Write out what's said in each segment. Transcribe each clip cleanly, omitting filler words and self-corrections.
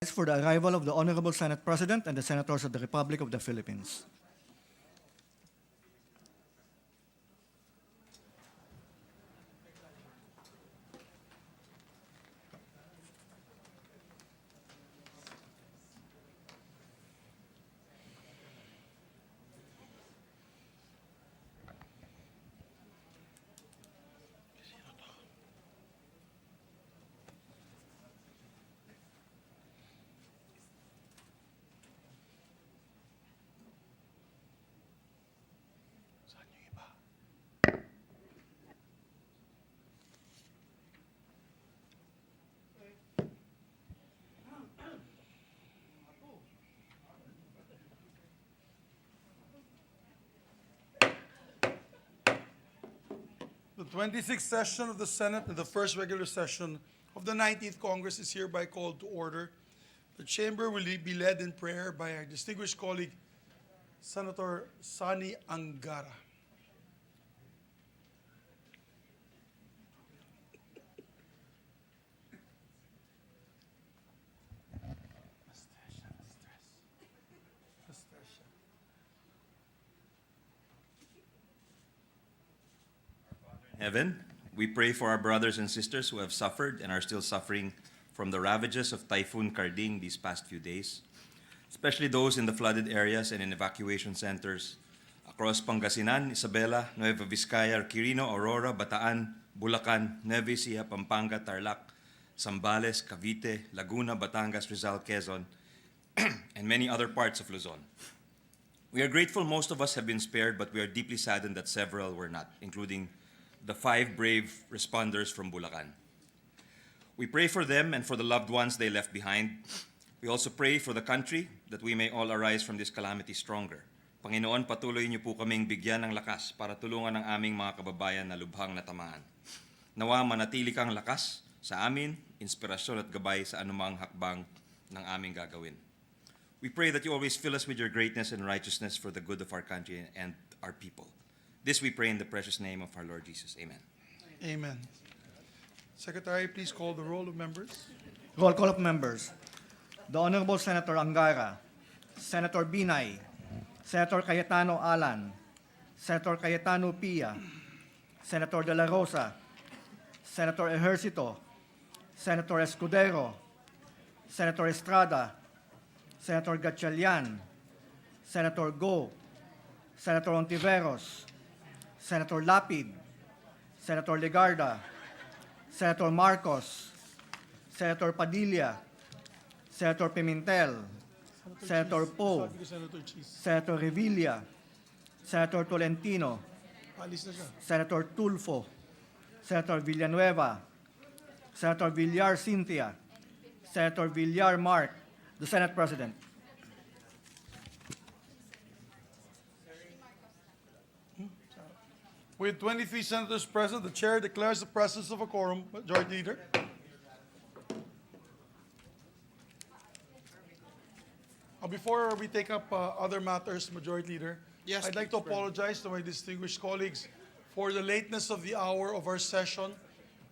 For the arrival of the Honorable Senate President and the Senators of the Republic of the Philippines. The 26th session of the Senate and the first regular session of the 19th Congress is hereby called to order. The chamber will be led in prayer by our distinguished colleague, Senator Sani Angara. Heaven, we pray for our brothers and sisters who have suffered and are still suffering from the ravages of Typhoon Karding these past few days, especially those in the flooded areas and in evacuation centers across Pangasinan, Isabela, Nueva Vizcaya, Quirino, Aurora, Bataan, Bulacan, Nueva Ecija, Pampanga, Tarlac, Zambales, Cavite, Laguna, Batangas, Rizal, Quezon, and many other parts of Luzon. We are grateful most of us have been spared, but we are deeply saddened that several were not, including the 5 brave responders from Bulacan. We pray for them and for the loved ones they left behind. We also pray for the country that we may all arise from this calamity stronger. Panginoon, patuloy niyo po kaming bigyan ng lakas para tulungan ang aming mga kababayan na lubhang natamaan. Nawa manatili kang lakas sa amin, inspirasyon at gabay sa anumang hakbang ng aming gagawin. We pray that you always fill us with your greatness and righteousness for the good of our country and our people. This we pray in the precious name of our Lord Jesus. Amen. Amen. Secretary, please call the roll of members. Roll call of members. The Honorable Senator Angara, Senator Binay, Senator Cayetano Alan, Senator Cayetano Pia, Senator De La Rosa, Senator Ejercito, Senator Escudero, Senator Estrada, Senator Gatchalian, Senator Go, Senator Ontiveros, Senator Lapid, Senator Legarda, Senator Marcos, Senator Padilla, Senator Pimentel, Senator Poe, Senator Revilla, Senator Tolentino, Senator Tulfo, Senator Villanueva, Senator Villar Cynthia, Senator Villar Mark, the Senate President. With 23 senators present, the chair declares the presence of a quorum. Majority Leader. Before we take up other matters, Majority Leader, Yes, I'd like to apologize to my distinguished colleagues for the lateness of the hour of our session.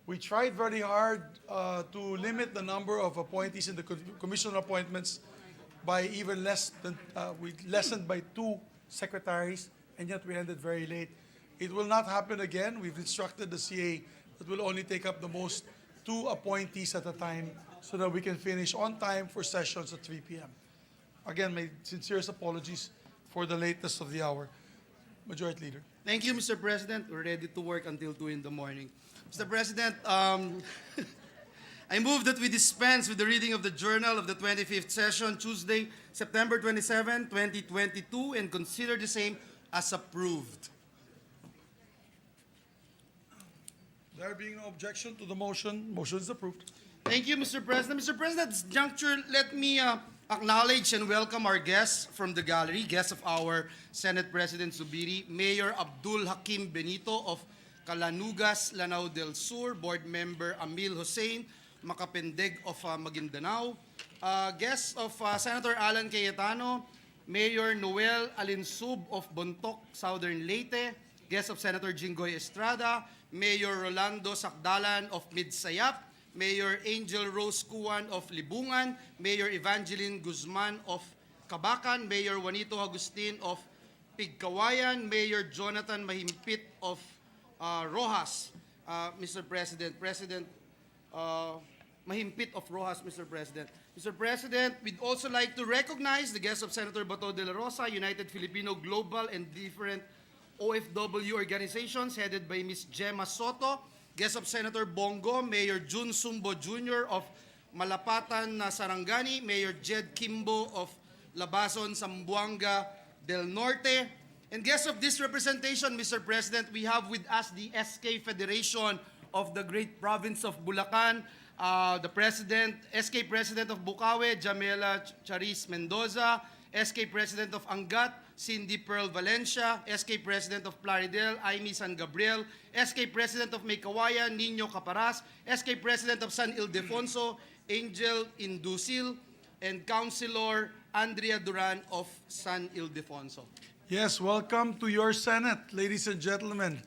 We tried very hard to limit the number of appointees in the commission appointments by even less than, we lessened by 2 secretaries, and yet we ended very late. It will not happen again. We've instructed the CA that we'll only take up the most 2 appointees at a time so that we can finish on time for sessions at 3 p.m. Again, my sincerest apologies for the lateness of the hour. Majority Leader. Thank you, Mr. President. We're ready to work until 2 in the morning. Mr. President, I move that we dispense with the reading of the journal of the 25th session, Tuesday, September 27, 2022, and consider the same as approved. There being no objection to the motion, motion is approved. Thank you, Mr. President. Mr. President, at this juncture, let me acknowledge and welcome our guests from the gallery, guests of our Senate President Zubiri, Mayor Abdul Hakim Benito of Calanugas, Lanao del Sur, Board Member Amil Hussein, Makapendeg of Maguindanao, guests of Senator Alan Cayetano, Mayor Noel Alinsub of Bontoc, Southern Leyte, guests of Senator Jinggoy Estrada, Mayor Rolando Sakdalan of Midsayap, Mayor Angel Rose Cuan of Libungan, Mayor Evangeline Guzman of Kabacan, Mayor Juanito Agustin of Pigkawayan, Mayor Jonathan Mahimpit of Rojas, Mr. President. Mahimpit of Rojas, Mr. President. Mr. President, we'd also like to recognize the guests of Senator Bato de la Rosa, United Filipino Global and different OFW organizations headed by Ms. Gemma Soto, guests of Senator Bongo, Mayor Jun Sumbo Jr. of Malapatan, Sarangani, Mayor Jed Kimbo of Labason, Zamboanga del Norte, and guests of this representation, Mr. President, we have with us the SK Federation of the Great Province of Bulacan, the President, SK President of Bukawe, Jamela Charis Mendoza, SK President of Angat, Cindy Pearl Valencia, SK President of Plaridel, Aimee San Gabriel, SK President of Maykawayan, Nino Caparas, SK President of San Ildefonso, Angel Indusil, and Councilor Andrea Duran of San Ildefonso. Yes, welcome to your Senate, ladies and gentlemen.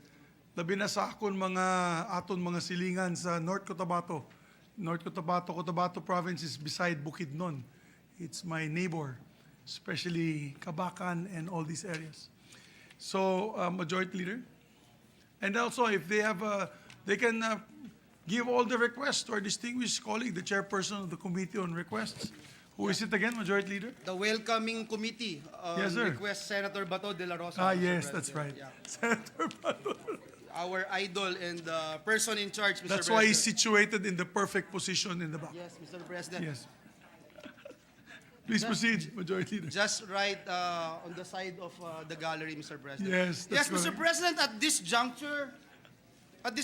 Labi na sa akon aton mga silingan sa North Cotabato. North Cotabato, Cotabato Province is beside Bukidnon. It's my neighbor, especially Kabacan and all these areas. So, Majority Leader. And also, if they have, they can give all the requests to our distinguished colleague, the chairperson of the Committee on Requests. Who is it again, Majority Leader? The Welcoming Committee Yes, sir. request Senator Bato de la Rosa. Ah, Mr. yes, President. that's right. Yeah. Senator Bato. Our idol and person in charge, Mr. That's President. why he's situated in the perfect position in the back. Yes, Mr. President. Yes. Please proceed, Majority Leader. Just right on the side of the gallery, Mr. President. Yes, Yes, that's Mr. correct. President, at this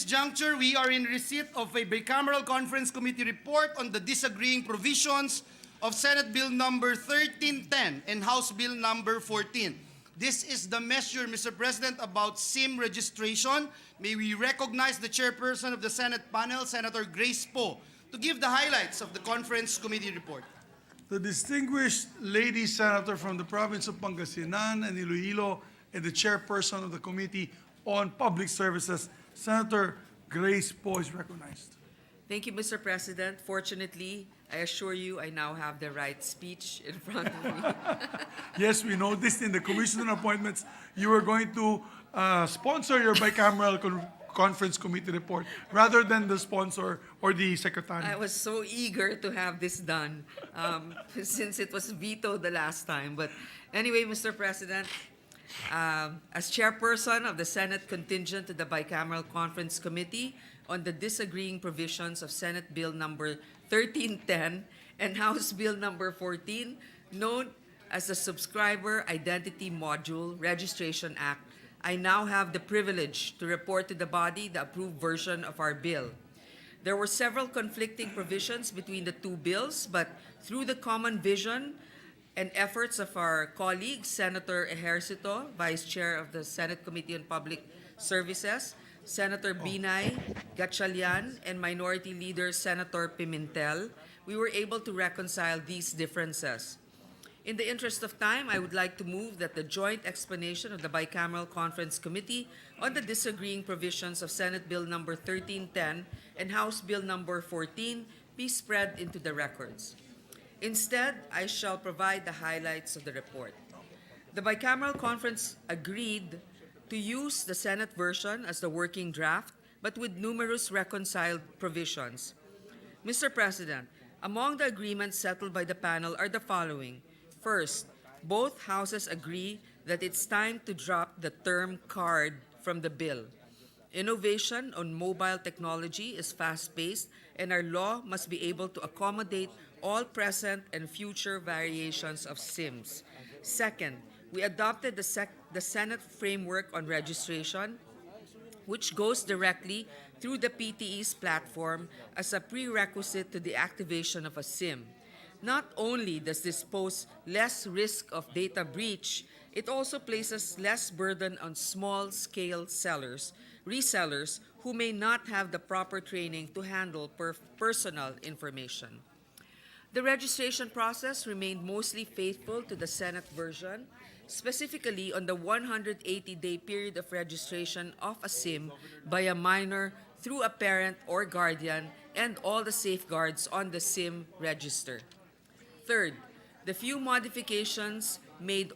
juncture, we are in receipt of a bicameral conference committee report on the disagreeing provisions of Senate Bill number 1310 and House Bill number 14. This is the measure, Mr. President, about SIM registration. May we recognize the chairperson of the Senate panel, Senator Grace Poe, to give the highlights of the conference committee report. The distinguished lady senator from the province of Pangasinan and Iloilo and the chairperson of the Committee on Public Services, Senator Grace Poe, is recognized. Thank you, Mr. President. Fortunately, I assure you I now have the right speech in front of me. Yes, we noticed in the commission on appointments, you were going to sponsor your bicameral conference committee report rather than the sponsor or the secretary. I was so eager to have this done since it was vetoed the last time. But anyway, Mr. President, as chairperson of the Senate contingent to the Bicameral Conference Committee on the disagreeing provisions of Senate Bill number 1310 and House Bill number 14, known as the Subscriber Identity Module Registration Act, I now have the privilege to report to the body the approved version of our bill. There were several conflicting provisions between the two bills, but through the common vision and efforts of our colleague, Senator Ejercito, Vice Chair of the Senate Committee on Public Services, Senator Binay Gatchalian, and Minority Leader Senator Pimentel, we were able to reconcile these differences. In the interest of time, I would like to move that the joint explanation of the Bicameral Conference Committee on the disagreeing provisions of Senate Bill number 1310 and House Bill number 14 be spread into the records. Instead, I shall provide the highlights of the report. The Bicameral Conference agreed to use the Senate version as the working draft, but with numerous reconciled provisions. Mr. President, among the agreements settled by the panel are the following. First, both houses agree that it's time to drop the term card from the bill. Innovation on mobile technology is fast-paced, and our law must be able to accommodate all present and future variations of SIMs. Second, we adopted the Senate Framework on Registration, which goes directly through the PTE's platform as a prerequisite to the activation of a SIM. Not only does this pose less risk of data breach, it also places less burden on small-scale resellers who may not have the proper training to handle personal information. The registration process remained mostly faithful to the Senate version, specifically on the 180-day period of registration of a SIM by a minor through a parent or guardian and all the safeguards on the SIM register. Third, the few modifications made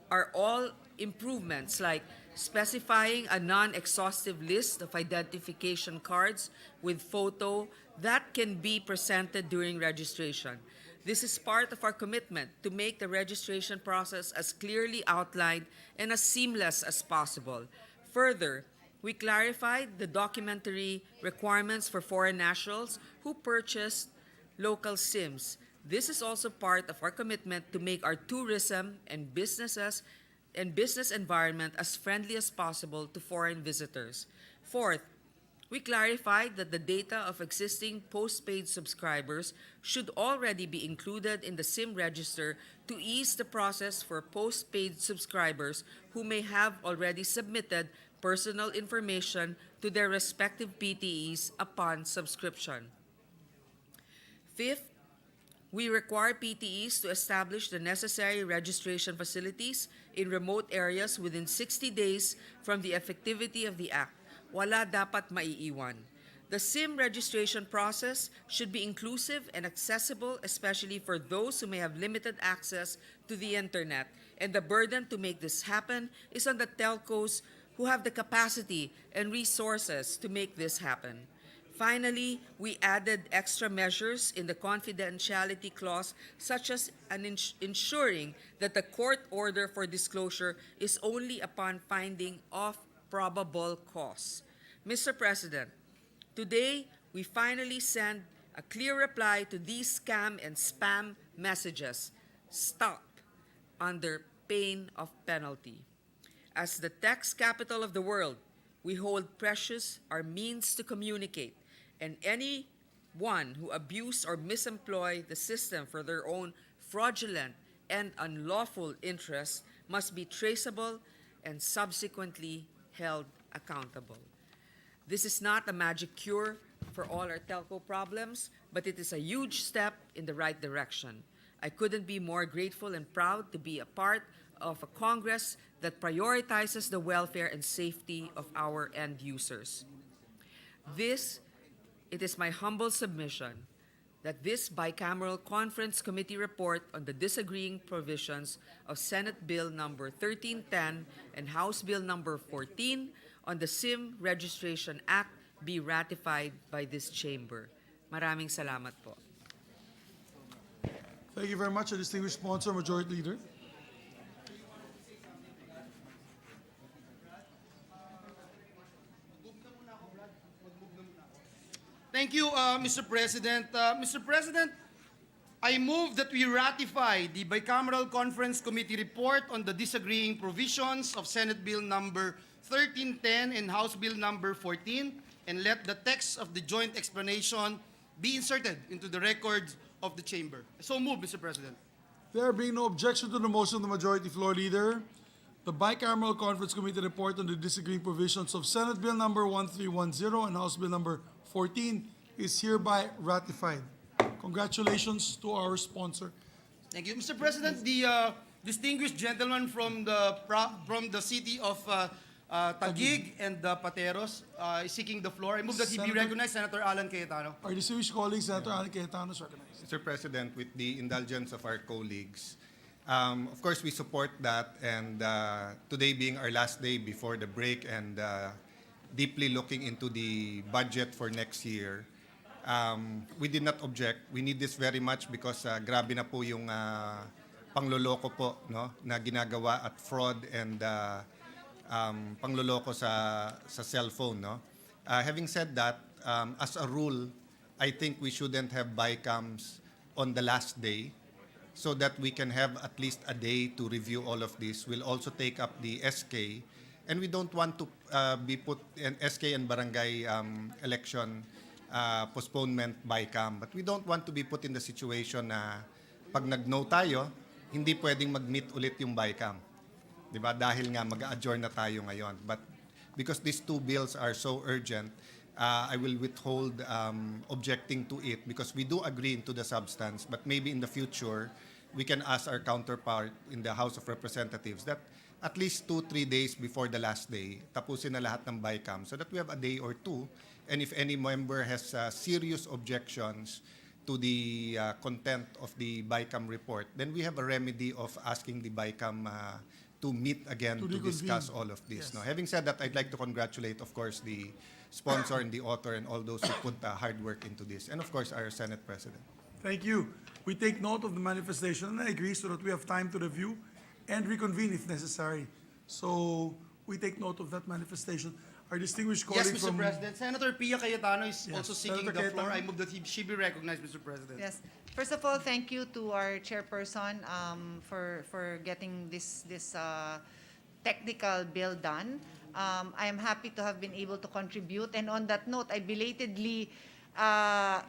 are all improvements like specifying a non-exhaustive list of identification cards with photo that can be presented during registration. This is part of our commitment to make the registration process as clearly outlined and as seamless as possible. Further, we clarified the documentary requirements for foreign nationals who purchased local SIMs. This is also part of our commitment to make our tourism and business environment as friendly as possible to foreign visitors. Fourth, we clarified that the data of existing postpaid subscribers should already be included in the SIM register to ease the process for postpaid subscribers who may have already submitted personal information to their respective PTEs upon subscription. Fifth, we require PTEs to establish the necessary registration facilities in remote areas within 60 days from the effectivity of the Act. Wala dapat maiiwan. The SIM registration process should be inclusive and accessible, especially for those who may have limited access to the internet. And the burden to make this happen is on the telcos who have the capacity and resources to make this happen. Finally, we added extra measures in the confidentiality clause, such as ensuring that the court order for disclosure is only upon finding of probable cause. Mr. President, today we finally send a clear reply to these scam and spam messages. Stop under pain of penalty. As the tax capital of the world, we hold precious our means to communicate, and anyone who abuse or misemploy the system for their own fraudulent and unlawful interests must be traceable and subsequently held accountable. This is not a magic cure for all our telco problems, but it is a huge step in the right direction. I couldn't be more grateful and proud to be a part of a Congress that prioritizes the welfare and safety of our end users. It is my humble submission that this bicameral conference committee report on the disagreeing provisions of Senate Bill number 1310 and House Bill number 14 on the SIM Registration Act be ratified by this chamber. Maraming salamat po. Thank you very much, a distinguished sponsor, Majority Leader. Thank you, Mr. President. Mr. President, I move that we ratify the Bicameral Conference Committee report on the disagreeing provisions of Senate Bill number 1310 and House Bill number 14, and let the text of the joint explanation be inserted into the records of the chamber. So move, Mr. President. There being no objection to the motion of the Majority Floor Leader, the Bicameral Conference Committee report on the disagreeing provisions of Senate Bill number 1310 and House Bill number 14 is hereby ratified. Congratulations to our sponsor. Thank you, Mr. President. The distinguished gentleman from the city of Taguig and Pateros is seeking the floor. I move that he be Senator- recognized, Senator Alan Cayetano. Our distinguished colleague, Senator Alan Cayetano, is recognized. Mr. President, with the indulgence of our colleagues, of course we support that, and today being our last day before the break and deeply looking into the budget for next year, we did not object. We need this very much because grabe na po yung pangloloko po, no, na ginagawa at fraud and pangloloko sa cellphone, no. Having said that, as a rule, I think we shouldn't have BICAMs on the last day so that we can have at least a day to review all of this. We'll also take up the SK, and we don't want to be put in SK and Barangay election postponement BICAM. But we don't want to be put in the situation na pag nag-no tayo, hindi pwedeng mag-meet ulit yung BICAM. Diba? Dahil nga mag-adjourn na tayo ngayon. But because these two bills are so urgent, I will withhold objecting to it because we do agree into the substance, but maybe in the future, we can ask our counterpart in the House of Representatives that at least 2-3 days before the last day, tapusin na lahat ng BICAM so that we have a day or two. And if any member has serious objections to the content of the BICAM report, then we have a remedy of asking the BICAM to meet again to discuss all of this. Yes. Now, having said that, I'd like to congratulate, of course, the sponsor and the author and all those who put hard work into this. And, of course, our Senate President. Thank you. We take note of the manifestation, and I agree, so that we have time to review and reconvene if necessary. So we take note of that manifestation. Our distinguished colleague Yes, Mr. from... President. Senator Pia Cayetano is Yes, also seeking Senator the floor. Cayetano. I move that she be recognized, Mr. President. Yes. First of all, thank you to our chairperson for getting this technical bill done. I am happy to have been able to contribute. And on that note, I belatedly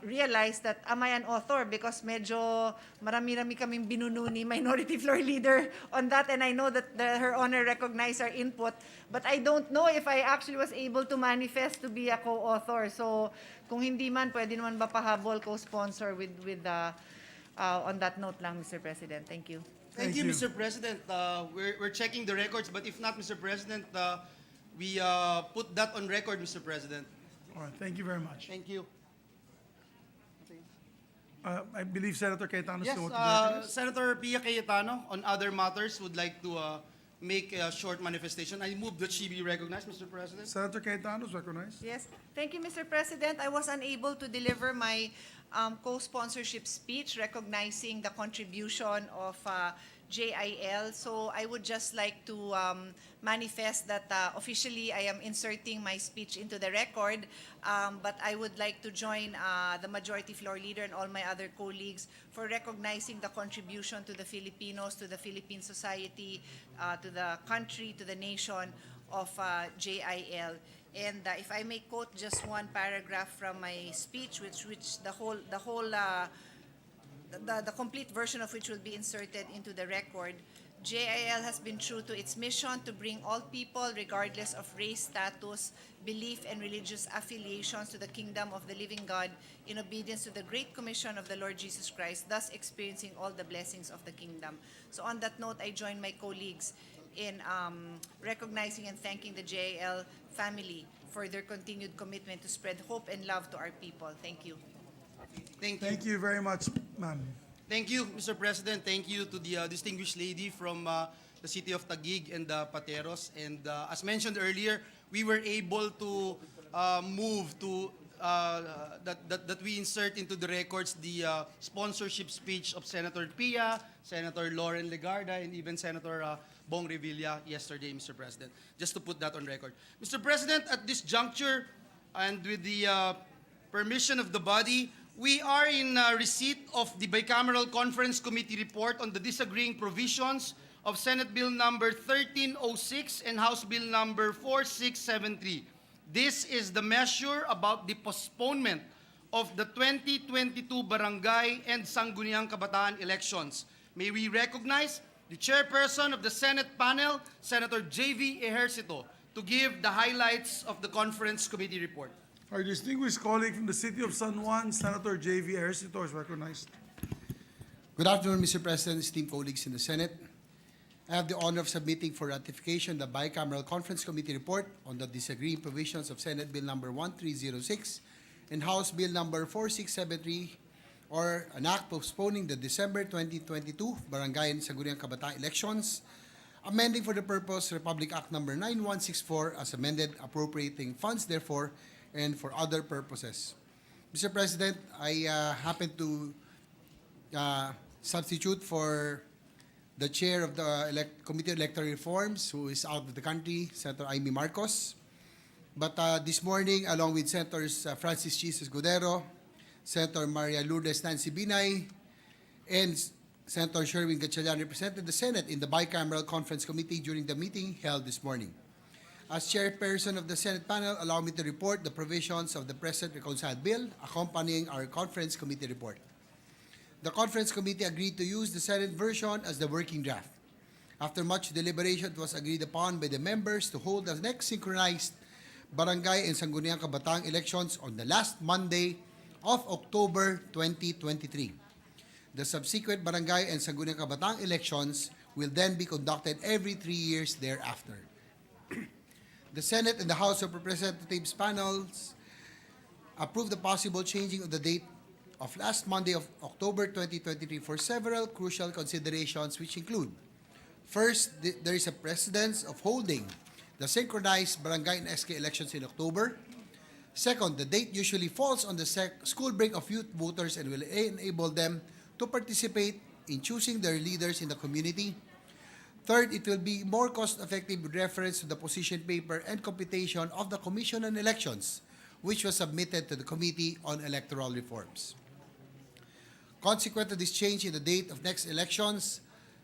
realized that am I an author because medyo marami-rami kaming binuno ni Minority Floor Leader on that, and I know that Her Honor recognized our input, but I don't know if I actually was able to manifest to be a co-author. So kung hindi man, pwede naman ba pahabol co-sponsor with on that note lang, Mr. President. Thank you. Thank Thank you, you. Mr. President. We're checking the records, but if not, Mr. President, we put that on record, Mr. President. All right, thank you very much. Thank you. I believe Senator Cayetano Yes, still wants to be recognized. Senator Pia Cayetano, on other matters, would like to make a short manifestation. I move that she be recognized, Mr. President. Senator Cayetano is recognized. Yes, thank you, Mr. President. I was unable to deliver my co-sponsorship speech recognizing the contribution of JIL. So I would just like to manifest that officially I am inserting my speech into the record, but I would like to join the Majority Floor Leader and all my other colleagues for recognizing the contribution to the Filipinos, to the Philippine society, to the country, to the nation of JIL. And if I may quote just one paragraph from my speech, which the complete version of which will be inserted into the record. JIL has been true to its mission to bring all people, regardless of race, status, belief, and religious affiliations, to the kingdom of the living God in obedience to the Great Commission of the Lord Jesus Christ, thus experiencing all the blessings of the kingdom. So on that note, I join my colleagues in recognizing and thanking the JIL family for their continued commitment to spread hope and love to our people. Thank you. Thank you. Thank you very much, ma'am. Thank you, Mr. President. Thank you to the distinguished lady from the city of Taguig and Pateros. And as mentioned earlier, we were able to move to that we insert into the records the sponsorship speech of Senator Pia, Senator Lauren Legarda, and even Senator Bong Revilla yesterday, Mr. President. Just to put that on record. Mr. President, at this juncture, and with the permission of the body, we are in receipt of the Bicameral Conference Committee report on the disagreeing provisions of Senate Bill number 1306 and House Bill number 4673. This is the measure about the postponement of the 2022 Barangay and Sangguniang Kabataan elections. May we recognize the chairperson of the Senate panel, Senator J.V. Ejercito, to give the highlights of the conference committee report. Our distinguished colleague from the city of San Juan, Senator J.V. Ejercito, is recognized. Good afternoon, Mr. President, esteemed colleagues in the Senate. I have the honor of submitting for ratification the Bicameral Conference Committee report on the disagreeing provisions of Senate Bill number 1306 and House Bill number 4673, or an act postponing the December 2022 Barangay and Sangguniang Kabataan elections, amending for the purpose Republic Act number 9164 as amended, appropriating funds therefore, and for other purposes. Mr. President, I happen to substitute for the chair of the Committee on Electoral Reforms, who is out of the country, Senator Amy Marcos. But this morning, along with Senators Francis Jesus Godero, Senator Maria Lourdes Nancy Binay, and Senator Sherwin Gatchalian represented the Senate in the Bicameral Conference Committee during the meeting held this morning. As chairperson of the Senate panel, allow me to report the provisions of the present reconciled bill accompanying our conference committee report. The conference committee agreed to use the Senate version as the working draft. After much deliberation, it was agreed upon by the members to hold the next synchronized Barangay and Sangguniang Kabataan elections on the last Monday of October 2023. The subsequent Barangay and Sangguniang Kabataan elections will then be conducted every 3 years thereafter. The Senate and the House of Representatives panels approved the possible changing of the date of last Monday of October 2023 for several crucial considerations, which include: first, there is a precedence of holding the synchronized barangay and SK elections in October. Second, the date usually falls on the school break of youth voters and will enable them to participate in choosing their leaders in the community. Third, it will be more cost-effective with reference to the position paper and computation of the Commission on Elections, which was submitted to the Committee on Electoral Reforms. Consequent to this change in the date of next elections,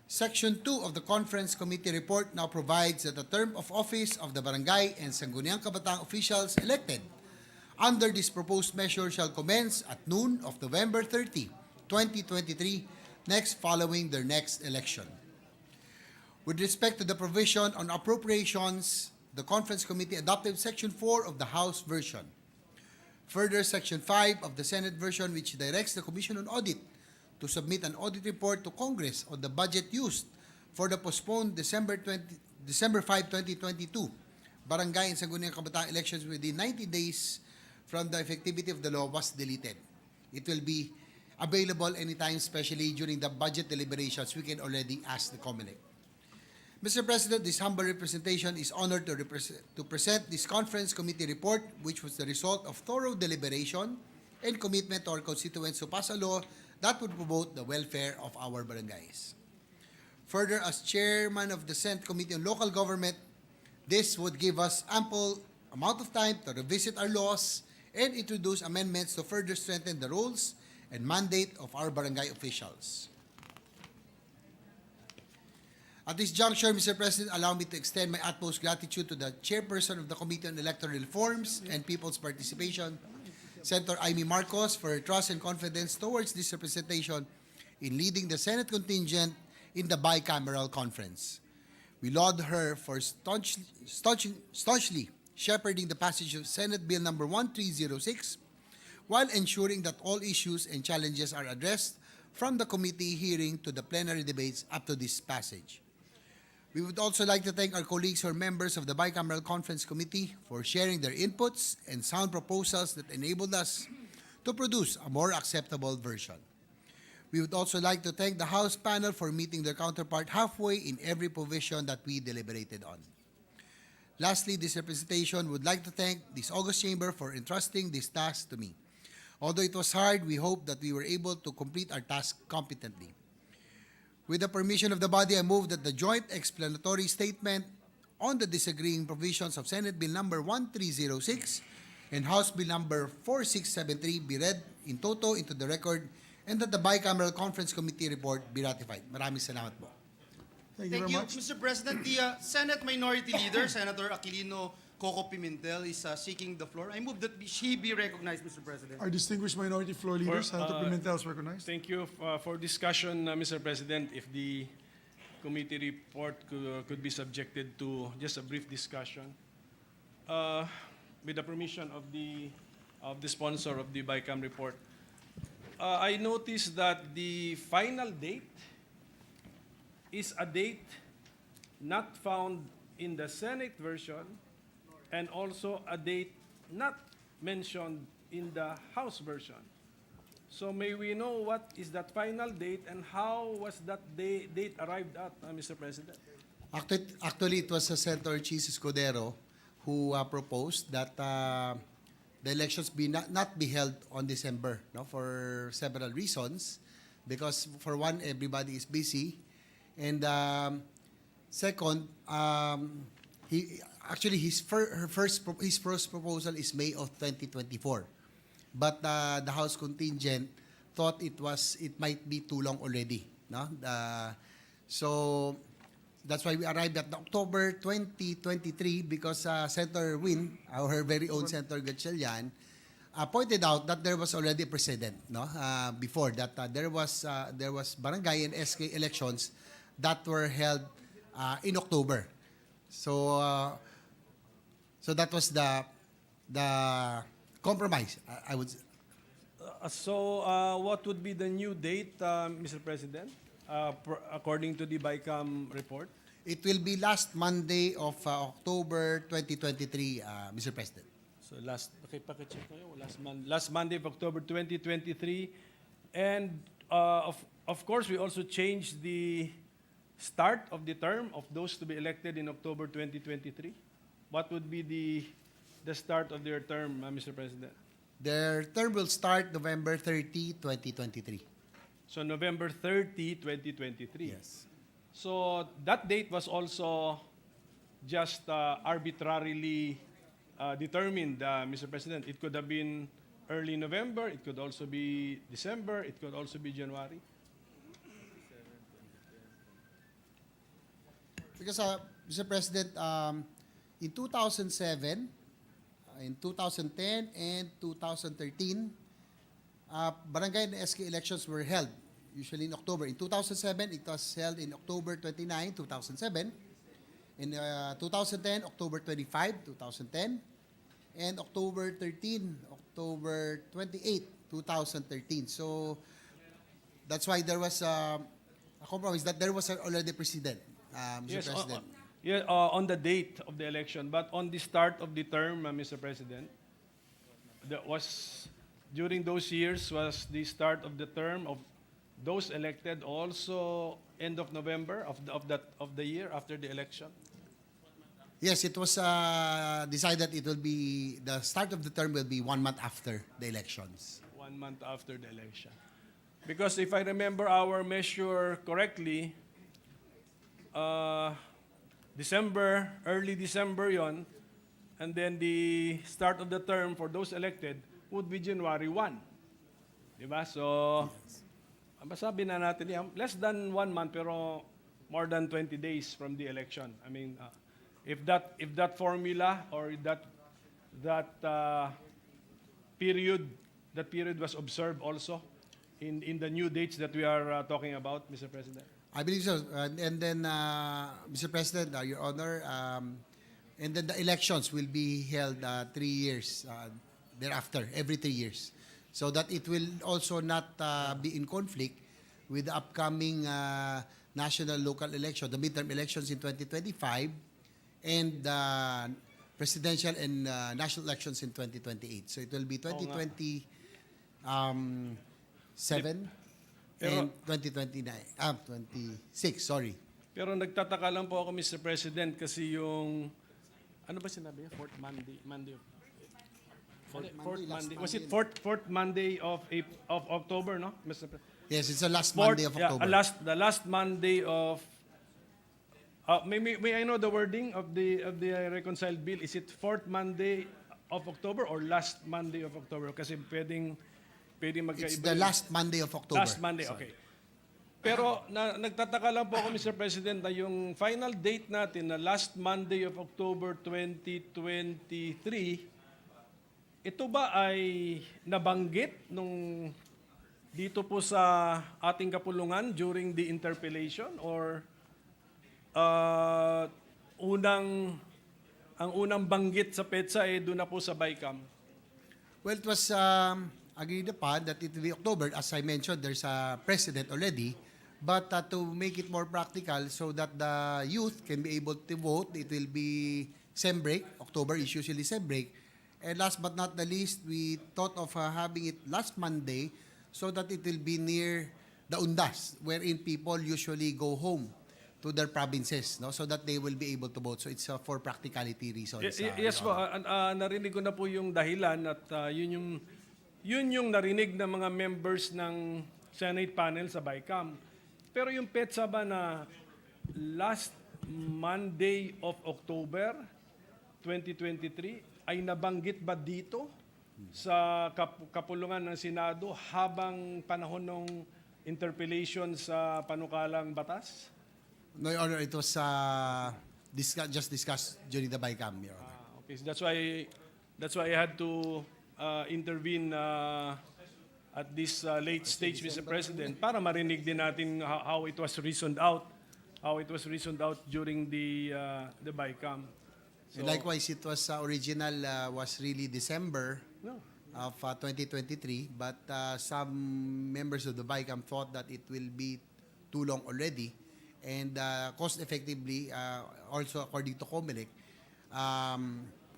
Section 2 of the Conference Committee report now provides that the term of office of the barangay and sangguniang kabataan officials elected under this proposed measure shall commence at noon of November 30, 2023, next following their next election. With respect to the provision on appropriations, the Conference Committee adopted Section 4 of the House version. Further, Section 5 of the Senate version, which directs the Commission on Audit to submit an audit report to Congress on the budget used for the postponed December 5, 2022 barangay and sangguniang kabataan elections within 90 days from the effectivity of the law was deleted. It will be available anytime, especially during the budget deliberations. We can already ask the COMELEC. Mr. President, this humble representation is honored to present this Conference Committee report, which was the result of thorough deliberation and commitment to our constituents to pass a law that would promote the welfare of our barangays. Further, as chairman of the Senate Committee on Local Government, this would give us ample amount of time to revisit our laws and introduce amendments to further strengthen the roles and mandate of our barangay officials. At this juncture, Mr. President, allow me to extend my utmost gratitude to the chairperson of the Committee on Electoral Reforms and People's Participation, Senator Amy Marcos, for her trust and confidence towards this representation in leading the Senate contingent in the bicameral conference. We laud her for staunchly shepherding the passage of Senate Bill number 1306 while ensuring that all issues and challenges are addressed from the committee hearing to the plenary debates up to this passage. We would also like to thank our colleagues who are members of the Bicameral Conference Committee for sharing their inputs and sound proposals that enabled us to produce a more acceptable version. We would also like to thank the House panel for meeting their counterpart halfway in every provision that we deliberated on. Lastly, this representation would like to thank this August Chamber for entrusting this task to me. Although it was hard, we hope that we were able to complete our task competently. With the permission of the body, I move that the joint explanatory statement on the disagreeing provisions of Senate Bill number 1306 and House Bill number 4673 be read in toto into the record and that the Bicameral Conference Committee report be ratified. Maraming salamat po. Thank you Thank very you, much. Mr. President. The Senate Minority Leader, Senator Aquilino Coco Pimentel, is seeking the floor. I move that she be recognized, Mr. President. Our distinguished minority floor leader, Senator Pimentel, is recognized. Thank you for discussion, Mr. President. If the committee report could be subjected to just a brief discussion, with the permission of the sponsor of the BICAM report, I noticed that the final date is a date not found in the Senate version and also a date not mentioned in the House version. So may we know what is that final date and how was that date arrived at, Mr. President? Actually, it was Senator Chis Escudero who proposed that the elections be not be held on December, no, for several reasons. Because for one, everybody is busy, and second, his first proposal is May of 2024, but the House contingent thought it might be too long already, no? So that's why we arrived at October 2023 because Senator Win, our very own Senator Gatchalian, pointed out that there was already a precedent, no? Before that, there was barangay and SK elections that were held in October. So that was the compromise, I would say. So what would be the new date, Mr. President? according to the BICAM report? It will be last Monday of October 2023, Mr. President. So pakicheck kayo, last Monday of October 2023. And of course, we also changed the start of the term of those to be elected in October 2023. What would be the start of their term, Mr. President? Their term will start November 30, 2023. So November 30, 2023. Yes. So that date was also just arbitrarily determined, Mr. President. It could have been early November, it could also be December, it could also be January. Because, Mr. President, in 2007, in 2010, and 2013, barangay and SK elections were held, usually in October. In 2007, it was held in October 29, 2007. In 2010, October 25, 2010. And October 13, October 28, 2013. So that's why there was a compromise that there was already precedent, Mr. President. On the date of the election, but on the start of the term, Mr. President, during those years was the start of the term of those elected also end of November of the year after the election. Yes, it was decided it will be, the start of the term will be 1 month after the elections. 1 month after the election. Because if I remember our measure correctly, early December yon, and then the start of the term for those elected would be January 1. Diba? So, masabi na natin yan, less than 1 month pero more than 20 days from the election. I mean, if that formula or that period was observed also in the new dates that we are talking about, Mr. President. I believe so. And then, Mr. President, Your Honor, and then the elections will be held 3 years thereafter, every 3 years. So that it will also not be in conflict with the upcoming national local election, the midterm elections in 2025, and presidential and national elections in 2028. So it will be 2027 and 2029, 26, sorry. Pero nagtataka lang po ako, Mr. President, kasi yung, ano ba sinabi? Fourth Monday was it fourth Monday of October, no, Mr. President? Yes, it's the last Monday of October. The last Monday of. May I know the wording of the reconciled bill? Is it fourth Monday of October or last Monday of October? Kasi pwedeng magkaiba. It's the last Monday of October. Last Monday, okay. Pero nagtataka lang po ako, Mr. President, na yung final date natin na last Monday of October 2023, ito ba ay nabanggit nung dito po sa ating kapulungan during the interpellation or ang unang banggit sa PEDSA doon na po sa BICAM? Well, it was agreed upon that it will be October. As I mentioned, there's a precedent already. But to make it more practical so that the youth can be able to vote, it will be SEM break. October is usually SEM break. And last but not the least, we thought of having it last Monday so that it will be near the undas, wherein people usually go home to their provinces, no, so that they will be able to vote. So it's for practicality reasons. Yes po, narinig ko na po yung dahilan at yun yung narinig ng mga members ng Senate panel sa BICAM. Pero yung PEDSA ba na last Monday of October 2023 ay nabanggit ba dito sa kapulungan ng Senado habang panahon ng interpellation sa panukalang batas? No, Your Honor, it was just discussed during the BICAM, Your Honor. Okay, so that's why I had to intervene at this late stage, Mr. President, para marinig din natin how it was reasoned out during the BICAM. So, And likewise, it was original was really December of 2023, but some members of the BICAM thought that it will be too long already. And cost effectively, also according to COMELEC,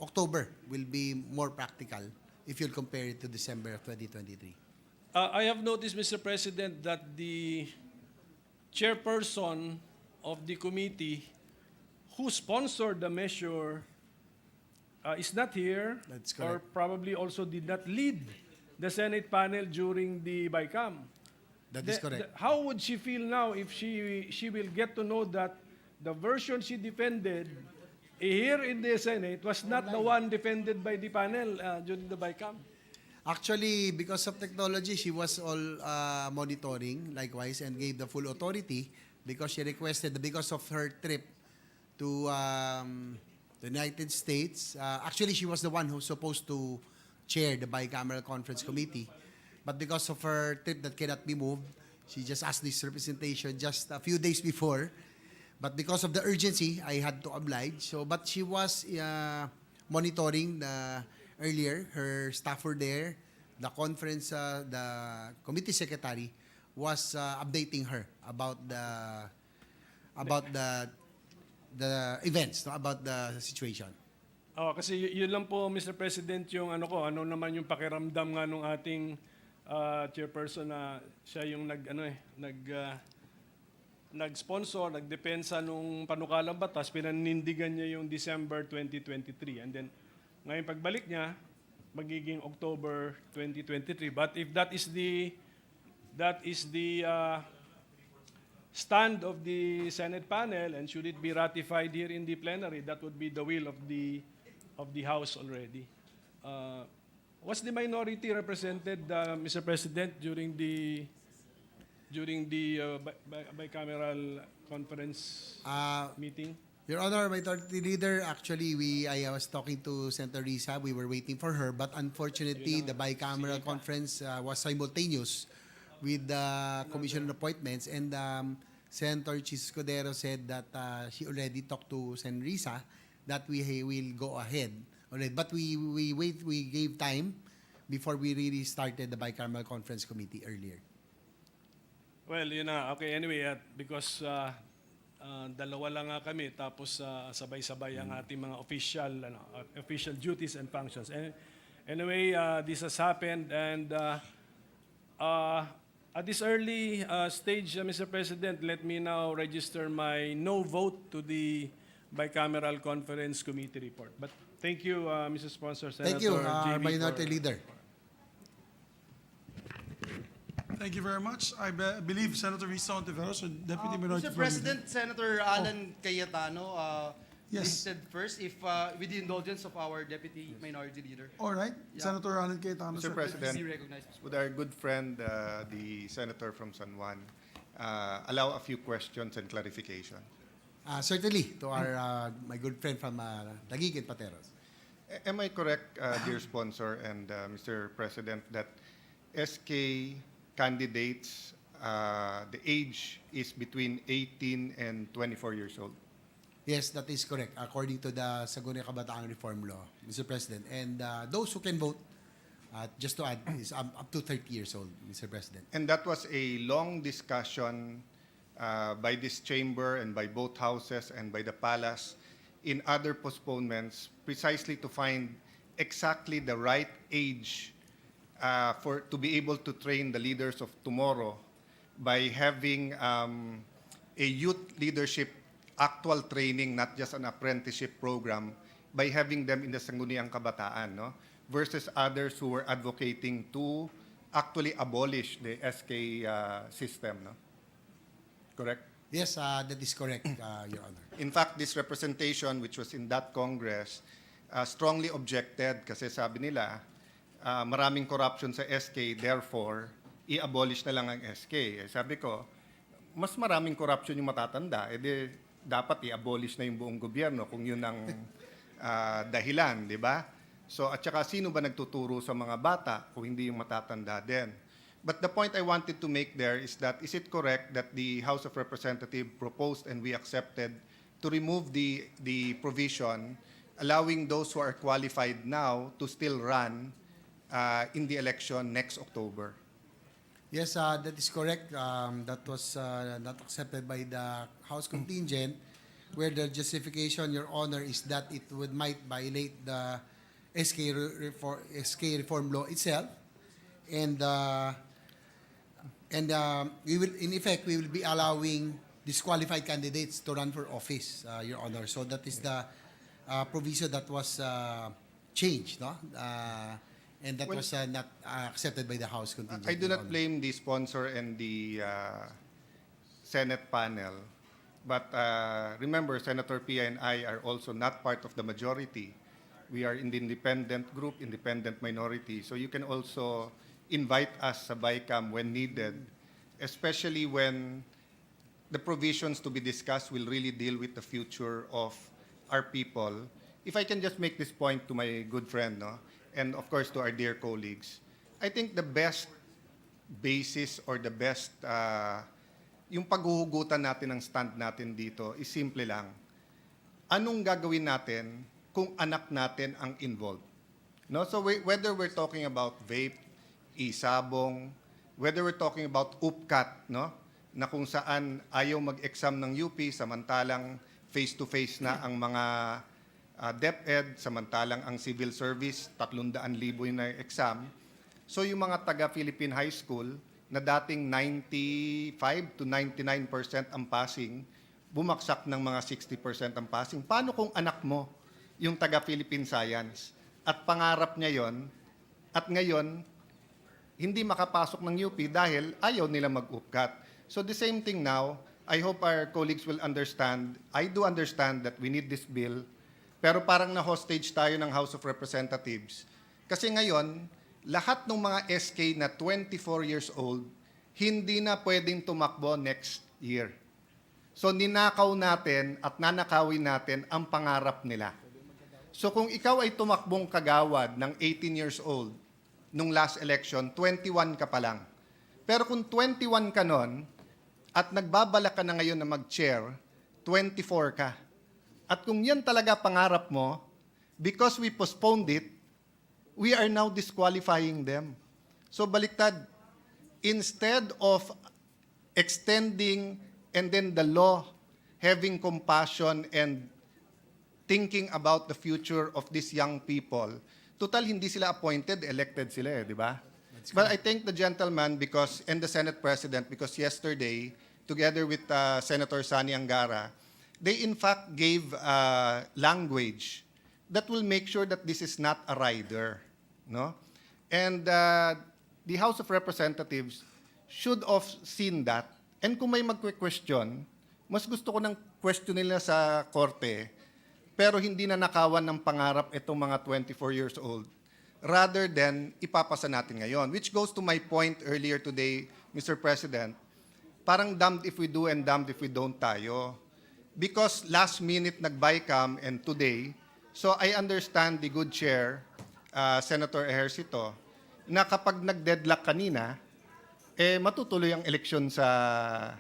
October will be more practical if you'll compare it to December of 2023. I have noticed, Mr. President, that the chairperson of the committee who sponsored the measure is not here. That's Or correct. probably also did not lead the Senate panel during the BICAM. That is correct. How would she feel now if she will get to know that the version she defended here in the Senate was not the one defended by the panel during the BICAM? Actually, because of technology, she was all monitoring likewise and gave the full authority because she requested, because of her trip to the United States. Actually, she was the one who's supposed to chair the bicameral conference committee. But because of her trip that cannot be moved, she just asked this representation just a few days before. But because of the urgency, I had to oblige. So, but she was monitoring earlier. Her staff were there. The conference, the committee secretary was updating her about the events, no, about the situation. Oh, kasi yun lang po, Mr. President, yung ano naman yung pakiramdam nga nung ating chairperson na siya yung nag-sponsor, nagdepensa nung panukalang batas, pinanindigan niya yung December 2023. And then, ngayon pagbalik niya, magiging October 2023. But if that is the stand of the Senate panel, and should it be ratified here in the plenary, that would be the will of the House already. Was the minority represented, Mr. President, during the bicameral conference meeting? Your Honor, Minority Leader, actually, I was talking to Senator Risa. We were waiting for her, but unfortunately, the bicameral conference was simultaneous with the Commission on Appointments, and Senator Chis Escudero said that she already talked to Senator Risa that we will go ahead already. But we gave time before we really started the bicameral conference committee earlier. Well, yun na. Okay, anyway, because dalawa lang nga kami, tapos sabay-sabay ang ating mga official duties and functions. Anyway, this has happened, and at this early stage, Mr. President, let me now register my no vote to the bicameral conference committee report. But thank you, Mr. Sponsor, Senator Thank you, JB, Minority Leader. Thank you very much. I believe Senator Risa Ontiveros, Deputy Minority Mr. President, Senator Alan Cayetano Yes. listed first, if with the indulgence of our Deputy Minority Leader. All right. Yeah. Senator Alan Cayetano, Mr. sir. President, Be recognized, Mr. would our good friend, the senator from San Juan, allow a few questions and clarification? Certainly, to my good friend from Taguig and Pateros. Am I correct, dear sponsor and Mr. President, that SK candidates, the age is between 18 and 24 years old? Yes, that is correct, according to the Sangguniang Kabataang Reform Law, Mr. President. And those who can vote, just to add, is up to 30 years old, Mr. President. And that was a long discussion by this chamber and by both houses and by the palace in other postponements, precisely to find exactly the right age to be able to train the leaders of tomorrow by having a youth leadership actual training, not just an apprenticeship program, by having them in the Sangguniang Kabataan, no? Versus others who were advocating to actually abolish the SK system, no? Correct? Yes, that is correct, Your Honor. In fact, this representation, which was in that Congress, strongly objected kasi sabi nila, maraming corruption sa SK, therefore, i-abolish na lang ang SK. Sabi ko, mas maraming corruption yung matatanda, edi dapat i-abolish na yung buong gobyerno kung yun ang dahilan, di ba? So, at saka sino ba nagtuturo sa mga bata kung hindi yung matatanda din? But the point I wanted to make there is that, is it correct that the House of Representatives proposed and we accepted to remove the provision allowing those who are qualified now to still run in the election next October? Yes, that is correct. That was not accepted by the House contingent, where the justification, Your Honor, is that it might violate the SK reform law itself, and we will, in effect, we will be allowing disqualified candidates to run for office, Your Honor. So that is the provision that was changed, no? And that was not accepted by the House contingent. I do Your not Honor. blame the sponsor and the Senate panel. But remember, Senator Pia and I are also not part of the majority. We are in the independent group, independent minority. So you can also invite us sa BICAM when needed, especially when the provisions to be discussed will really deal with the future of our people. If I can just make this point to my good friend, no? And of course to our dear colleagues, I think the best basis or the best, yung paghuhugutan natin ng stand natin dito is simple lang. Anong gagawin natin kung anak natin ang involved? No? So whether we're talking about vape, isabong, whether we're talking about upcat, no? Na kung saan ayaw mag-exam ng UP samantalang face-to-face na ang mga DepEd, samantalang ang civil service, 300,000 yung na-exam. So yung mga taga-Philippine High School na dating 95 to 99% ang passing, bumaksak ng mga 60% ang passing. Paano kung anak mo yung taga-Philippine Science at pangarap niya yon at ngayon hindi makapasok ng UP dahil ayaw nila mag-upcat? So the same thing now, I hope our colleagues will understand. I do understand that we need this bill, pero parang na-hostage tayo ng House of Representatives. Kasi ngayon, lahat ng mga SK na 24 years old, hindi na pwedeng tumakbo next year. So ninakaw natin at nanakawin natin ang pangarap nila. So kung ikaw ay tumakbong kagawad ng 18 years old nung last election, 21 ka pa lang. Pero kung 21 ka nun at nagbabalak ka na ngayon na mag-chair, 24 ka. At kung yan talaga pangarap mo, because we postponed it, we are now disqualifying them. So baliktad, instead of extending and then the law having compassion and thinking about the future of these young people, total hindi sila appointed, elected sila di ba? But I thank the gentleman because, and the Senate President, because yesterday, together with Senator Sani Angara, they in fact gave language that will make sure that this is not a rider, no? And the House of Representatives should have seen that. And kung may magque-question, mas gusto ko ng question nila sa korte, pero hindi na nakawan ng pangarap itong mga 24 years old, rather than ipapasa natin ngayon. Which goes to my point earlier today, Mr. President, parang damned if we do and damned if we don't tayo. Because last minute nag-BICAM and today, so I understand the good chair, Senator Ejercito, na kapag nag-deadlock kanina, matutuloy ang eleksyon sa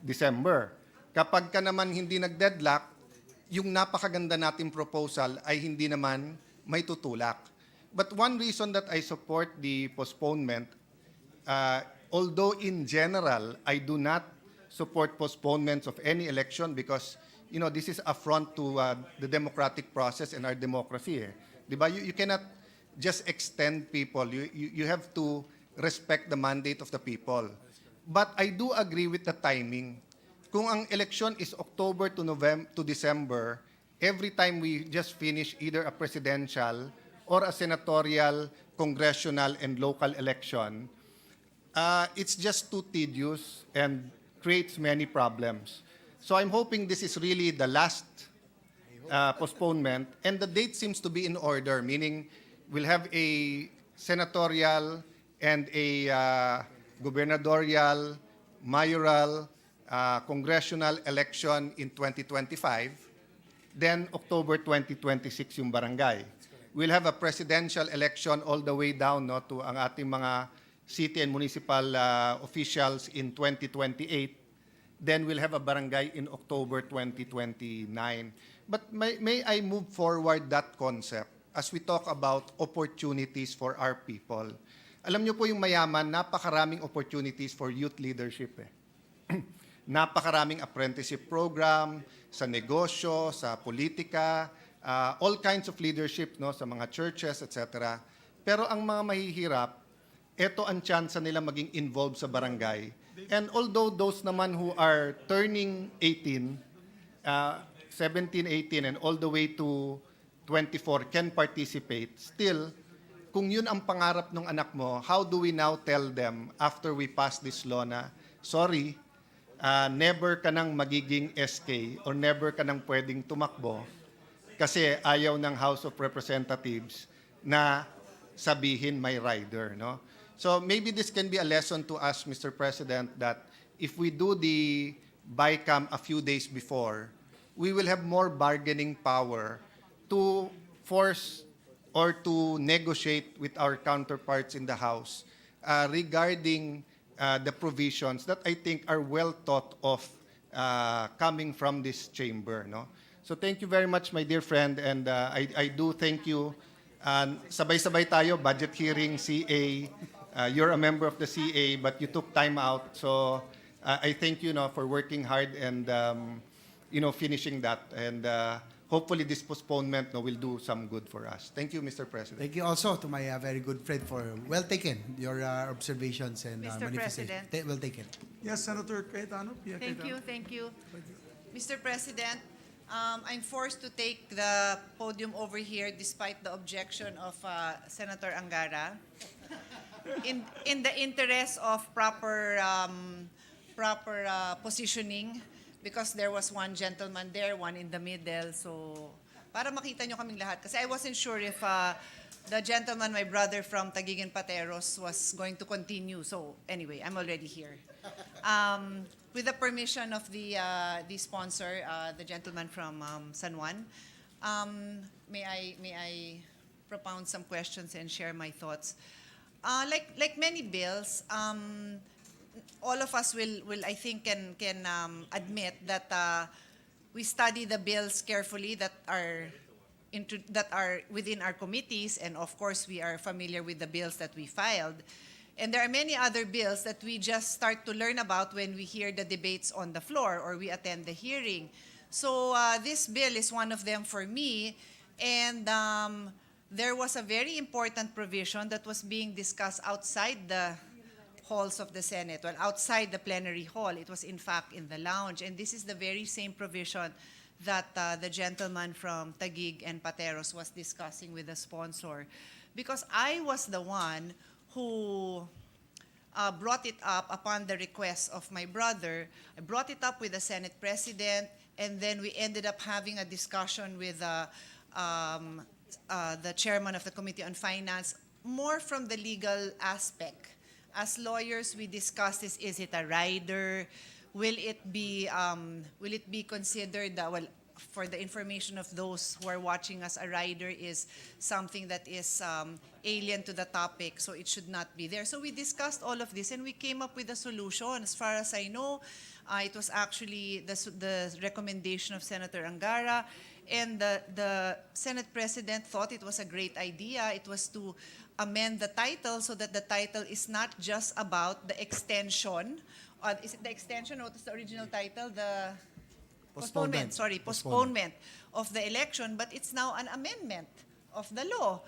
December. Kapag ka naman hindi nag-deadlock, yung napakaganda nating proposal ay hindi naman may tutulak. But one reason that I support the postponement, although in general, I do not support postponements of any election because, you know, this is affront to the democratic process and our democracy. Diba? You cannot just extend people. You have to respect the mandate of the people. But I do agree with the timing. Kung ang election is October to December, every time we just finish either a presidential or a senatorial, congressional, and local election, it's just too tedious and creates many problems. So I'm hoping this is really the last postponement, and the date seems to be in order, meaning we'll have a senatorial and a gubernatorial, mayoral, congressional election in 2025, then October 2026 yung barangay. We'll have a presidential election all the way down to ang ating mga city and municipal officials in 2028. Then we'll have a barangay in October 2029. But may I move forward that concept as we talk about opportunities for our people? Alam niyo po yung mayaman, napakaraming opportunities for youth leadership eh. Napakaraming apprenticeship program, sa negosyo, sa politika, all kinds of leadership, no, sa mga churches, etc. Pero ang mga mahihirap, ito ang chance nila maging involved sa barangay. And although those naman who are turning 18, 17, 18, and all the way to 24 can participate, still, kung yun ang pangarap ng anak mo, how do we now tell them after we pass this law na, sorry, never ka nang magiging SK or never ka nang pwedeng tumakbo kasi ayaw ng House of Representatives na sabihin may rider, no? So maybe this can be a lesson to us, Mr. President, that if we do the BICAM a few days before, we will have more bargaining power to force or to negotiate with our counterparts in the House regarding the provisions that I think are well thought of coming from this chamber, no? So thank you very much, my dear friend, and I do thank you. Sabay-sabay tayo, budget hearing, CA. You're a member of the CA, but you took time out. So I thank you, no, for working hard and finishing that. And hopefully this postponement, no, will do some good for us. Thank you, Mr. President. Thank you also to my very good friend for well taken your observations and Mr. manifestations. President. Well taken. Yes, Senator Cayetano. Pia Thank Cayetano. you, thank you. Mr. President, I'm forced to take the podium over here despite the objection of Senator Angara. In the interest of proper positioning, because there was one gentleman there, one in the middle, so para makita nyo kaming lahat. Kasi I wasn't sure if the gentleman, my brother from Taguig and Pateros, was going to continue. So anyway, I'm already here. With the permission of the sponsor, the gentleman from San Juan, may I propound some questions and share my thoughts? Like many bills, all of us will I think can admit that we study the bills carefully that are within our committees, and of course we are familiar with the bills that we filed. And there are many other bills that we just start to learn about when we hear the debates on the floor or we attend the hearing. So this bill is one of them for me, and there was a very important provision that was being discussed outside the halls of the Senate, well, outside the plenary hall. It was in fact in the lounge, and this is the very same provision that the gentleman from Taguig and Pateros was discussing with the sponsor, because I was the one who brought it up upon the request of my brother. I brought it up with the Senate President, and then we ended up having a discussion with the chairman of the Committee on Finance, more from the legal aspect. As lawyers, we discussed this: is it a rider? Will it be considered? Well, for the information of those who are watching us, a rider is something that is alien to the topic, so it should not be there. So we discussed all of this, and we came up with a solution. As far as I know, it was actually the recommendation of Senator Angara, and the Senate President thought it was a great idea. It was to amend the title so that the title is not just about the extension. Is it the extension? What is the original title? The postponement. Sorry, postponement of the election, but it's now an amendment of the law.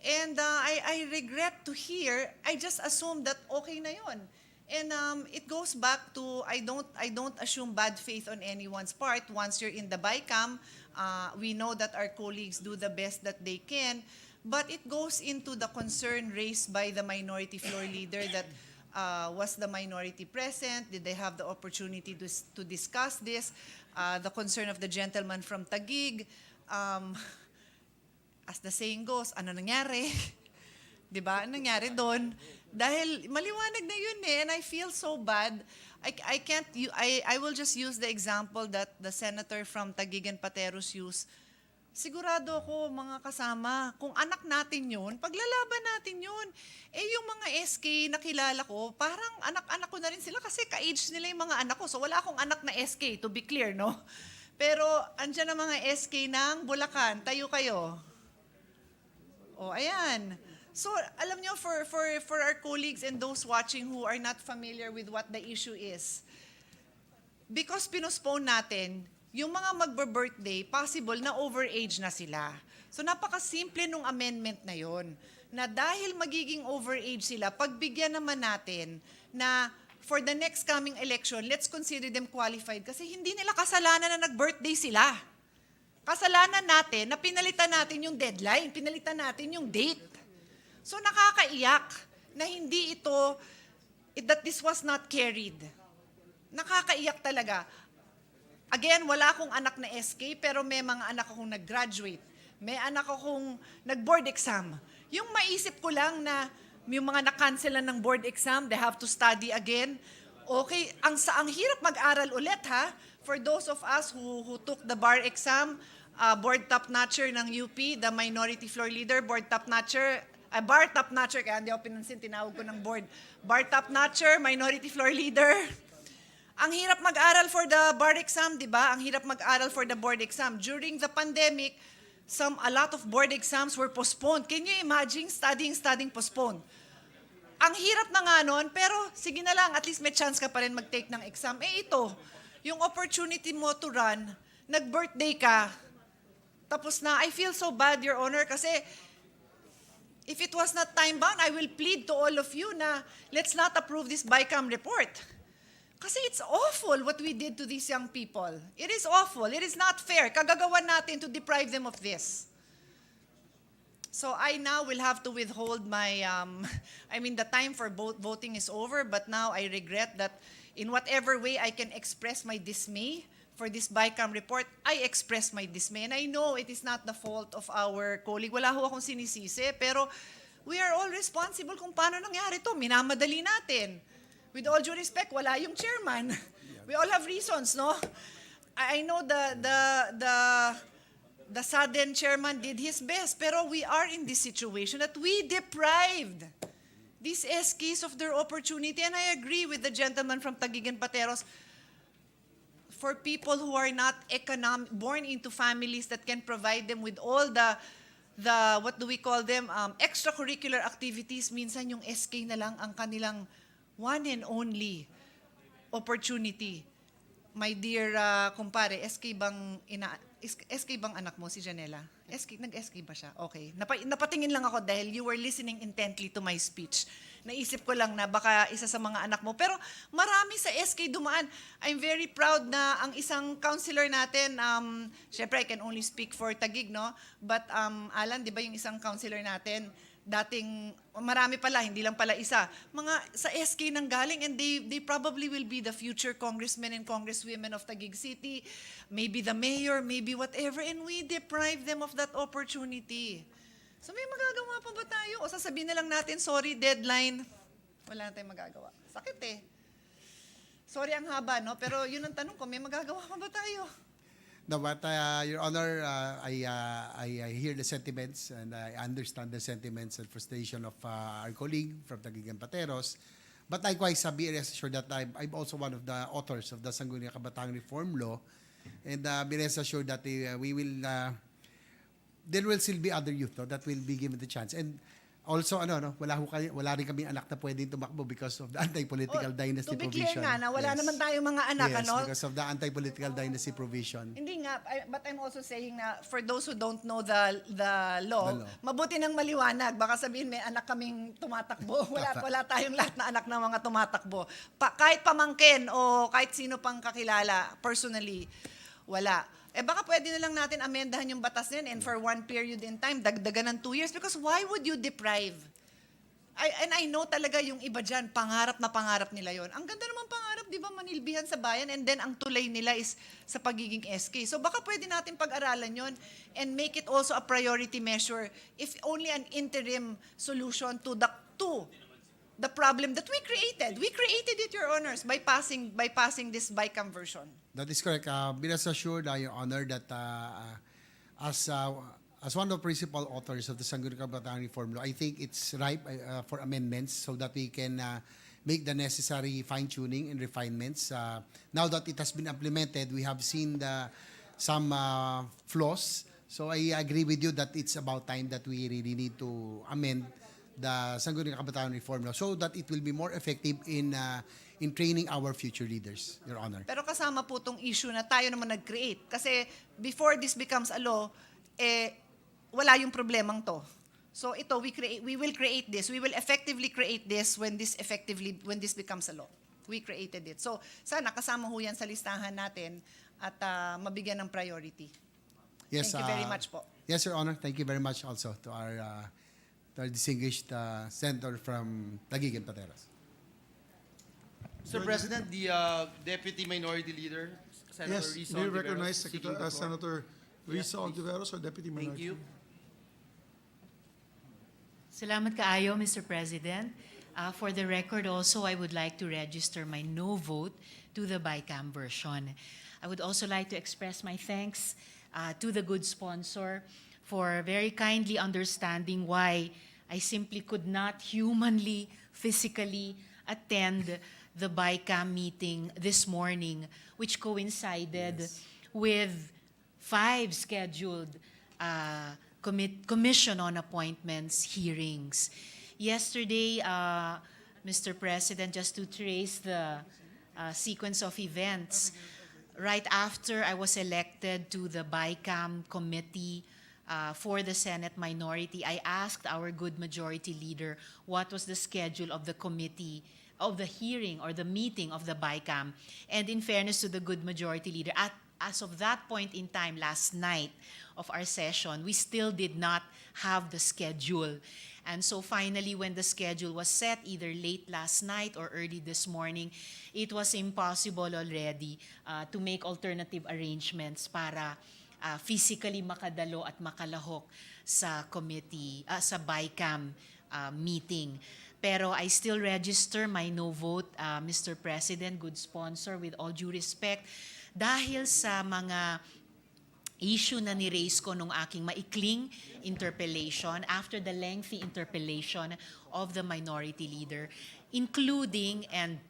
And I regret to hear, I just assumed that okay na yun. And it goes back to, I don't assume bad faith on anyone's part. Once you're in the BICAM, we know that our colleagues do the best that they can, but it goes into the concern raised by the minority floor leader that was the minority present? Did they have the opportunity to discuss this? The concern of the gentleman from Taguig. As the saying goes, ano nangyari? Diba? Ano nangyari doon? Dahil maliwanag na yun eh, and I feel so bad. I will just use the example that the senator from Taguig and Pateros used. Sigurado ako, mga kasama, kung anak natin yun, paglalaban natin yun. Eh yung mga SK na kilala ko, parang anak-anak ko na rin sila kasi ka-age nila yung mga anak ko. So wala akong anak na SK, to be clear, no? Pero andyan ang mga SK ng Bulacan, tayo kayo. O, ayan. So, alam nyo, for our colleagues and those watching who are not familiar with what the issue is, because pinospone natin, yung mga magbe-birthday, possible na overage na sila. So, napakasimple nung amendment na yon, na dahil magiging overage sila, pagbigyan naman natin na for the next coming election, let's consider them qualified kasi hindi nila kasalanan na nag-birthday sila. Kasalanan natin na pinalitan natin yung deadline, pinalitan natin yung date. So nakakaiyak na hindi that this was not carried. Nakakaiyak talaga. Again, wala akong anak na SK, pero may mga anak akong nag-graduate. May anak akong nag-board exam. Yung maisip ko lang na yung mga na-cancelan ng board exam, they have to study again. Okay, ang hirap mag-aral ulit ha. For those of us who took the bar exam, board top-notcher ng UP, the minority floor leader, board top-notcher, bar top-notcher, kaya hindi ako pinansin, tinawag ko ng board. Bar top-notcher, minority floor leader. Ang hirap mag-aral for the bar exam, di ba? Ang hirap mag-aral for the board exam. During the pandemic, a lot of board exams were postponed. Can you imagine studying postponed? Ang hirap na nga nun, pero sige na lang, at least may chance ka pa rin mag-take ng exam. Ito, yung opportunity mo to run, nag-birthday ka, tapos na, I feel so bad, Your Honor, kasi if it was not time-bound, I will plead to all of you na let's not approve this BICAM report. Kasi it's awful what we did to these young people. It is awful. It is not fair. Kagagawan natin to deprive them of this. So I now will have to withhold my, the time for voting is over, but now I regret that in whatever way I can express my dismay for this BICAM report, I express my dismay. And I know it is not the fault of our colleague. Wala ho akong sinisisi, pero we are all responsible kung paano nangyari to. Minamadali natin. With all due respect, wala yung chairman. We all have reasons, no? I know the sudden chairman did his best, pero we are in this situation that we deprived these SKs of their opportunity. And I agree with the gentleman from Taguig and Pateros, for people who are not born into families that can provide them with all the what do we call them, extracurricular activities, minsan yung SK na lang ang kanilang one and only opportunity. My dear kumpare, SK bang anak mo, si Janela? Nag-SK ba siya? Okay. Napatingin lang ako dahil you were listening intently to my speech. Naisip ko lang na baka isa sa mga anak mo. Pero marami sa SK dumaan. I'm very proud na ang isang counselor natin, syempre I can only speak for Taguig, no? But Alan, di ba yung isang counselor natin, dating, marami pala, hindi lang pala isa, mga sa SK nang galing, and they probably will be the future congressmen and congresswomen of Taguig City, maybe the mayor, maybe whatever, and we deprive them of that opportunity. So may magagawa pa ba tayo? O sasabihin na lang natin, sorry, deadline. Wala na tayong magagawa. Sakit eh. Sorry ang haba, no? Pero yun ang tanong ko, may magagawa pa ba tayo? No, but Your Honor, I hear the sentiments and I understand the sentiments and frustration of our colleague from Taguig and Pateros. But likewise, be rest assured that I'm also one of the authors of the Sangguniang Kabataan Reform Law, and be rest assured that we will. There will still be other youth that will be given the chance. And also, wala rin kaming anak na pwedeng tumakbo because of the anti-political dynasty to be provision. clear nga na wala naman tayong mga anak, yes, because of the anti-political dynasty provision. Hindi nga, but I'm also saying na for those who don't know the law, mabuti nang maliwanag. Baka sabihin may anak kaming tumatakbo. Wala tayong lahat na anak ng mga tumatakbo. Kahit pamangkin o kahit sino pang kakilala, personally, wala. Baka pwede na lang natin amendahan yung batas din and for one period in time, dagdagan ng 2 years, because why would you deprive? I know talaga yung iba dyan, pangarap na pangarap nila yon. Ang ganda naman pangarap, di ba, manilbihan sa bayan, and then ang tulay nila is sa pagiging SK. So baka pwede natin pag-aralan yon and make it also a priority measure, if only an interim solution to the problem that we created. We created it, Your Honors, by passing this BICAM version. That is correct. Be rest assured, Your Honor, that as one of the principal authors of the Sangguniang Kabataan Reform Law, I think it's ripe for amendments so that we can make the necessary fine-tuning and refinements. Now that it has been implemented, we have seen some flaws. So I agree with you that it's about time that we really need to amend the Sangguniang Kabataan Reform Law so that it will be more effective in training our future leaders, Your Honor. Pero kasama po tong issue na tayo naman nag-create. Kasi before this becomes a law, wala yung problemang to. So ito, we will create this. We will effectively create this when this becomes a law. We created it. So sana kasama ho yan sa listahan natin at mabigyan ng priority. Yes, Thank you very much po. Yes, Your Honor. Thank you very much also to our distinguished senator from Taguig and Pateros. Mr. President, the Deputy Minority Leader, Senator Yes, Risa may you Ontiveros, recognize seeking the floor. Senator Risa Ontiveros, our Deputy Thank Minority. you. Salamat kaayo, Mr. President. For the record also, I would like to register my no vote to the BICAM version. I would also like to express my thanks to the good sponsor for very kindly understanding why I simply could not humanly, physically attend the BICAM meeting this morning, which coincided with 5 scheduled Commission on Appointments hearings. Yesterday, Mr. President, just to trace the sequence of events, right after I was elected to the BICAM committee for the Senate minority, I asked our good majority leader what was the schedule of the committee, of the hearing or the meeting of the BICAM. And in fairness to the good majority leader, as of that point in time, last night of our session, we still did not have the schedule. And so finally, when the schedule was set, either late last night or early this morning, it was impossible already to make alternative arrangements para physically makadalo at makalahok sa committee, sa BICAM meeting. Pero I still register my no vote, Mr. President, good sponsor, with all due respect, dahil sa mga issue na ni-raise ko nung aking maikling interpellation after the lengthy interpellation of the minority leader, including and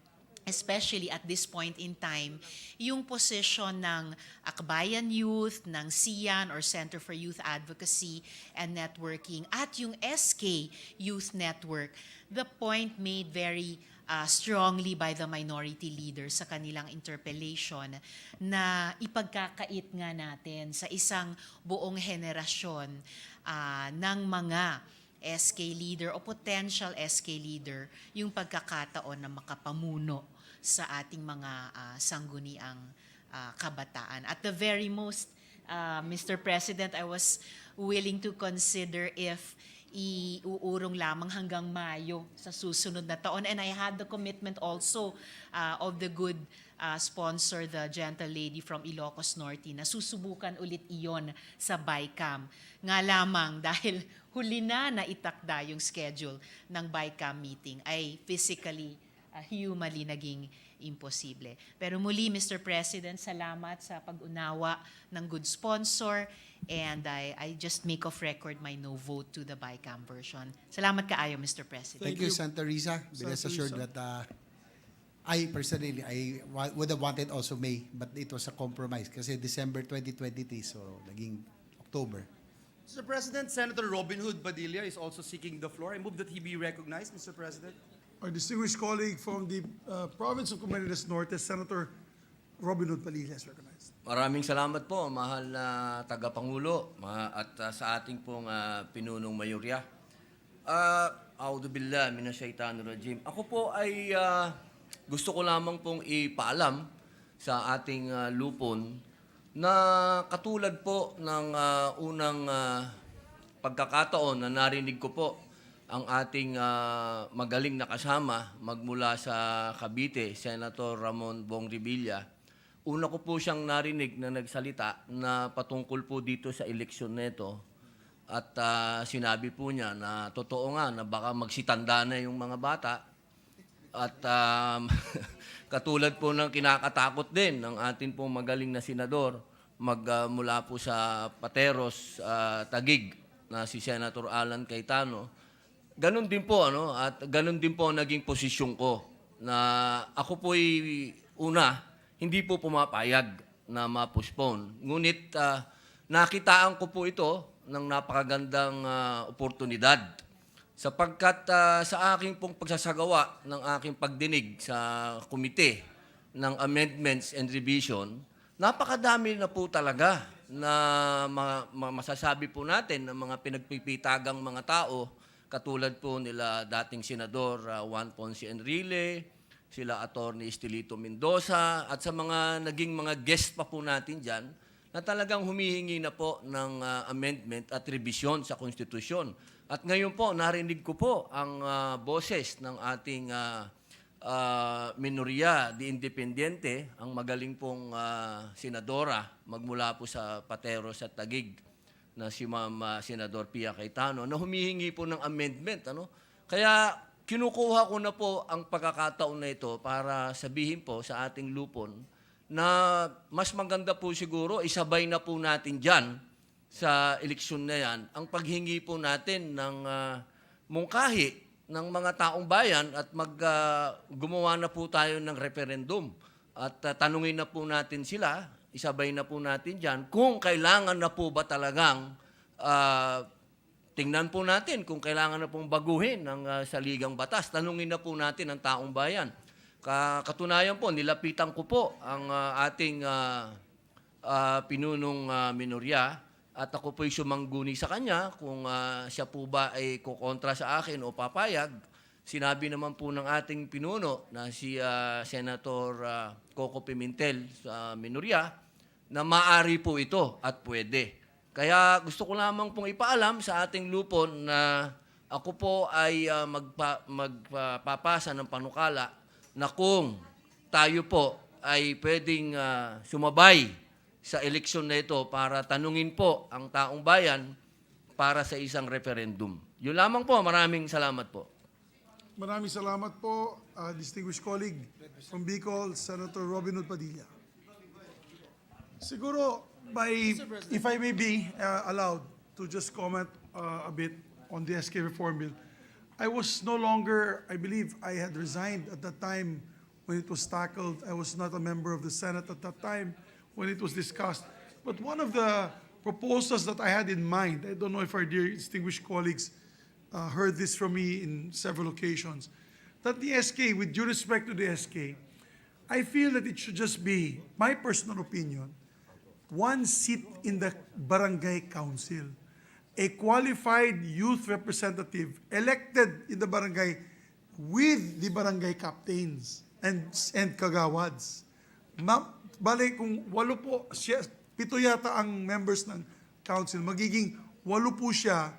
especially at this point in time, yung position ng Akbayan Youth, ng SIAN or Center for Youth Advocacy and Networking, at yung SK Youth Network, the point made very strongly by the minority leader sa kanilang interpellation na ipagkakait nga natin sa isang buong henerasyon ng mga SK leader o potential SK leader yung pagkakataon na makapamuno sa ating mga sangguniang kabataan. At the very most, Mr. President, I was willing to consider if iuurong lamang hanggang Mayo sa susunod na taon. And I had the commitment also of the good sponsor, the gentle lady from Ilocos Norte, na susubukan ulit iyon sa BICAM. Nga lamang dahil huli na itakda yung schedule ng BICAM meeting ay physically, humanly naging imposible. Pero muli, Mr. President, salamat sa pag-unawa ng good sponsor. And I just make of record my no vote to the BICAM version. Salamat kaayo, Mr. President. Thank you, Senator Risa. Be rest assured that I personally, would have wanted also May, but it was a compromise kasi December 2023, so naging October. Mr. President, Senator Robin Hood Padilla is also seeking the floor. I move that he be recognized, Mr. President. Our distinguished colleague from the province of Camarines Norte, Senator Robin Hood Padilla is recognized. Maraming salamat po, mahal na tagapangulo at sa ating pong pinunong mayorya. A'udhu billah minasyaitanir rajim. Ako po ay gusto ko lamang pong ipaalam sa ating lupon na katulad po ng unang pagkakataon na narinig ko po ang ating magaling na kasama magmula sa Cavite, Senator Ramon Bong Revilla. Una ko po siyang narinig na nagsalita na patungkol po dito sa eleksyon nito at sinabi po niya na totoo nga na baka magsitanda na yung mga bata at katulad po ng kinakatakot din ng atin pong magaling na senador mula po sa Pateros, Taguig na si Senator Alan Cayetano. Ganun din po at ganun din po ang naging posisyon ko na ako po'y una hindi po pumapayag na ma-postpone. Ngunit nakitaan ko po ito ng napakagandang oportunidad Sapagkat sa aking pong pagsasagawa ng aking pagdinig sa komite ng amendments and revision, napakadami na po talaga na masasabi po natin ng mga pinagpipitagang mga tao, katulad po nila dating Senador Juan Ponce Enrile, sila Attorney Estelito Mendoza, at sa mga naging mga guest pa po natin dyan, na talagang humihingi na po ng amendment at revision sa konstitusyon. At ngayon po, narinig ko po ang boses ng ating minorya di independiente, ang magaling pong senadora magmula po sa Pateros at Taguig na si Ma'am Senador Pia Cayetano na humihingi po ng amendment. Kaya kinukuha ko na po ang pagkakataon na ito para sabihin po sa ating lupon na mas maganda po siguro isabay na po natin dyan sa eleksyon na yan ang paghingi po natin ng mungkahi ng mga taong bayan at gumawa na po tayo ng referendum at tanungin na po natin sila, isabay na po natin dyan kung kailangan na po ba talagang tingnan po natin kung kailangan na pong baguhin ng saligang batas. Tanungin na po natin ang taong bayan. Katunayan po, nilapitan ko po ang ating pinunong minorya at ako po'y sumangguni sa kanya kung siya po ba ay kukontra sa akin o papayag. Sinabi naman po ng ating pinuno na si Senator Coco Pimentel sa minorya na maaari po ito at pwede. Kaya gusto ko lamang pong ipaalam sa ating lupon na ako po ay magpapasa ng panukala na kung tayo po ay pwedeng sumabay sa eleksyon na ito para tanungin po ang taong bayan para sa isang referendum. Yun lamang po. Maraming salamat po. Maraming salamat po, distinguished colleague from Bicol, Senator Robin Hood Padilla. Siguro, if I may be allowed to just comment a bit on the SK Reform Bill, I was no longer, I believe I had resigned at that time when it was tackled. I was not a member of the Senate at that time when it was discussed. But one of the proposals that I had in mind, I don't know if our dear distinguished colleagues heard this from me in several occasions, that the SK, with due respect to the SK, I feel that it should just be, my personal opinion, one seat in the barangay council, a qualified youth representative elected in the barangay with the barangay captains and kagawads. Bale, kung 7 yata ang members ng council, magiging 8 po siya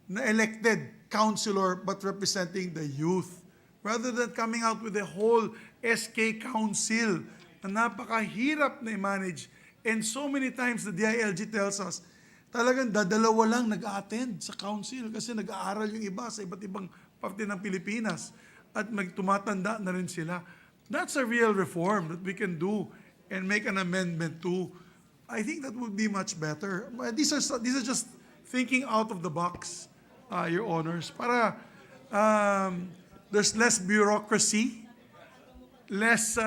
na elected councilor but representing the youth. Rather than coming out with the whole SK council na napakahirap na i-manage. And so many times the DILG tells us, talagang dadalawa lang nag-attend sa council kasi nag-aaral yung iba sa iba't ibang parte ng Pilipinas at tumatanda na rin sila. That's a real reform that we can do and make an amendment to. I think that would be much better. These are just thinking out of the box, Your Honors, para there's less bureaucracy, less,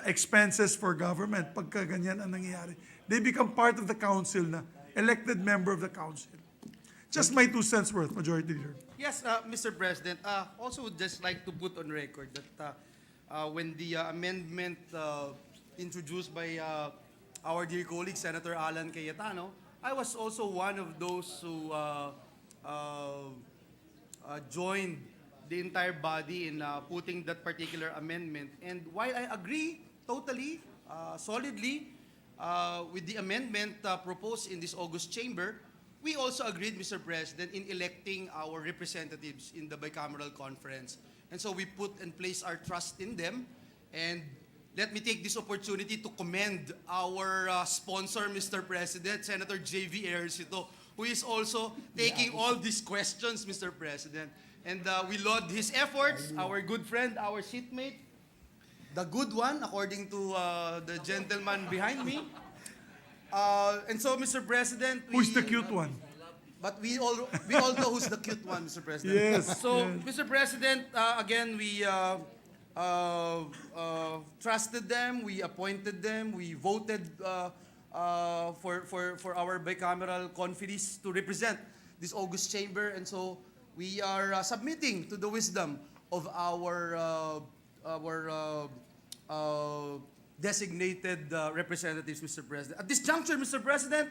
expenses for government pagka ganyan ang nangyayari. They become part of the council na, elected member of the council. Just my 2 cents worth, Majority Leader. Yes, Mr. President. Also would just like to put on record that when the amendment introduced by our dear colleague, Senator Alan Cayetano, I was also one of those who joined the entire body in putting that particular amendment. And while I agree totally, solidly, with the amendment proposed in this August chamber, we also agreed, Mr. President, in electing our representatives in the bicameral conference. And so we put and place our trust in them. And let me take this opportunity to commend our sponsor, Mr. President, Senator J.V. Ejercito, who is also taking all these questions, Mr. President. And we laud his efforts, our good friend, our seatmate, the good one, according to the gentleman behind me. And so, Mr. President, Who's the cute one? But we all know who's the cute one, Mr. President. Yes, So, yes. Mr. President, again, we trusted them, we appointed them, we voted for our bicameral conferees to represent this August chamber, and so we are submitting to the wisdom of our designated representatives, Mr. President. At this juncture, Mr. President,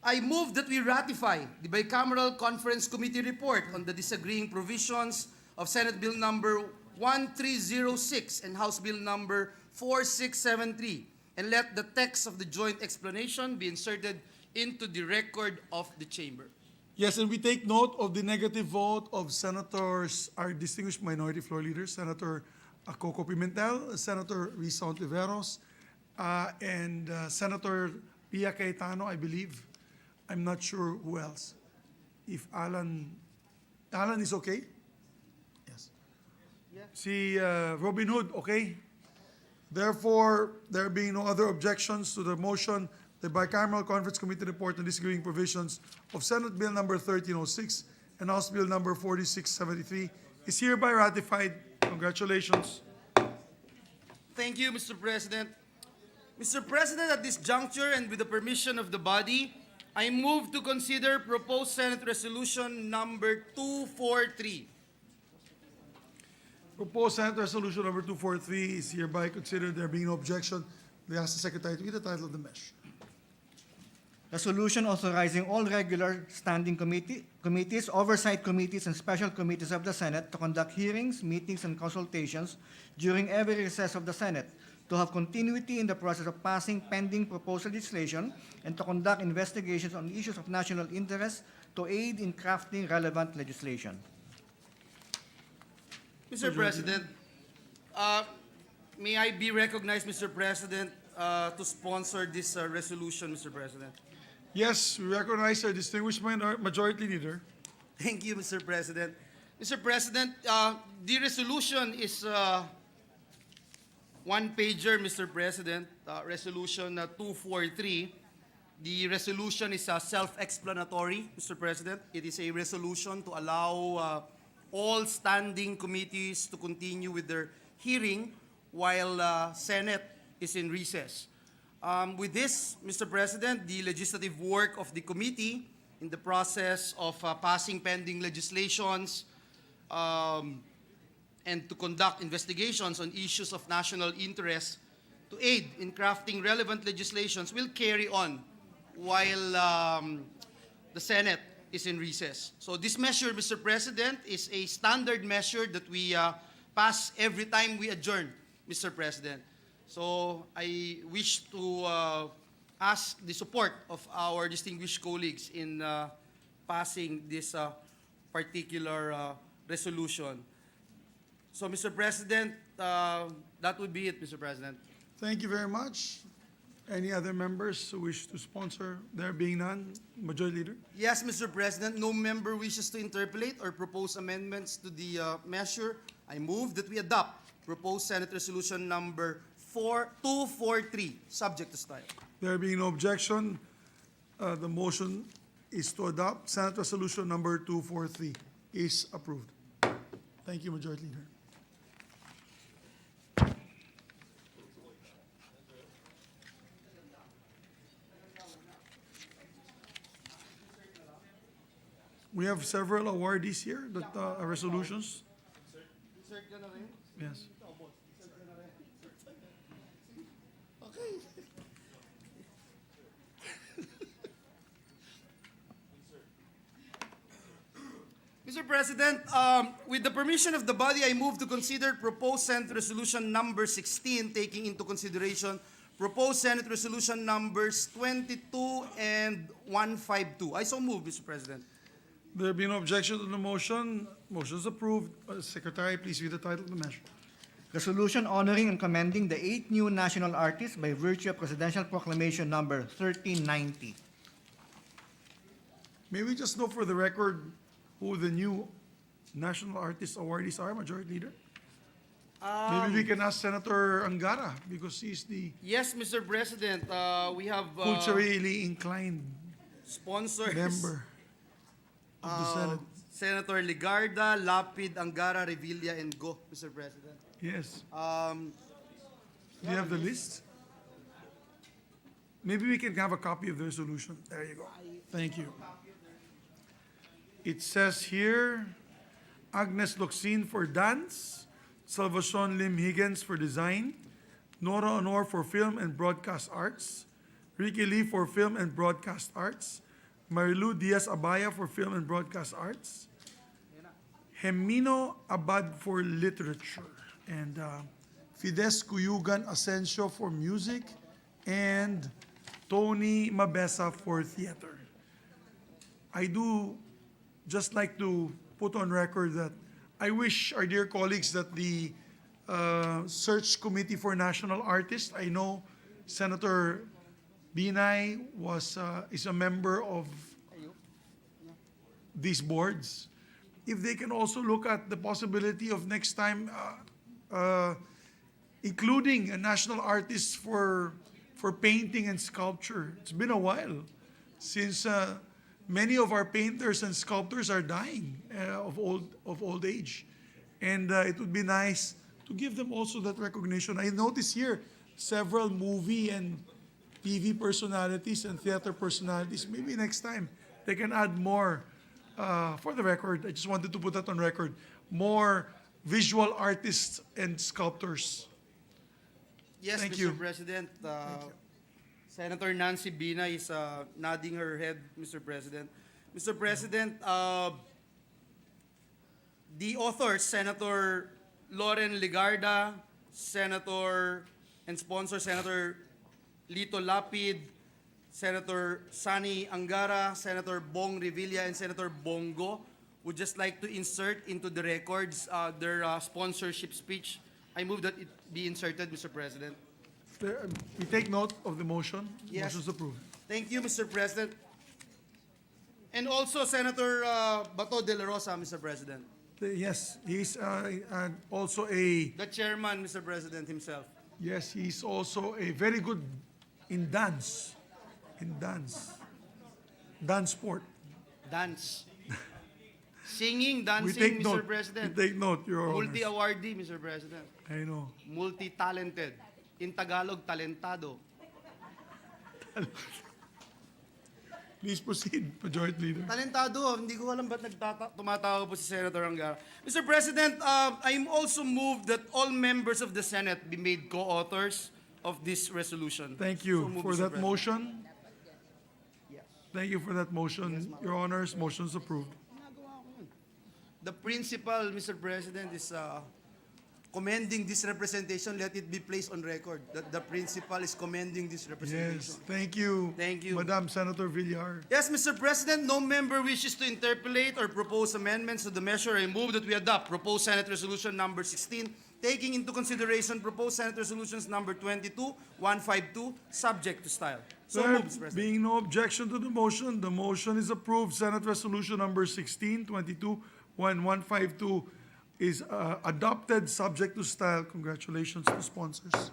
I move that we ratify the Bicameral Conference Committee report on the disagreeing provisions of Senate Bill number 1306 and House Bill number 4673, and let the text of the joint explanation be inserted into the record of the chamber. Yes, and we take note of the negative vote of Senators, our distinguished minority floor leaders, Senator Coco Pimentel, Senator Risa Ontiveros, and Senator Pia Cayetano, I believe. I'm not sure who else. If Alan is okay? Yes. Si Robin Hood, okay? Therefore, there being no other objections to the motion, the Bicameral Conference Committee report on disagreeing provisions of Senate Bill number 1306 and House Bill number 4673 is hereby ratified. Congratulations. Thank you, Mr. President. Mr. President, at this juncture and with the permission of the body, I move to consider proposed Senate Resolution number 243. Proposed Senate Resolution number 243 is hereby considered. There being no objection, we ask the Secretary to read the title of the measure. Resolution authorizing all regular standing committees, oversight committees, and special committees of the Senate to conduct hearings, meetings, and consultations during every recess of the Senate, to have continuity in the process of passing pending proposed legislation, and to conduct investigations on issues of national interest to aid in crafting relevant legislation. Mr. President, may I be recognized, Mr. President, to sponsor this resolution, Mr. President? Yes, we recognize our distinguished majority leader. Thank you, Mr. President. Mr. President, the resolution is one-pager, Mr. President, Resolution 243. The resolution is self-explanatory, Mr. President. It is a resolution to allow all standing committees to continue with their hearing while Senate is in recess. With this, Mr. President, the legislative work of the committee in the process of passing pending legislations and to conduct investigations on issues of national interest to aid in crafting relevant legislations will carry on while the Senate is in recess. So this measure, Mr. President, is a standard measure that we pass every time we adjourn, Mr. President. So I wish to ask the support of our distinguished colleagues in passing this particular resolution. So, Mr. President, that would be it, Mr. President. Thank you very much. Any other members who wish to sponsor? There being none, Majority Leader. Yes, Mr. President, no member wishes to interpolate or propose amendments to the measure. I move that we adopt proposed Senate Resolution number 243, subject to style. There being no objection, the motion is to adopt Senate Resolution number 243 is approved. Thank you, Majority Leader. We have several awardees here that are resolutions. Yes. Mr. President, with the permission of the body, I move to consider proposed Senate Resolution number 16, taking into consideration proposed Senate Resolution numbers 22 and 152. I so move, Mr. President. There being no objection to the motion, motion is approved. Secretary, please read the title of the measure. Resolution honoring and commending the 8 new national artists by virtue of Presidential Proclamation number 1390. May we just know for the record who the new national artist awardees are, Majority Leader? Maybe we can ask Senator Angara because he's the Yes, Mr. President, we have culturally inclined sponsors. member of the Senate. Senator Ligarda, Lapid, Angara, Revilla, and Go, Mr. President. Yes. Do you have the list? Maybe we can have a copy of the resolution. There you go. Thank you. It says here, Agnes Locsin for dance, Salvacion Lim Higgins for design, Nora Honor for film and broadcast arts, Ricky Lee for film and broadcast arts, Marilu Diaz Abaya for film and broadcast arts, Hemino Abad for literature, and Fides Cuyugan Asensio for music, and Tony Mabesa for theater. I do just like to put on record that I wish our dear colleagues that the Search Committee for National Artists, I know Senator Binay is a member of these boards. If they can also look at the possibility of next time including a national artist for painting and sculpture. It's been a while since many of our painters and sculptors are dying of old age, and it would be nice to give them also that recognition. I notice here several movie and TV personalities and theater personalities. Maybe next time they can add more. For the record, I just wanted to put that on record. More visual artists and sculptors. Yes, Thank Mr. you. President. Senator Nancy Bina is nodding her head, Mr. President. Mr. President, the authors, Senator Loren Ligarda, Senator and sponsor Senator Lito Lapid, Senator Sani Angara, Senator Bong Revilla, and Senator Bongo would just like to insert into the records their sponsorship speech. I move that it be inserted, Mr. President. We take note of the motion. Yes. Motion is approved. Thank you, Mr. President. And also Senator Bato de la Rosa, Mr. President. Yes, he's also a The chairman, Mr. President himself. yes, he's also a very good in dance. Dance sport. Dance. Singing, We dancing, take Mr. note. President. We take note, Your Honor. Multi-awardee, Mr. President. I know. Multi-talented. In Tagalog, talentado. Please proceed, Majority Leader. Talentado, hindi ko alam ba't tumatawa po si Senator Angara. Mr. President, I'm also moved that all members of the Senate be made co-authors of this resolution. Thank you So moved, for Mr. that President. motion. Yes. Thank you for that motion. Your Honors, motion is approved. The principal, Mr. President, is commending this representation. Let it be placed on record that the principal is commending this representation. Yes, thank you. Thank you. Madam Senator Villar. Yes, Mr. President, no member wishes to interpolate or propose amendments to the measure. I move that we adopt proposed Senate Resolution number 16, taking into consideration proposed Senate Resolutions number 22, 152, subject to style. So There moved, Mr. President. being no objection to the motion is approved. Senate Resolution number 16, 22, 152 is adopted subject to style. Congratulations to sponsors.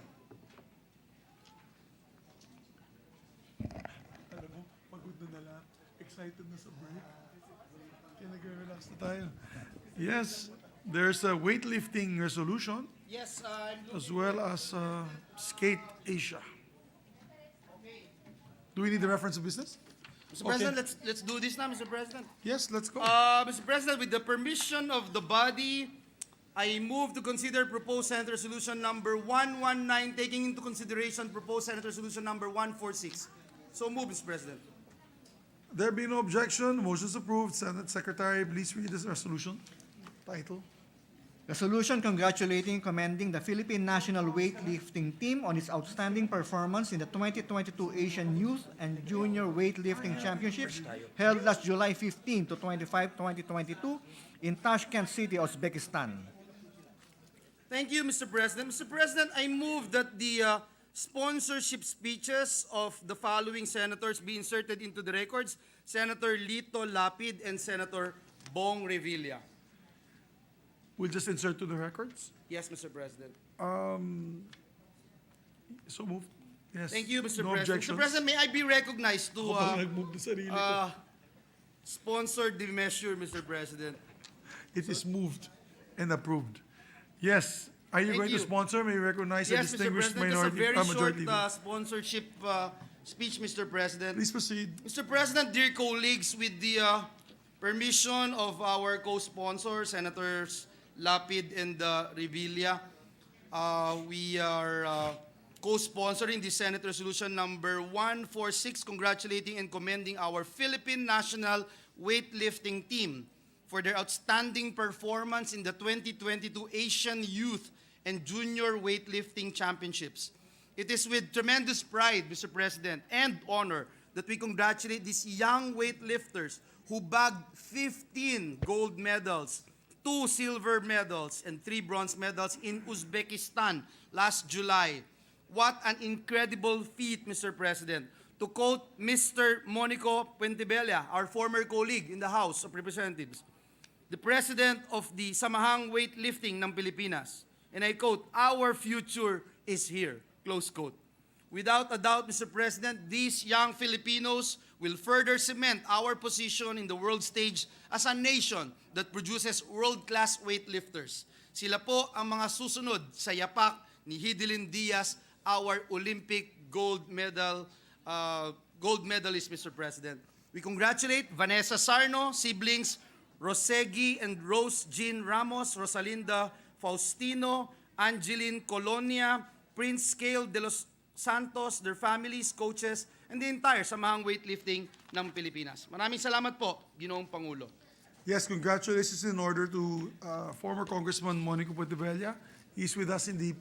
Alam mo, pagod na nila. Excited na sa break. Kaya nag-relax na tayo. Yes, there's a weightlifting resolution Yes, I'm as well as Skate Asia. Do we need the reference of business? Mr. President, let's do this now, Mr. President. Yes, let's go. Mr. President, with the permission of the body, I move to consider proposed Senate Resolution number 119, taking into consideration proposed Senate Resolution number 146. So move, Mr. President. There be no objection, motion is approved. Senate Secretary, please read this resolution. Title. Resolution congratulating and commending the Philippine National Weightlifting Team on its outstanding performance in the 2022 Asian Youth and Junior Weightlifting Championships held last July 15 to 25, 2022 in Tashkent City, Uzbekistan. Thank you, Mr. President. Mr. President, I move that the sponsorship speeches of the following senators be inserted into the records: Senator Lito Lapid and Senator Bong Revilla. We'll just insert to the records. Yes, Mr. President. So moved. Yes. Thank you, Mr. No President. objections. Mr. President, may I be recognized Ako to pala nag-move na sarili ko. sponsor the measure, Mr. President? It is moved and approved. Yes. Are you Thank going to you. sponsor? May we recognize a Yes, Mr. distinguished President, just a minority very short majority leader. sponsorship speech, Mr. President. Please proceed. Mr. President, dear colleagues, with the permission of our co-sponsors, Senators Lapid and Revilla, we are co-sponsoring the Senate Resolution number 146, congratulating and commending our Philippine National Weightlifting Team for their outstanding performance in the 2022 Asian Youth and Junior Weightlifting Championships. It is with tremendous pride, Mr. President, and honor that we congratulate these young weightlifters who bagged 15 gold medals, 2 silver medals, and 3 bronze medals in Uzbekistan last July. What an incredible feat, Mr. President. To quote Mr. Monico Puentebella, our former colleague in the House of Representatives, the President of the Samahang Weightlifting ng Pilipinas, and I quote, "Our future is here," close quote. Without a doubt, Mr. President, these young Filipinos will further cement our position in the world stage as a nation that produces world-class weightlifters. Sila po ang mga susunod sa yapak ni Hidilyn Diaz, our Olympic gold medalist, Mr. President. We congratulate Vanessa Sarno, siblings Rosegi and Rose Jean Ramos, Rosalinda Faustino, Angeline Colonia, Prince Cale de los Santos, their families, coaches, and the entire Samahang Weightlifting ng Pilipinas. Maraming salamat po, Ginoong Pangulo. Yes, congratulations in order to former Congressman Monico Puentebella. He's with us in the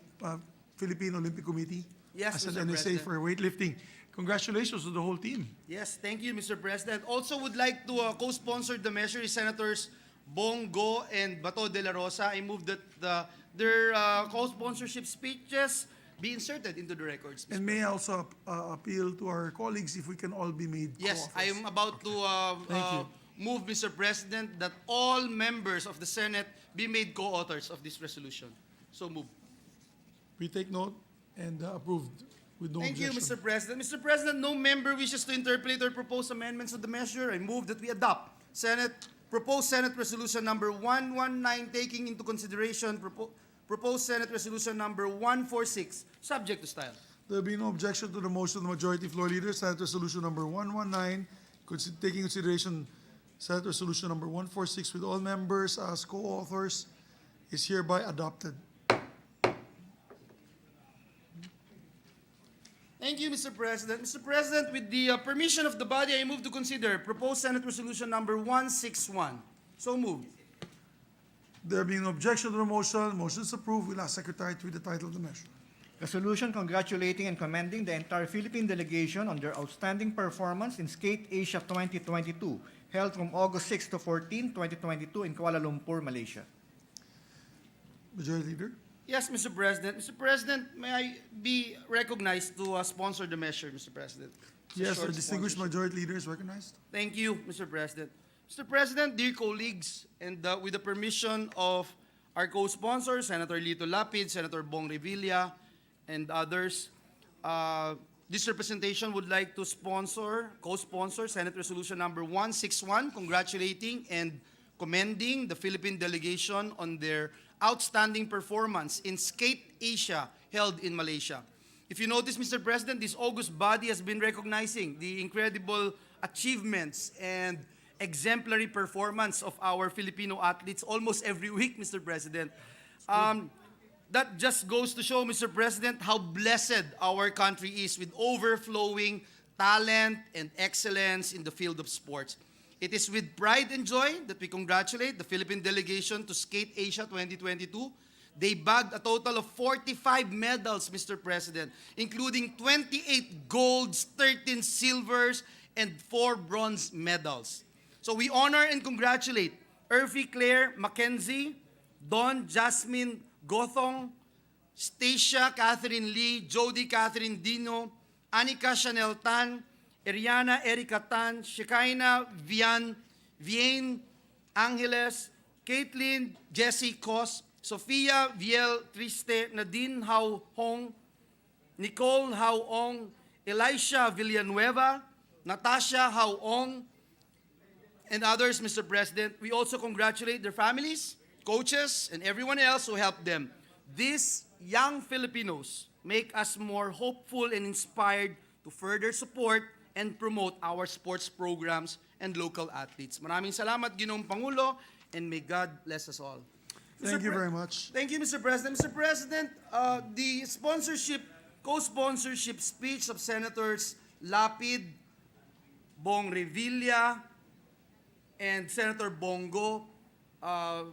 Philippine Olympic Committee Yes, as an Mr. NSA President. for weightlifting. Congratulations to the whole team. Yes, thank you, Mr. President. Also would like to co-sponsor the measure is Senators Bongo and Bato de la Rosa. I move that their co-sponsorship speeches be inserted into the records. And may I also appeal to our colleagues if we can all be made Yes, co-authors. I am about to Thank you. move, Mr. President, that all members of the Senate be made co-authors of this resolution. So move. We take note and approved with no Thank you, objection. Mr. President. Mr. President, no member wishes to interpolate or propose amendments of the measure. I move that we adopt proposed Senate Resolution number 119, taking into consideration proposed Senate Resolution number 146, subject to style. There will be no objection to the motion of the majority floor leader, Senate Resolution number 119, taking consideration Senate Resolution number 146 with all members as co-authors, is hereby adopted. Thank you, Mr. President. Mr. President, with the permission of the body, I move to consider proposed Senate Resolution number 161. So moved. There being no objection to the motion is approved. We'll ask Secretary to read the title of the measure. Resolution congratulating and commending the entire Philippine delegation on their outstanding performance in Skate Asia 2022, held from August 6 to 14, 2022 in Kuala Lumpur, Malaysia. Majority Leader. Yes, Mr. President. Mr. President, may I be recognized to sponsor the measure, Mr. President? It's a Yes, short our distinguished sponsorship. majority leader is recognized. Thank you, Mr. President. Mr. President, dear colleagues, and with the permission of our co-sponsors, Senator Lito Lapid, Senator Bong Revilla, and others, this representation would like to co-sponsor Senate Resolution number 161, congratulating and commending the Philippine delegation on their outstanding performance in Skate Asia held in Malaysia. If you notice, Mr. President, this August body has been recognizing the incredible achievements and exemplary performance of our Filipino athletes almost every week, Mr. President. That just goes to show, Mr. President, how blessed our country is with overflowing talent and excellence in the field of sports. It is with pride and joy that we congratulate the Philippine delegation to Skate Asia 2022. They bagged a total of 45 medals, Mr. President, including 28 golds, 13 silvers, and 4 bronze medals. So we honor and congratulate Urfi Claire Mackenzie, Dawn Jasmine Gothong, Stacia Catherine Lee, Jody Catherine Dino, Anika Chanel Tan, Eriana Erica Tan, Shekinah Vian Angeles, Caitlin Jessie Cos, Sofia Viel Triste, Nadine Hao Hong, Nicole Hao Ong, Elisha Villanueva, Natasha Hao Ong, and others, Mr. President. We also congratulate their families, coaches, and everyone else who helped them. These young Filipinos make us more hopeful and inspired to further support and promote our sports programs and local athletes. Maraming salamat, Ginoong Pangulo, and may God bless us all. Thank you very much. Thank you, Mr. President. Mr. President, the co-sponsorship speech of Senators Lapid, Bong Revilla, and Senator Bongo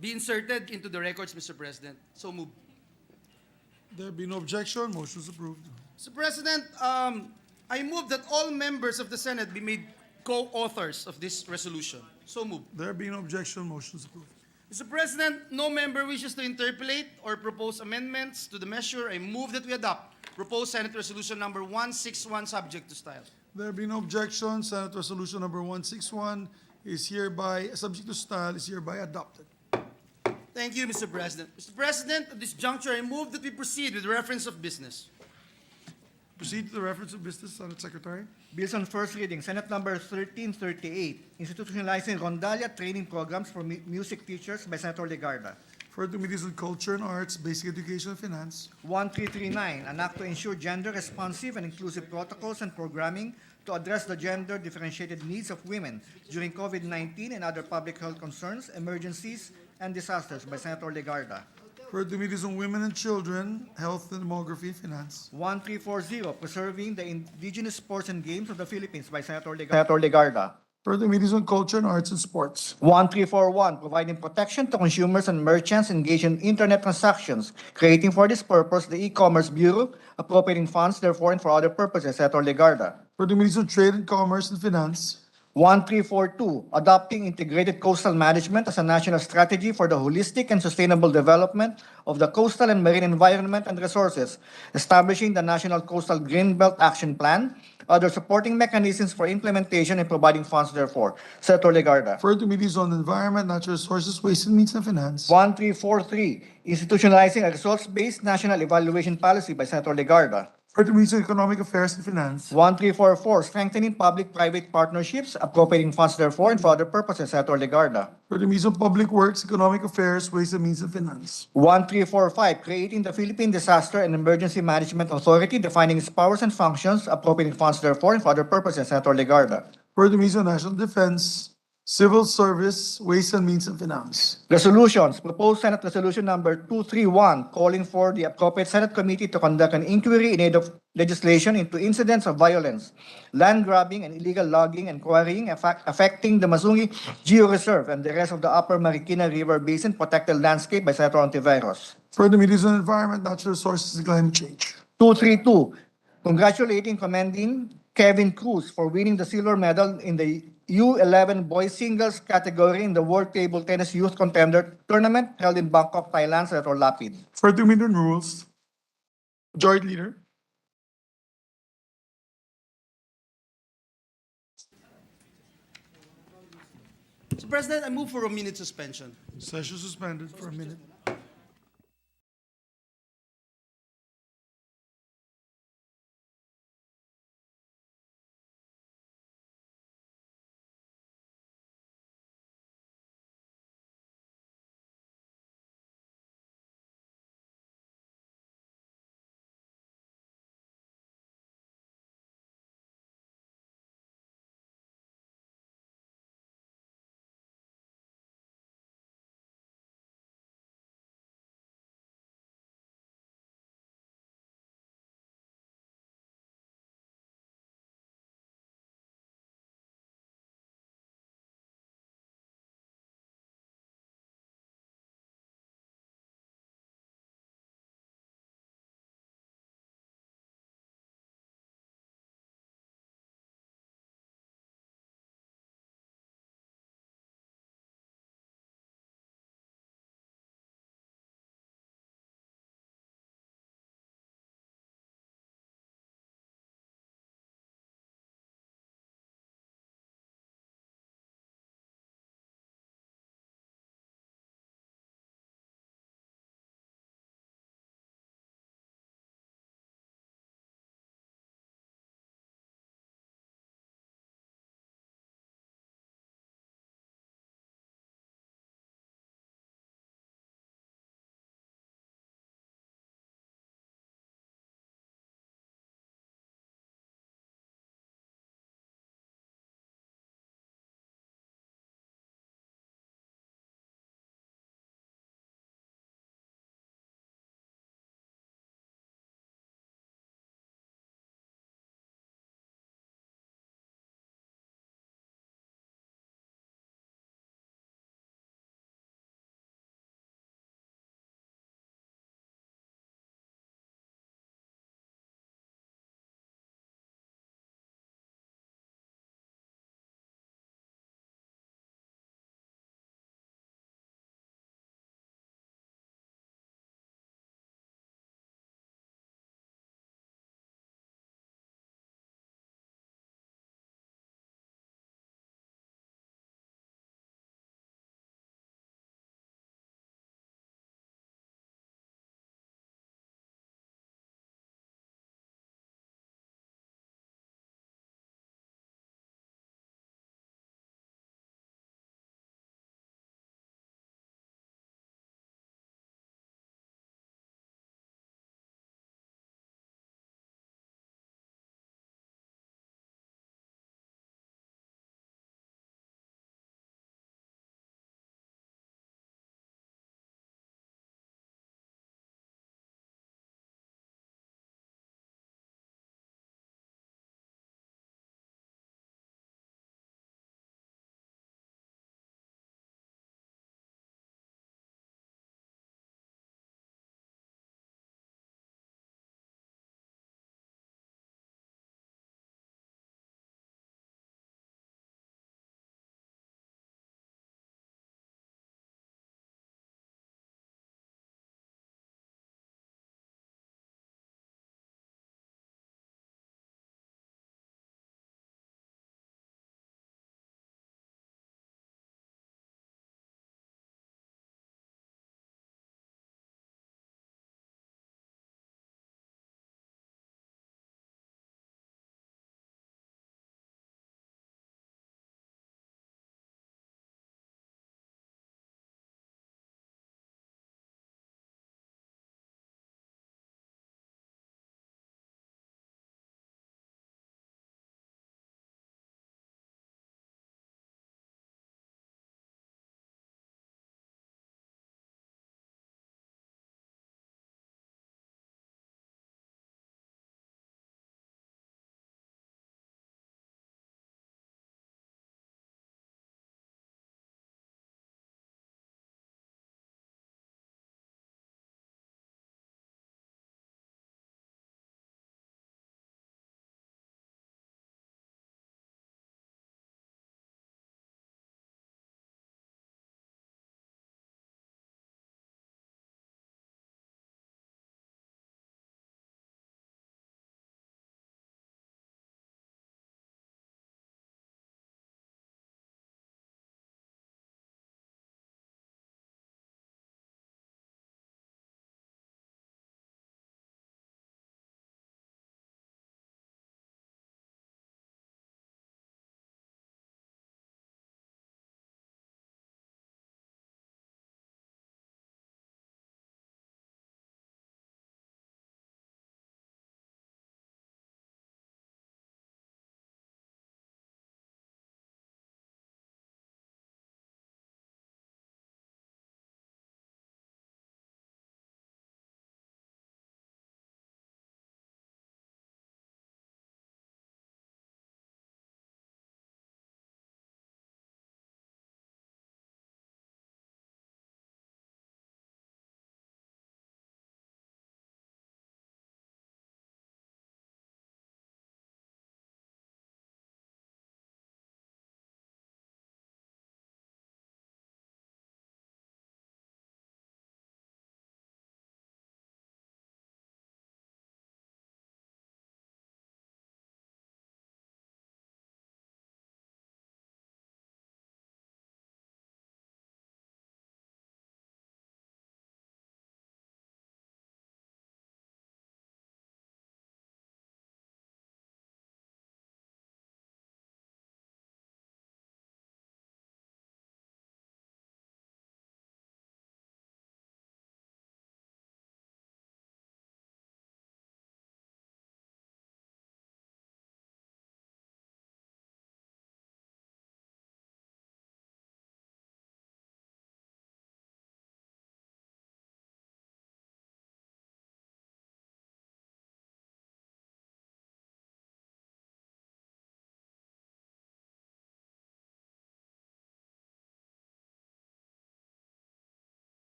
be inserted into the records, Mr. President. So moved. There be no objection, motion is approved. Mr. President, I move that all members of the Senate be made co-authors of this resolution. So moved. There be no objection, motion is approved. Mr. President, no member wishes to interpolate or propose amendments to the measure. I move that we adopt proposed Senate Resolution number 161 subject to style. There be no objection, Senate Resolution number 161 is hereby, subject to style, is hereby adopted. Thank you, Mr. President. Mr. President, at this juncture, I move that we proceed with reference of business. Proceed to the reference of business, Senate Secretary. Bills on first reading, Senate number 1338, institutionalizing Rondalia training programs for music teachers by Senator Legarda. For the Committees on Culture and Arts, Basic Education and Finance. 1339, an act to ensure gender-responsive and inclusive protocols and programming to address the gender-differentiated needs of women during COVID-19 and other public health concerns, emergencies, and disasters by Senator Legarda. For the Committees on Women and Children, Health and Demography, Finance. 1340, preserving the indigenous sports and games of the Philippines by Senator Legarda. For the Committees on Culture and Arts and Sports. 1341, providing protection to consumers and merchants engaged in internet transactions, creating for this purpose the e-commerce bureau, appropriating funds therefore and for other purposes, Senator Legarda. For the Committees on Trade and Commerce and Finance. 1342, adopting integrated coastal management as a national strategy for the holistic and sustainable development of the coastal and marine environment and resources, establishing the National Coastal Greenbelt Action Plan, other supporting mechanisms for implementation and providing funds therefore. Senator Legarda. For the Committees on Environment, Natural Resources, Waste and Means and Finance. 1343, institutionalizing a results-based national evaluation policy by Senator Legarda. For the Committees on Economic Affairs and Finance. 1344, strengthening public-private partnerships, appropriating funds therefore and for other purposes, Senator Legarda. For the Committees on Public Works, Economic Affairs, Waste and Means and Finance. 1345, creating the Philippine Disaster and Emergency Management Authority, defining its powers and functions, appropriating funds therefore and for other purposes, Senator Legarda. For the Committees on National Defense, Civil Service, Waste and Means and Finance. Resolutions. Proposed Senate Resolution number 231, calling for the appropriate Senate committee to conduct an inquiry in aid of legislation into incidents of violence, land grabbing, and illegal logging and quarrying affecting the Masungi Geo Reserve and the rest of the Upper Marikina River Basin protected landscape by Senator Ontiveros. For the Committees on Environment, Natural Resources and Climate Change. 232, congratulating, commending Kevin Cruz for winning the silver medal in the U11 boys singles category in the World Table Tennis Youth Contender Tournament held in Bangkok, Thailand, Senator Lapid. For the Committee on Rules, Majority Leader. Mr. President, I move for a minute suspension. Session suspended for a minute.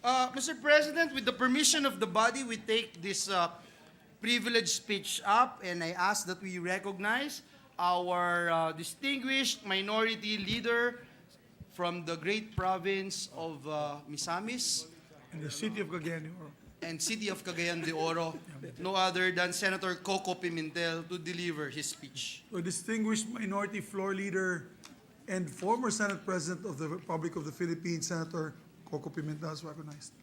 Mr. President, with the permission of the body, we take this privileged speech up, and I ask that we recognize our distinguished minority leader from the great province of Misamis In the city of Cagayan de Oro. and city of Cagayan de Oro, no other than Senator Coco Pimentel to deliver his speech. The distinguished minority floor leader and former Senate President of the Republic of the Philippines, Senator Coco Pimentel, is recognized.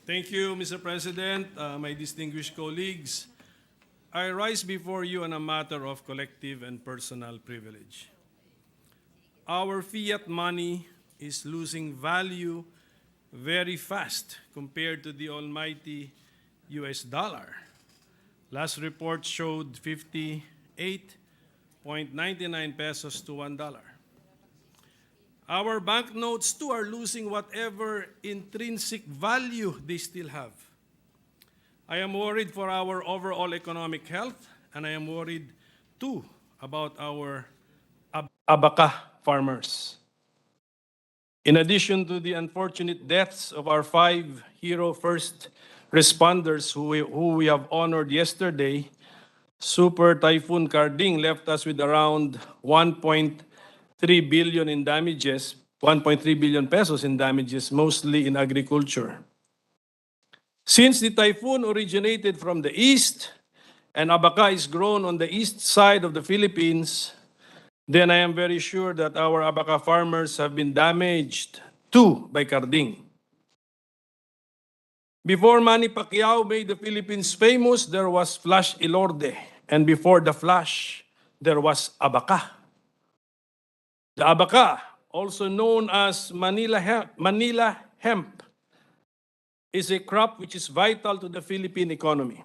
Thank you, Mr. President, my distinguished colleagues. I rise before you on a matter of collective and personal privilege. Our fiat money is losing value very fast compared to the almighty US dollar. Last report showed 58.99 pesos to $1. Our banknotes too are losing whatever intrinsic value they still have. I am worried for our overall economic health, and I am worried too about our abaca farmers. In addition to the unfortunate deaths of our 5 hero first responders who we have honored yesterday, Super Typhoon Karding left us with around 1.3 billion in damages, 1.3 billion pesos in damages, mostly in agriculture. Since the typhoon originated from the east and abaca is grown on the east side of the Philippines, then I am very sure that our abaca farmers have been damaged too by Karding. Before Manny Pacquiao made the Philippines famous, there was Flash Ilorde, and before the Flash, there was abaca. The abaca, also known as Manila hemp, is a crop which is vital to the Philippine economy.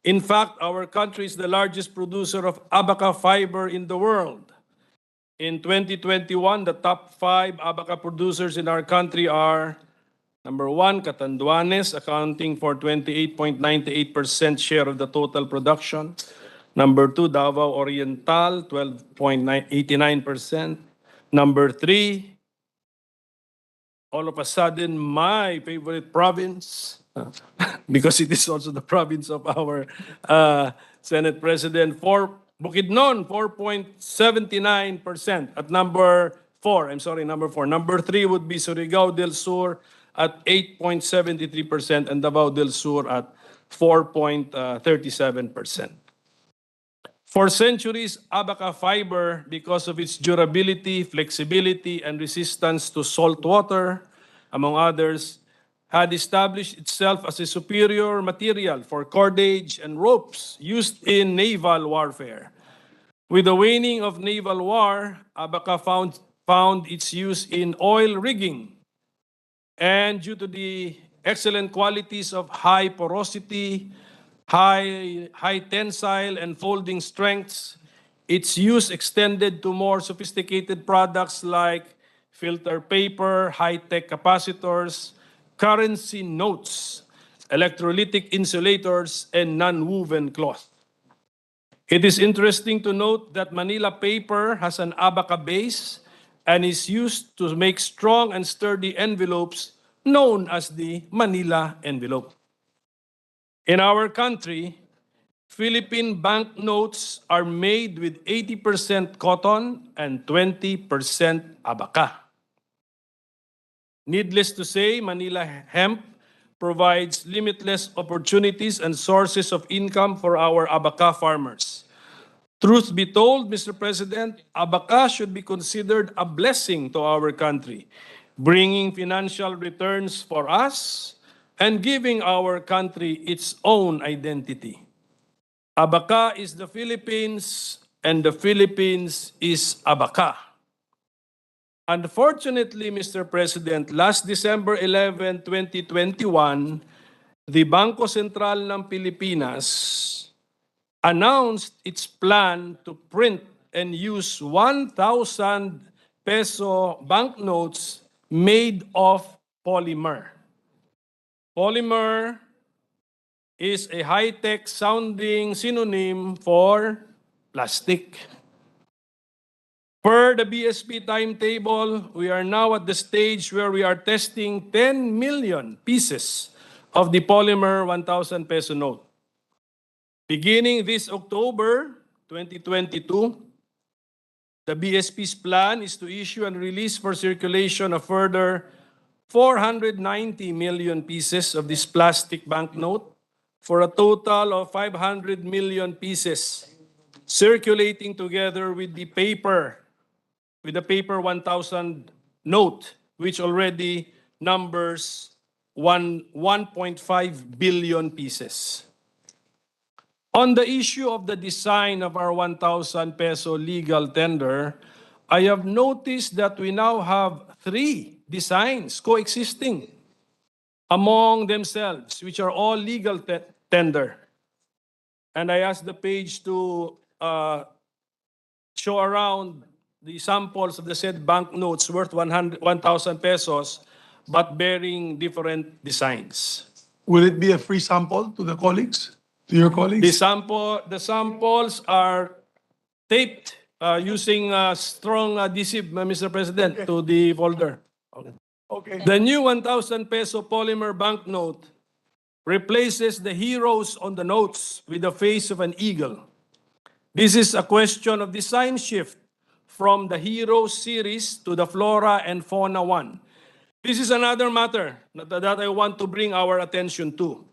In fact, our country is the largest producer of abaca fiber in the world. In 2021, the top 5 abaca producers in our country are: number 1, Catanduanes, accounting for 28.98% share of the total production. Number 2, Davao Oriental, 12.89%. Number 3, all of a sudden, my favorite province, because it is also the province of our Senate President, Bukidnon, 4.79%. At number 4. Number 3 would be Surigao del Sur at 8.73% and Davao del Sur at 4.37%. For centuries, abaca fiber, because of its durability, flexibility, and resistance to salt water, among others, had established itself as a superior material for cordage and ropes used in naval warfare. With the waning of naval war, abaca found its use in oil rigging. And due to the excellent qualities of high porosity, high tensile and folding strengths, its use extended to more sophisticated products like filter paper, high-tech capacitors, currency notes, electrolytic insulators, and non-woven cloth. It is interesting to note that Manila paper has an abaca base and is used to make strong and sturdy envelopes known as the Manila envelope. In our country, Philippine banknotes are made with 80% cotton and 20% abaca. Needless to say, Manila hemp provides limitless opportunities and sources of income for our abaca farmers. Truth be told, Mr. President, abaca should be considered a blessing to our country, bringing financial returns for us and giving our country its own identity. Abaca is the Philippines, and the Philippines is abaca. Unfortunately, Mr. President, last December 11, 2021, the Bangko Sentral ng Pilipinas announced its plan to print and use 1,000 peso banknotes made of polymer. Polymer is a high-tech sounding synonym for plastic. Per the BSP timetable, we are now at the stage where we are testing 10 million pieces of the polymer 1,000 peso note. Beginning this October 2022, the BSP's plan is to issue and release for circulation a further 490 million pieces of this plastic banknote for a total of 500 million pieces circulating together with the paper 1,000 note, which already numbers 1.5 billion pieces. On the issue of the design of our 1,000 peso legal tender, I have noticed that we now have 3 designs coexisting among themselves, which are all legal tender. And I asked the page to show around the samples of the said banknotes worth 1,000 pesos, but bearing different designs. Will it be a free sample to the colleagues, to your colleagues? The samples are taped using strong adhesive, Mr. President, to the folder. Okay. The new 1,000 peso polymer banknote replaces the heroes on the notes with the face of an eagle. This is a question of design shift from the Heroes series to the Flora and Fauna one. This is another matter that I want to bring our attention to.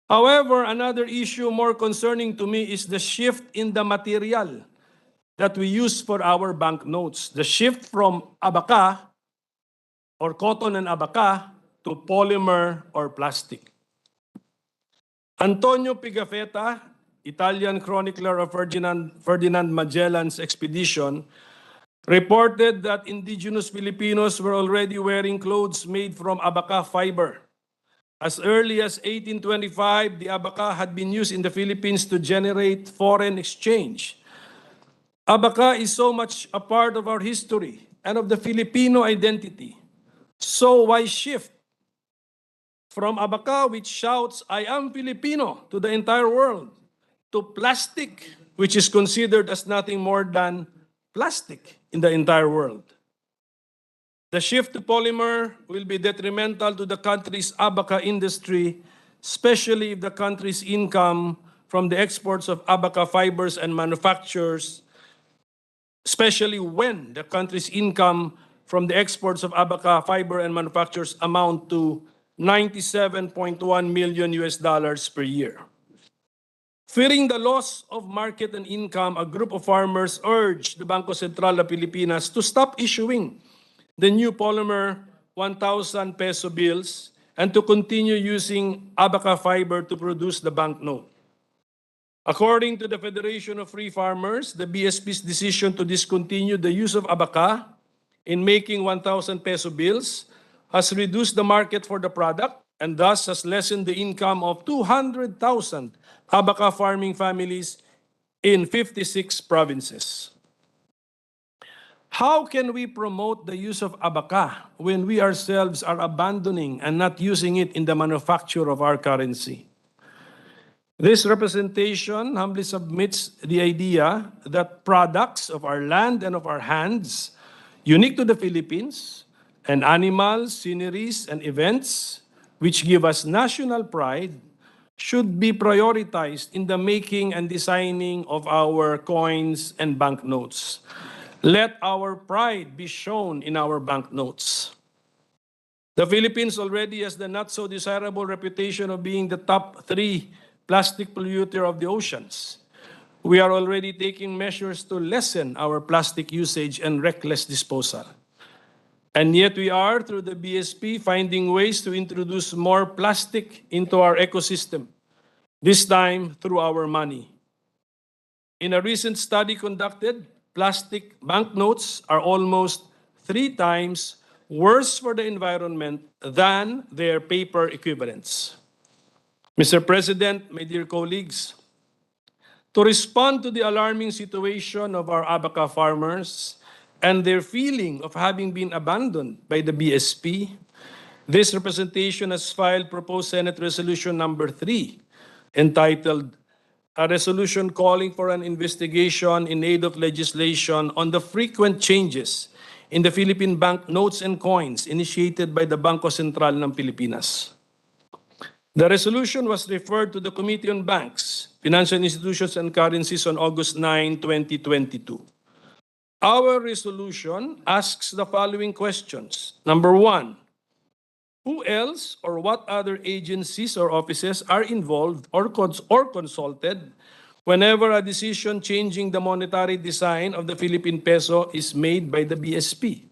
However, another issue more concerning to me is the shift in the material that we use for our banknotes. The shift from abaca or cotton and abaca to polymer or plastic. Antonio Pigafetta, Italian chronicler of Ferdinand Magellan's expedition, reported that indigenous Filipinos were already wearing clothes made from abaca fiber. As early as 1825, the abaca had been used in the Philippines to generate foreign exchange. Abaca is so much a part of our history and of the Filipino identity. So why shift from abaca, which shouts, "I am Filipino," to the entire world, to plastic, which is considered as nothing more than plastic in the entire world? The shift to polymer will be detrimental to the country's abaca industry, especially if the country's income from the exports of abaca fibers and manufactures, especially when the country's income from the exports of abaca fiber and manufacturers amount to $97.1 million per year. Fearing the loss of market and income, a group of farmers urged the Bangko Sentral de Pilipinas to stop issuing the new polymer 1,000 peso bills and to continue using abaca fiber to produce the banknote. According to the Federation of Free Farmers, the BSP's decision to discontinue the use of abaca in making 1,000 peso bills has reduced the market for the product and thus has lessened the income of 200,000 abaca farming families in 56 provinces. How can we promote the use of abaca when we ourselves are abandoning and not using it in the manufacture of our currency? This representation humbly submits the idea that products of our land and of our hands, unique to the Philippines, and animals, sceneries, and events which give us national pride should be prioritized in the making and designing of our coins and banknotes. Let our pride be shown in our banknotes. The Philippines already has the not so desirable reputation of being the top 3 plastic polluter of the oceans. We are already taking measures to lessen our plastic usage and reckless disposal. And yet we are, through the BSP, finding ways to introduce more plastic into our ecosystem, this time through our money. In a recent study conducted, plastic banknotes are almost 3 times worse for the environment than their paper equivalents. Mr. President, my dear colleagues, to respond to the alarming situation of our abaca farmers and their feeling of having been abandoned by the BSP, this representation has filed proposed Senate Resolution number 3, entitled a resolution calling for an investigation in aid of legislation on the frequent changes in the Philippine banknotes and coins initiated by the Bangko Sentral ng Pilipinas. The resolution was referred to the Committee on Banks, Financial Institutions and Currencies on August 9, 2022. Our resolution asks the following questions. Number one, who else or what other agencies or offices are involved or consulted whenever a decision changing the monetary design of the Philippine peso is made by the BSP?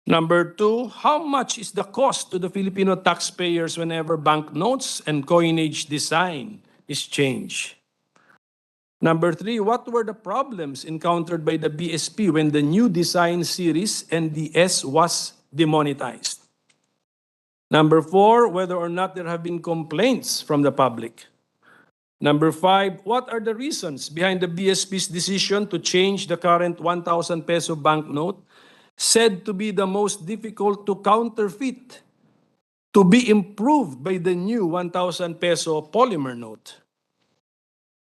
Number two, how much is the cost to the Filipino taxpayers whenever banknotes and coinage design is changed? Number three, what were the problems encountered by the BSP when the new design series NDS was demonetized? Number four, whether or not there have been complaints from the public. Number five, what are the reasons behind the BSP's decision to change the current 1,000 peso banknote, said to be the most difficult to counterfeit, to be improved by the new 1,000 peso polymer note?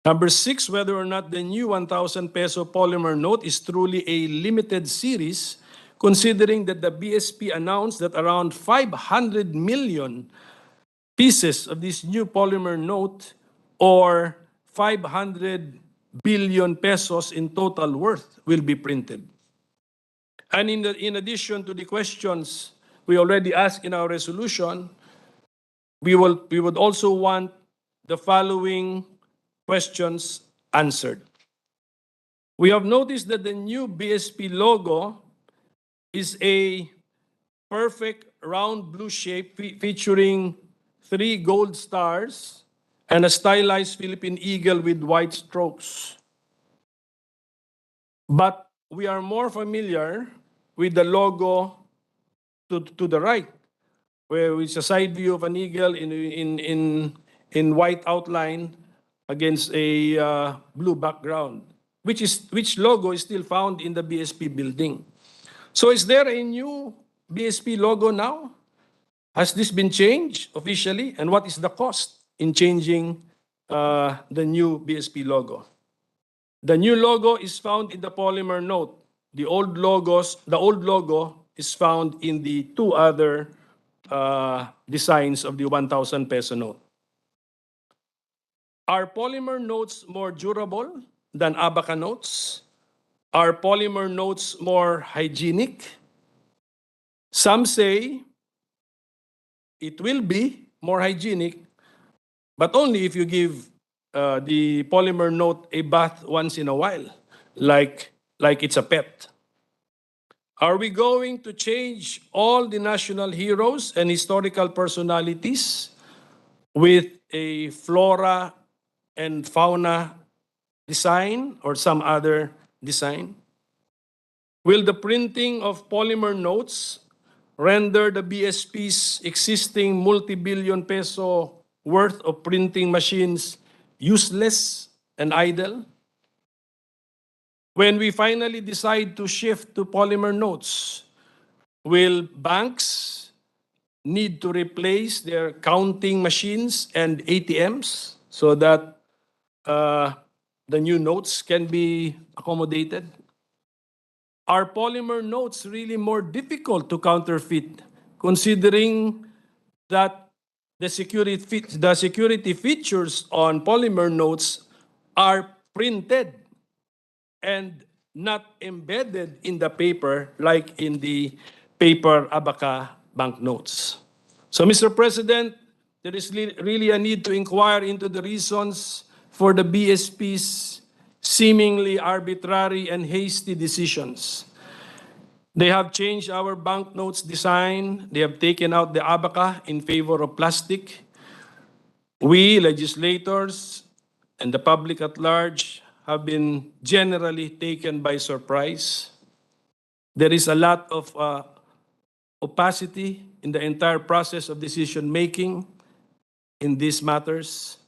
Number six, whether or not the new 1,000 peso polymer note is truly a limited series, considering that the BSP announced that around 500 million pieces of this new polymer note, or 500 billion pesos in total worth, will be printed. And in addition to the questions we already asked in our resolution, we would also want the following questions answered. We have noticed that the new BSP logo is a perfect round blue shape featuring 3 gold stars and a stylized Philippine eagle with white strokes. But we are more familiar with the logo to the right, where it's a side view of an eagle in white outline against a blue background, which logo is still found in the BSP building. So is there a new BSP logo now? Has this been changed officially? And what is the cost in changing the new BSP logo? The new logo is found in the polymer note. The old logo is found in the 2 other designs of the 1,000 peso note. Are polymer notes more durable than abaca notes? Are polymer notes more hygienic? Some say it will be more hygienic, but only if you give the polymer note a bath once in a while, like it's a pet. Are we going to change all the national heroes and historical personalities with a flora and fauna design or some other design? Will the printing of polymer notes render the BSP's existing multi-billion peso worth of printing machines useless and idle? When we finally decide to shift to polymer notes, will banks need to replace their counting machines and ATMs so that the new notes can be accommodated? Are polymer notes really more difficult to counterfeit, considering that the security features on polymer notes are printed and not embedded in the paper like in the paper abaca banknotes? So, Mr. President, there is really a need to inquire into the reasons for the BSP's seemingly arbitrary and hasty decisions. They have changed our banknotes design. They have taken out the abaca in favor of plastic. We, legislators, and the public at large have been generally taken by surprise. There is a lot of opacity in the entire process of decision-making in these matters.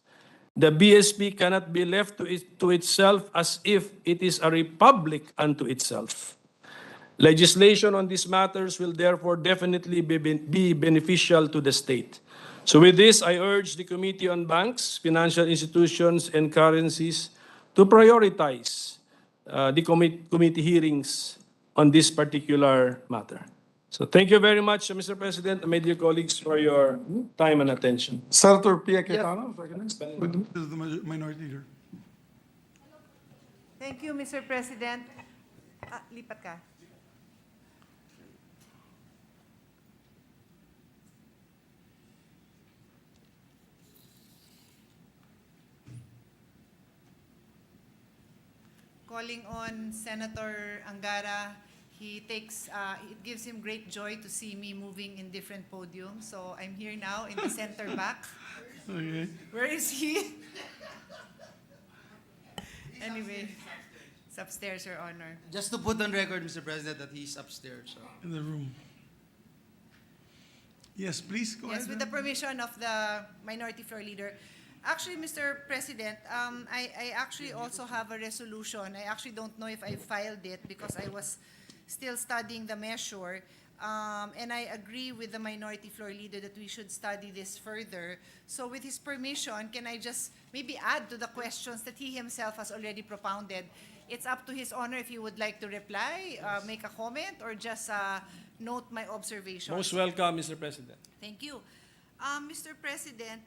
The BSP cannot be left to itself as if it is a republic unto itself. Legislation on these matters will therefore definitely be beneficial to the state. So with this, I urge the Committee on Banks, Financial Institutions, and Currencies to prioritize the committee hearings on this particular matter. So thank you very much, Mr. President and my dear colleagues, for your time and attention. Senator Pia Cayetano, recognized. This is the Minority Leader. Thank you, Mr. President. Lipat ka. Calling on Senator Angara, it gives him great joy to see me moving in different podiums. So I'm here now in the center back. Okay. Where is he? Anyway, it's upstairs, Your Honor. Just to put on record, Mr. President, that he's upstairs. So. In the room. Yes, please go Yes, ahead. with the permission of the Minority Floor Leader. Actually, Mr. President, I actually also have a resolution. I actually don't know if I filed it because I was still studying the measure. And I agree with the Minority Floor Leader that we should study this further. So with his permission, can I just maybe add to the questions that he himself has already propounded? It's up to his honor if he would like to reply, make a comment, or just note my observations. Most welcome, Mr. President. Thank you. Mr. President,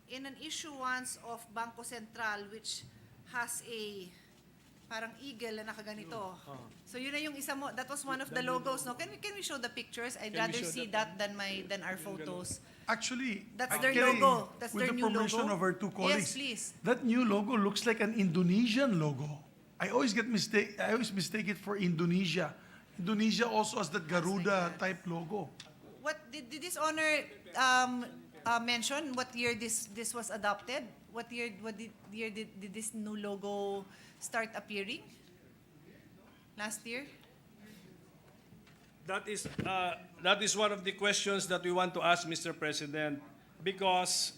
in an issuance of Bangko Sentral, which has a parang eagle na nakaganito. So yun na yung isa mo, that was one of the logos, no? Can we show the pictures? I'd Can we rather show see that than our photos. Actually, That's their actually, logo. That's with their the new permission logo. of our two colleagues, Yes, please. that new logo looks like an Indonesian logo. I always mistake it for Indonesia. Indonesia also has that Garuda type logo. What did this honor mention what year this was adopted? What year did this new logo start appearing? Last year? That is one of the questions that we want to ask, Mr. President, because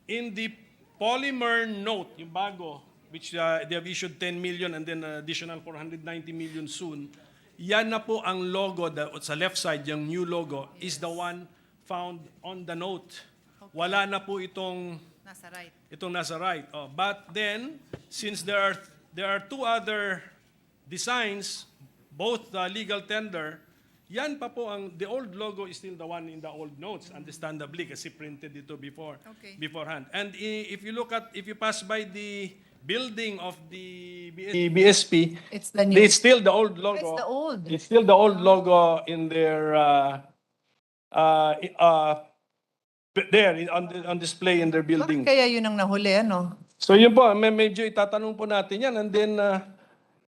in the polymer note, yung bago, which they have issued 10 million and then additional 490 million soon, yan na po ang logo, sa left side, yung new logo, is the one found on the note. Okay. Wala na po itong Nasa right. nasa right. Oh, but then, since there are two other designs, both legal tender, yan pa po the old logo is still the one in the old notes, understandably, kasi printed ito beforehand. And if you pass by the building of the BSP, It's the new. it's still the old logo. It's the old. It's still the old logo in their there on display in their building. Bakit kaya yun ang nahuli, ano? So yun po, medyo itatanong po natin yan. And then,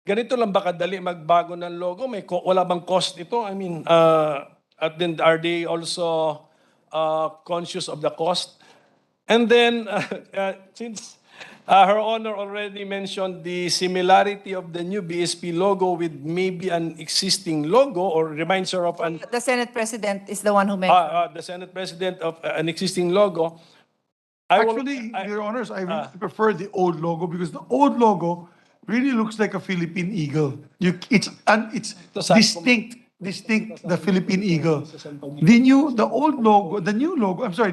ganito lang ba kadali magbago ng logo? Wala bang cost ito? I mean, at then are they also conscious of the cost? And then, since Her Honor already mentioned the similarity of the new BSP logo with maybe an existing logo, or reminds her of an The Senate President is the one who mentioned. the Senate President of an existing logo. Actually, Your Honors, I really prefer the old logo because the old logo really looks like a Philippine eagle. It's distinct, the Philippine eagle. The old logo, the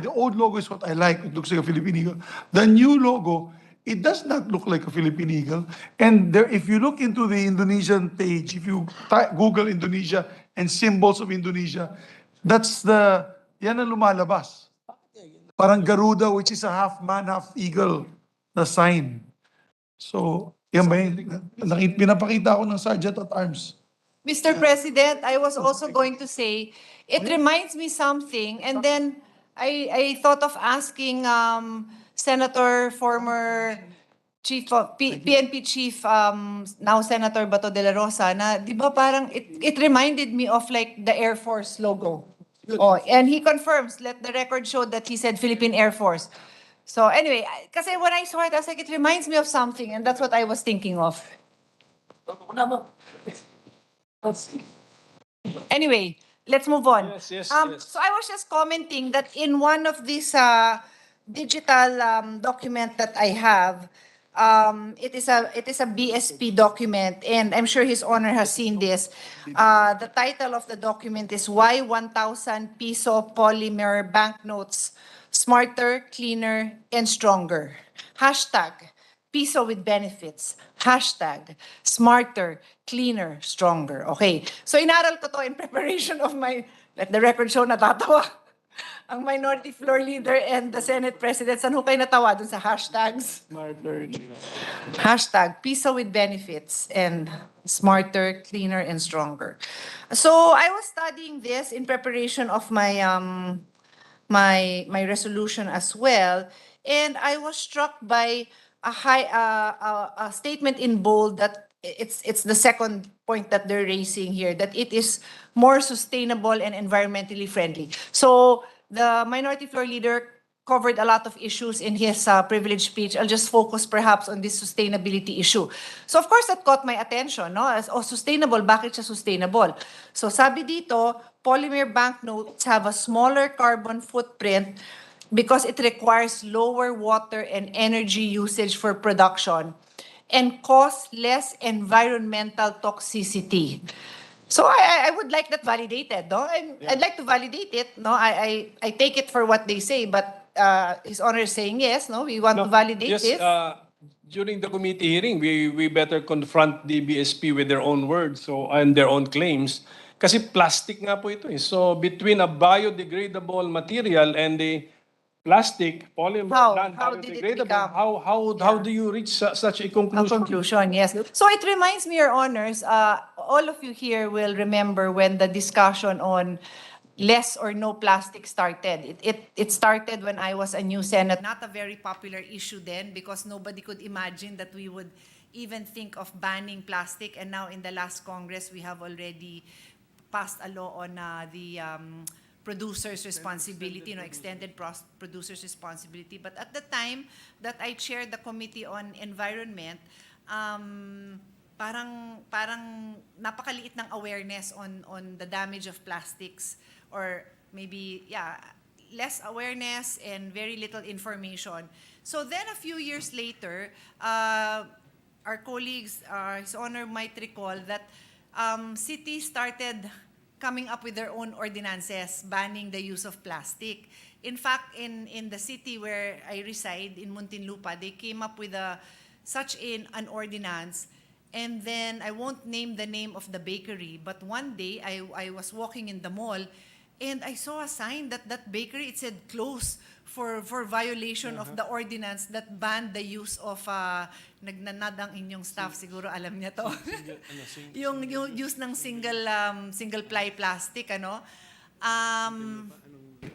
old logo is what I like. It looks like a Philippine eagle. The new logo, it does not look like a Philippine eagle. And there, if you look into the Indonesian page, if you Google Indonesia and symbols of Indonesia, yan ang lumalabas. Parang Garuda, which is a half man, half eagle, the sign. So, yan ba yun? Pinapakita ako ng Sergeant at Arms. Mr. President, I was also going to say, it reminds me something, and then I thought of asking Senator, former Chief of PNP Chief, now Senator Bato de la Rosa, na di ba parang it reminded me of like the Air Force logo. Oh, and he confirms, let the record show that he said Philippine Air Force. So anyway, kasi when I saw it, I was like, it reminds me of something, and that's what I was thinking of. Anyway, let's move on. Yes. So I was just commenting that in one of these digital document that I have, It is a BSP document, and I'm sure His Honor has seen this. The title of the document is Why 1,000 Piso Polymer Banknotes Smarter, Cleaner, and Stronger. Hashtag Piso with benefits. Hashtag smarter, cleaner, stronger. Okay. So inaral ko to in preparation of my, let the record show, natatawa ang Minority Floor Leader and the Senate President. Saan ho kayo natawa dun sa hashtags? Hashtag Piso with benefits and smarter, cleaner, and stronger. So I was studying this in preparation of my my resolution as well, and I was struck by a statement in bold that it's the second point that they're raising here, that it is more sustainable and environmentally friendly. So the Minority Floor Leader covered a lot of issues in his privilege speech. I'll just focus perhaps on this sustainability issue. So of course that caught my attention, no? As, sustainable, bakit siya sustainable? So sabi dito, polymer banknotes have a smaller carbon footprint because it requires lower water and energy usage for production and cause less environmental toxicity. So I would like that validated, no? I'd like to validate it, no? I take it for what they say, but His Honor is saying yes, no? We want to validate yes, this. During the committee hearing, we better confront the BSP with their own words and their own claims. Kasi plastic nga po ito eh. So between a biodegradable material and the plastic, polymer, How did it non-biodegradable, become? how do you reach such a A conclusion? conclusion, yes. So it reminds me, Your Honors, all of you here will remember when the discussion on less or no plastic started. It started when I was a new senator. Not a very popular issue then because nobody could imagine that we would even think of banning plastic. And now in the last Congress, we have already passed a law on the producer's responsibility, extended producer's responsibility. But at the time that I chaired the Committee on Environment, parang napakaliit ng awareness on the damage of plastics, or maybe, less awareness and very little information. So then a few years later, our colleagues, His Honor might recall that cities started coming up with their own ordinances banning the use of plastic. In fact, in the city where I reside, in Muntinlupa, they came up with such an ordinance. And then, I won't name the name of the bakery, but one day, I was walking in the mall, and I saw a sign that bakery, it said close for violation of the ordinance that banned the use of, nagnanad ang inyong staff, siguro alam niya to. yung use ng single ply plastic, ano.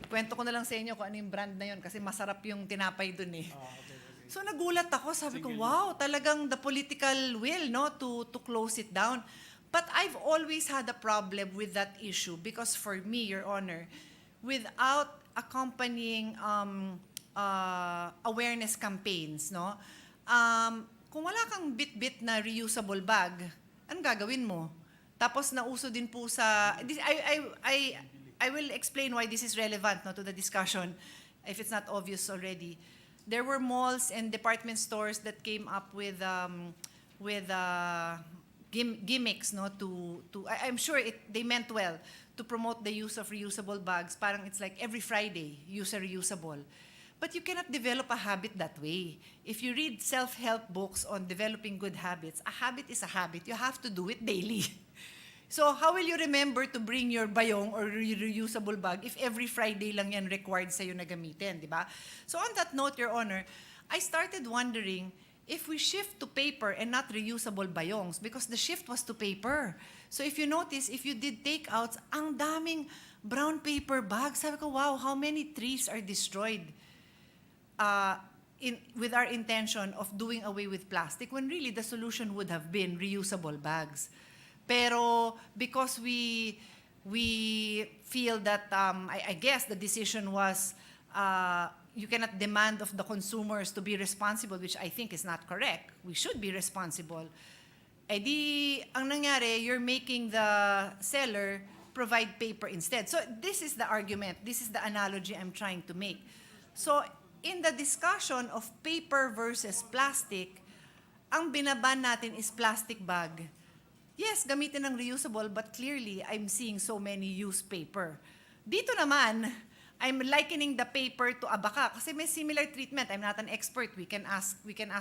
Kwento ko na lang sa inyo kung ano yung brand na yun kasi masarap yung tinapay dun eh. So nagulat ako, sabi ko, wow, talagang the political will, no, to close it down. But I've always had a problem with that issue because for me, Your Honor, without accompanying awareness campaigns, no, kung wala kang bit-bit na reusable bag, anong gagawin mo? Tapos nauso din po sa, I will explain why this is relevant, no, to the discussion, if it's not obvious already. There were malls and department stores that came up with gimmicks, no, I'm sure they meant well to promote the use of reusable bags. Parang it's like every Friday, use a reusable. But you cannot develop a habit that way. If you read self-help books on developing good habits, a habit is a habit. You have to do it daily. So how will you remember to bring your bayong or reusable bag if every Friday lang yan required sa'yo na gamitin, di ba? So on that note, Your Honor, I started wondering if we shift to paper and not reusable bayongs because the shift was to paper. So if you notice, if you did takeouts, ang daming brown paper bags. Sabi ko, wow, how many trees are destroyed with our intention of doing away with plastic when really the solution would have been reusable bags. Pero because we feel that, I guess the decision was you cannot demand of the consumers to be responsible, which I think is not correct. We should be responsible. Eh di, ang nangyari, you're making the seller provide paper instead. So this is the argument. This is the analogy I'm trying to make. So in the discussion of paper versus plastic, ang binaban natin is plastic bag. Yes, gamitin ng reusable, but clearly, I'm seeing so many used paper. Dito naman, I'm likening the paper to abaka kasi may similar treatment. I'm not an expert. We can ask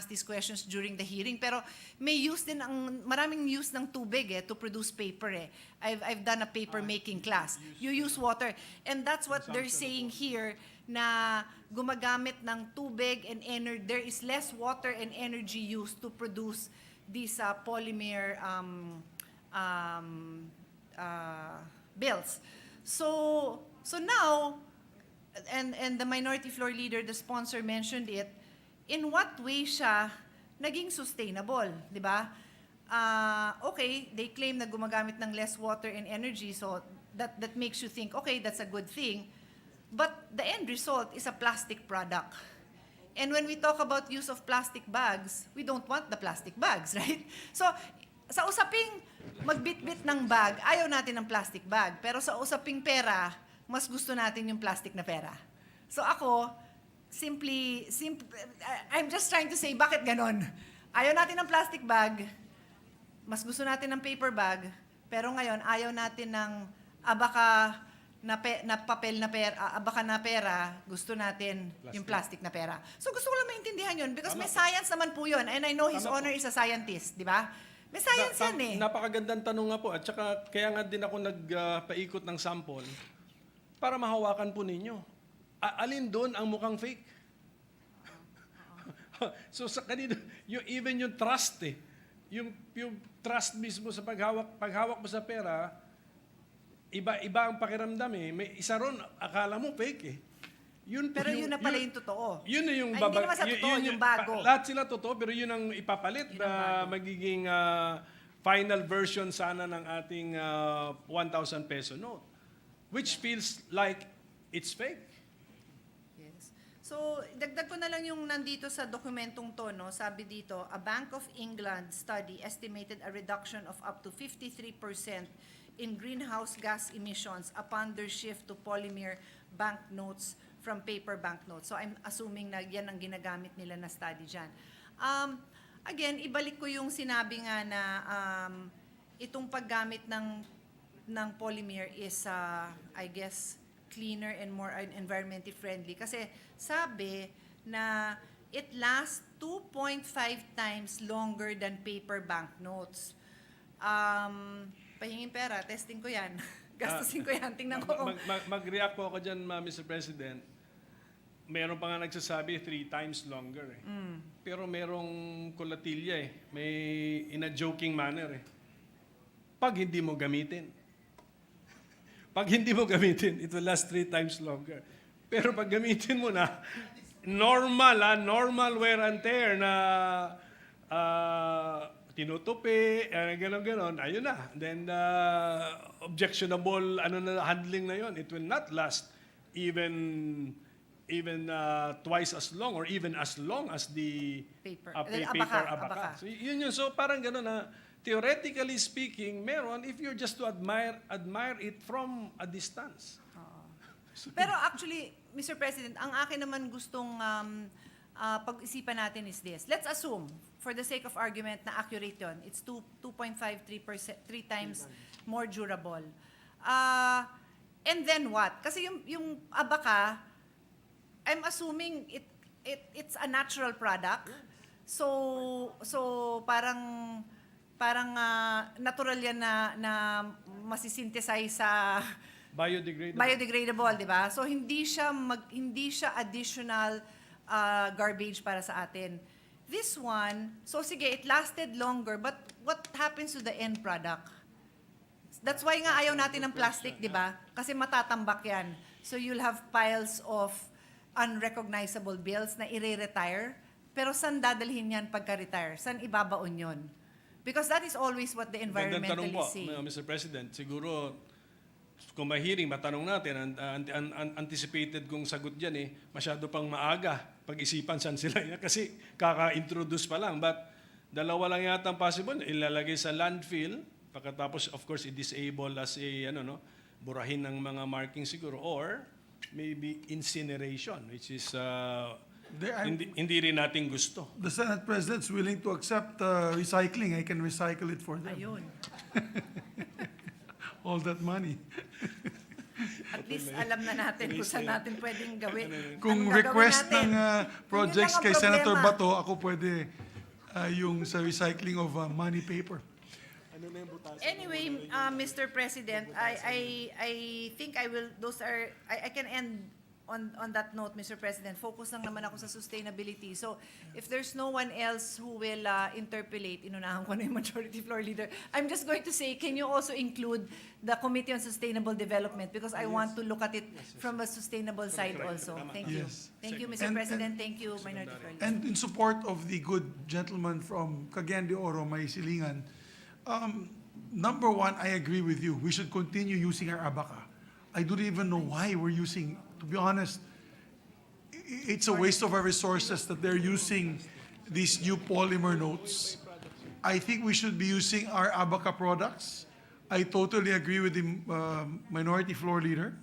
these questions during the hearing. Pero may use din maraming use ng tubig to produce paper I've done a paper making class. You use water. And that's what they're saying here na gumagamit ng tubig and energy. There is less water and energy used to produce these polymer bills. So now, and the minority floor leader, the sponsor mentioned it, in what way siya naging sustainable, di ba? Okay, they claim na gumagamit ng less water and energy, so that makes you think, okay, that's a good thing. But the end result is a plastic product. And when we talk about use of plastic bags, we don't want the plastic bags, right? So, sa usaping magbitbit ng bag, ayaw natin ng plastic bag. Pero sa usaping pera, mas gusto natin yung plastic na pera. So ako, I'm just trying to say, bakit ganon? Ayaw natin ng plastic bag, mas gusto natin ng paper bag, pero ngayon, ayaw natin ng abaka na papel na pera, abaka na pera, gusto natin yung plastic na pera. So gusto ko lang maintindihan yun because may science naman po yun. And I know His Honor is a scientist, di ba? May science yan Napakagandang tanong nga po. At saka kaya nga din ako nagpaikot ng sample para mahawakan po ninyo. Alin doon ang mukhang fake? So sa kanino, even yung trust yung trust mismo sa paghawak mo sa pera, iba ang pakiramdam May isa ron, akala mo fake Pero yun na pala yung totoo. Yun na yung Ay, hindi naman sa totoo, yung bago. Lahat sila totoo, pero yun ang ipapalit na magiging final version sana ng ating 1,000 peso note. Which feels like it's fake. Yes. So, dagdag ko na lang yung nandito sa dokumentong to, no? Sabi dito, a Bank of England study estimated a reduction of up to 53% in greenhouse gas emissions upon their shift to polymer banknotes from paper banknotes. So I'm assuming na yan ang ginagamit nila na study dyan. Again, ibalik ko yung sinabi nga na itong paggamit ng polymer is, I guess, cleaner and more environmentally friendly. Kasi sabi na it lasts 2.5 times longer than paper banknotes. Pahingin pera, testing ko yan. Gastusin ko yan, tingnan ko kung... Mag-react po ako dyan, Mr. President. Meron pa nga nagsasabi 3 times longer Pero merong kulatilya May in a joking manner Pag hindi mo gamitin. Pag hindi mo gamitin, it will last 3 times longer. Pero pag gamitin mo na, normal wear and tear na tinutupi, gano'n, ayun na. Then, objectionable handling na yon. It will not last even twice as long or even as long as the Paper. paper Abaka. abaka. So, yun. So, parang gano'n na, theoretically speaking, meron if you're just to admire it from a distance. Pero actually, Mr. President, ang akin naman gustong pag-isipan natin is this. Let's assume, for the sake of argument, na accurate yun. It's 2.53 times more durable. And then what? Kasi yung abaka, I'm assuming it's a natural product. So parang natural yan na masisynthesize sa biodegradable, di ba? So hindi siya additional garbage para sa atin. This one, so sige, it lasted longer, but what happens to the end product? That's why nga ayaw natin ng plastic, di ba? Kasi matatambak yan. So you'll have piles of unrecognizable bills na i-retire. Pero saan dadalhin yan pagka-retire? Saan ibabaon yun? Because that is always what the environmentalists say. Mr. President, siguro kung may hearing, matanong natin, anticipated kong sagot dyan masyado pang maaga pag-isipan saan sila. Kasi kaka-introduce pa lang. But dalawa lang yata ang possible. Ilalagay sa landfill, pagkatapos of course i-disable as a, burahin ng mga marking siguro. Or maybe incineration, which is hindi rin natin gusto. The Senate President's willing to accept recycling. I can recycle it for them. Ayun. All that money. At least alam na natin kung saan natin pwedeng gawin. Kung Anong gagawin request natin? ng projects Yun lang ang kay Senator problema. Bato, ako pwede yung sa recycling of money paper. Anyway, Mr. President, I think I will, I can end on that note, Mr. President. Focus lang naman ako sa sustainability. So, if there's no one else who will interpolate, inunahan ko na yung Majority Floor Leader, I'm just going to say, can you also include the Committee on Sustainable Development? Because I want to look at it from a sustainable side also. Thank you. Yes. Thank you, Mr. And- President. Thank you, Minority Floor Leader. And in support of the good gentleman from Cagayan de Oro, May Silingan, number one, I agree with you. We should continue using our abaca. I don't even know why we're using, to be honest, it's a waste of our resources that they're using these new polymer notes. I think we should be using our abaca products. I totally agree with the Minority Floor Leader.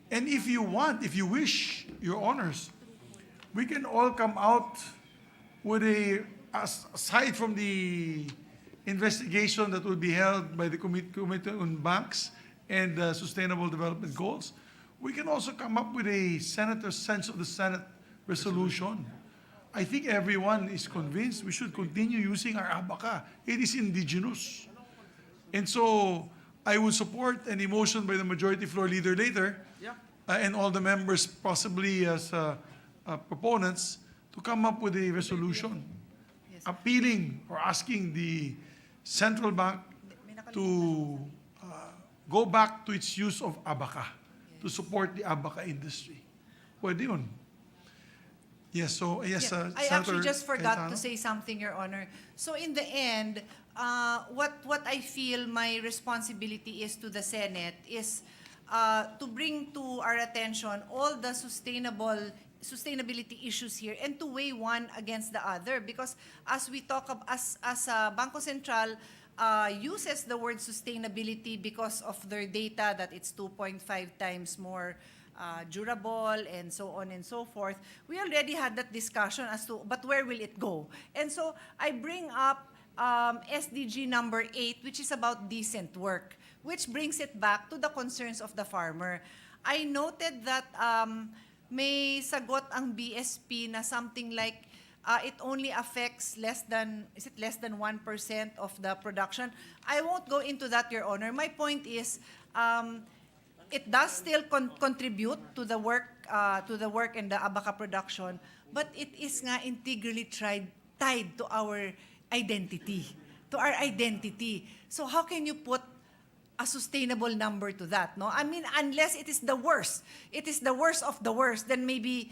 And if you want, if you wish, Your Honors, we can all come out with aside from the investigation that will be held by the Committee on Banks and Sustainable Development Goals, we can also come up with a Senator's Sense of the Senate resolution. I think everyone is convinced we should continue using our abaca. It is indigenous. And so I will support any motion by the Majority Floor Leader later, and all the members possibly as proponents, to come up with a resolution appealing or asking the central bank to go back to its use of abaca, to support the abaca industry. Pwede yun. Yes, so, yes, Yeah, I Senator actually just forgot Cayetano. to say something, Your Honor. So in the end, what I feel my responsibility is to the Senate is to bring to our attention all the sustainability issues here and to weigh one against the other, because as we talk of, as Bangko Sentral uses the word sustainability because of their data that it's 2.5 times more durable and so on and so forth. We already had that discussion as to, but where will it go? And so I bring up SDG number 8, which is about decent work, which brings it back to the concerns of the farmer. I noted that may sagot ang BSP na something like it only affects less than 1% of the production. I won't go into that, Your Honor. My point is, it does still contribute to the work and the abaca production, but it is nga integrally tied to our identity, So how can you put a sustainable number to that, no? I mean, unless it is the worst of the worst, then maybe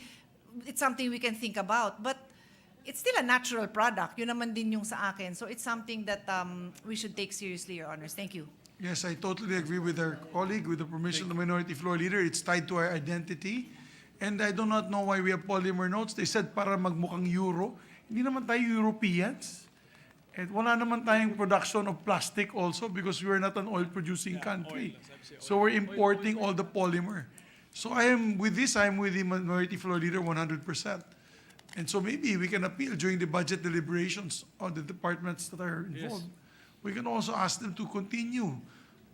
it's something we can think about. But it's still a natural product. Yun naman din yung sa akin. So it's something that we should take seriously, Your Honors. Thank you. Yes, I totally agree with our colleague, with the permission of the Minority Floor Leader. It's tied to our identity. And I do not know why we have polymer notes. They said para magmukhang Euro. Hindi naman tayo Europeans. At wala naman tayong production of plastic also because we are not an oil-producing country. So we're importing all the polymer. So I am with the Minority Floor Leader 100%. And so maybe we can appeal during the budget deliberations on the departments that are involved. Yes. We can also ask them to continue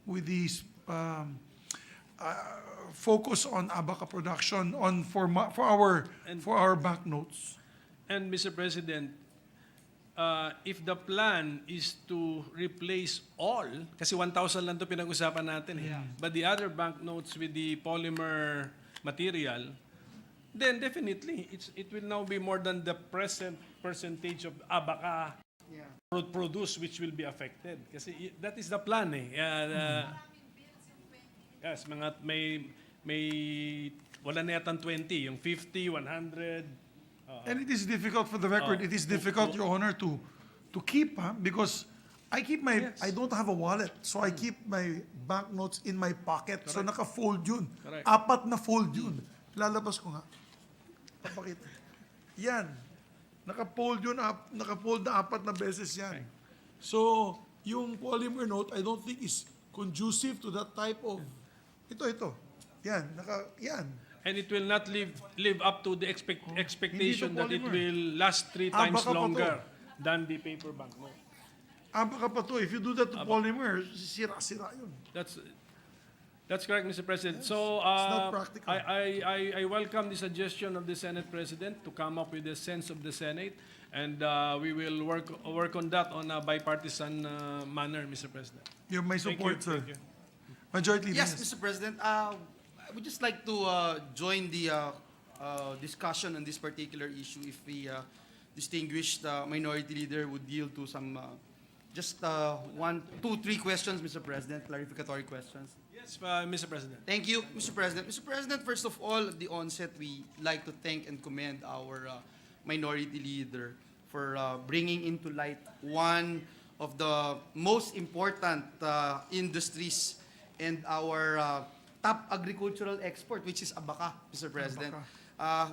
with these focus on abaca production for our banknotes. And Mr. President, if the plan is to replace all, kasi 1,000 lang to pinag-usapan natin but the other banknotes with the polymer material, then definitely it will now be more than the present percentage of abaca produced which will be affected. Kasi that is the plan yes, mga may wala na yatang 20, yung 50, 100. And it is difficult for the record. It is difficult, Your Honor, to keep, because I don't have a wallet, so I keep my banknotes in my pocket. So naka-fold yun. Correct. 4 na fold yun. Lalabas ko nga. Papakita. Yan. Naka-fold yun, naka-fold na 4 na beses yan. So, yung polymer note, I don't think is conducive to that type of, ito. Yan, yan. And it will not live up to the expectation that it polymer. will last 3 Ah, times baka pa to. longer than the paper banknote. Baka pa to, if you do that to polymer, sira-sira yun. That's correct, Mr. President. So not practical. I welcome the suggestion of the Senate President to come up with a sense of the Senate, and we will work on that on a bipartisan manner, Mr. President. You have my Thank support, you. sir. Thank you. Majority Leader. Yes, Mr. President. I would just like to join the discussion on this particular issue if the distinguished minority leader would yield to some just 1, 2, 3 questions, Mr. President, clarificatory questions. Yes, Mr. President. Thank you, Mr. President. Mr. President, first of all, at the onset, we like to thank and commend our minority leader for bringing into light one of the most important industries and our top agricultural export, which is abaca, Mr. President.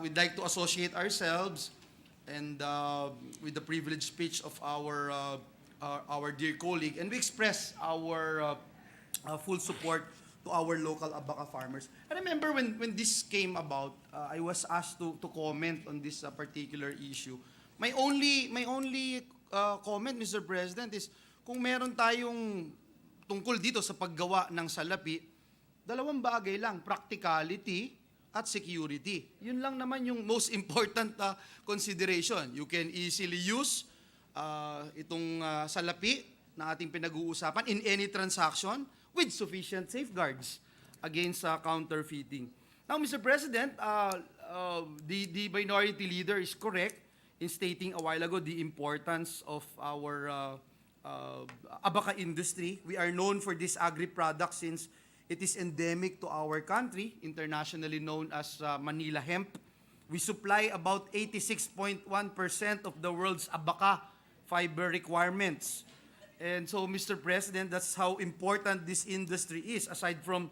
We'd like to associate ourselves and with the privileged speech of our dear colleague, and we express our full support to our local abaca farmers. I remember when this came about, I was asked to comment on this particular issue. My only comment, Mr. President, is kung meron tayong tungkol dito sa paggawa ng salapi, dalawang bagay lang, practicality at security. Yun lang naman yung most important consideration. You can easily use itong salapi na ating pinag-uusapan in any transaction with sufficient safeguards against counterfeiting. Now, Mr. President, the minority leader is correct in stating a while ago the importance of our abaca industry. We are known for this agri-product since it is endemic to our country, internationally known as Manila hemp. We supply about 86.1% of the world's abaca fiber requirements. And so, Mr. President, that's how important this industry is. Aside from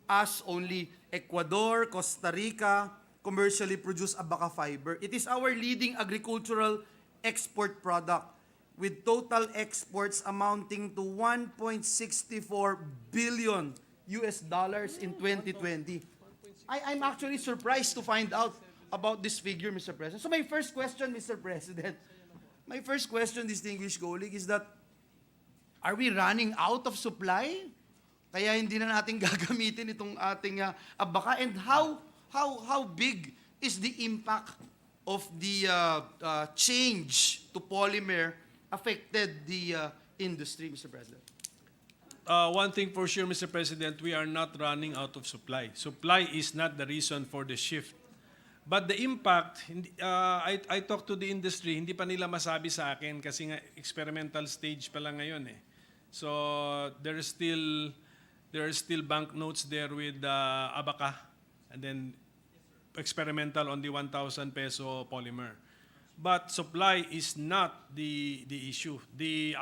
us, only Ecuador, Costa Rica commercially produce abaca fiber. It is our leading agricultural export product, with total exports amounting to $1.64 billion in 2020. I'm actually surprised to find out about this figure, Mr. President. So my first question, Mr. President, distinguished colleague, is that are we running out of supply? Kaya hindi na natin gagamitin itong ating abaca? And how big is the impact of the change to polymer affected the industry, Mr. President? One thing for sure, Mr. President, we are not running out of supply. Supply is not the reason for the shift. But the impact, I talked to the industry, hindi pa nila masabi sa akin kasi nga experimental stage pa lang ngayon eh. So there are still banknotes there with abaca, and then experimental on the 1,000 peso polymer. But supply is not the issue. The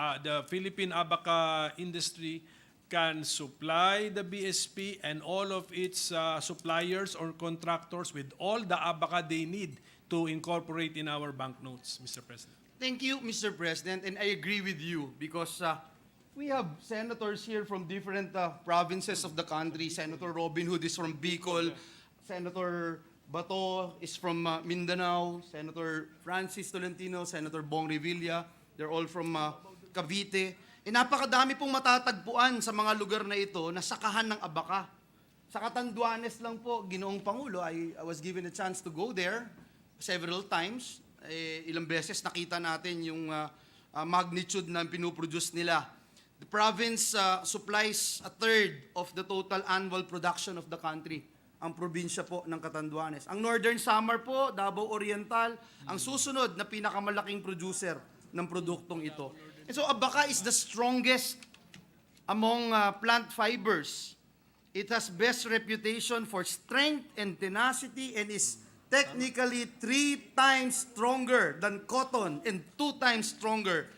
Philippine abaca industry can supply the BSP and all of its suppliers or contractors with all the abaca they need to incorporate in our banknotes, Mr. President. Thank you, Mr. President, and I agree with you because we have senators here from different provinces of the country. Senator Robin Hood is from Bicol, Senator Bato is from Mindanao, Senator Francis Tolentino, Senator Bong Revilla, they're all from Cavite. E napakadami pong matatagpuan sa mga lugar na ito na sakahan ng abaca. Sa Catanduanes lang po, Ginoong Pangulo, I was given a chance to go there several times. Ilang beses nakita natin yung magnitude na pinuproduce nila. The province supplies a third of the total annual production of the country. Ang probinsya po ng Catanduanes. Ang Northern Samar po, Davao Oriental, ang susunod na pinakamalaking producer ng produktong ito. And so abaca is the strongest among plant fibers. It has best reputation for strength and tenacity and is technically 3 times stronger than cotton and 2 times stronger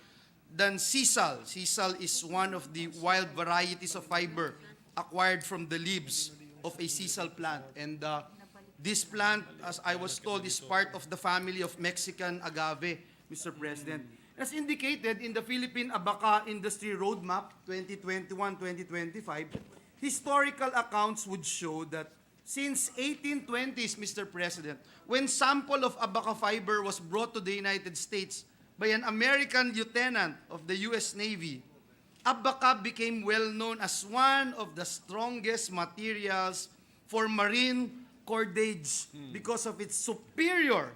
than sisal. Sisal is one of the wild varieties of fiber acquired from the leaves of a sisal plant. And this plant, as I was told, is part of the family of Mexican agave, Mr. President. As indicated in the Philippine Abaca Industry Roadmap 2021-2025, historical accounts would show that since 1820s, Mr. President, when sample of abaca fiber was brought to the United States by an American lieutenant of the U.S. Navy, abaca became well known as one of the strongest materials for marine cordage because of its superior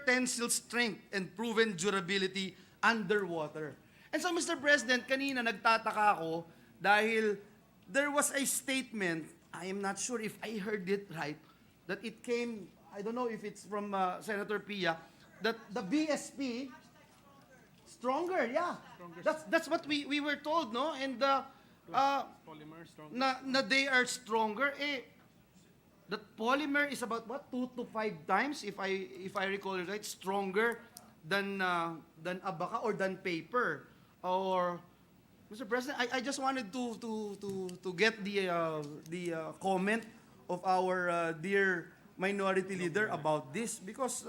tensile strength and proven durability underwater. And so, Mr. President, kanina nagtataka ako dahil there was a statement, I am not sure if I heard it right, that it came, I don't know if it's from Senator Pia, that the BSP, stronger, yeah. That's what we were told, no? And Polymer strong. na they are stronger. That polymer is about what, 2 to 5 times, if I recall it right, stronger than abaca or than paper. Or, Mr. President, I just wanted to get the comment of our dear minority leader about this, because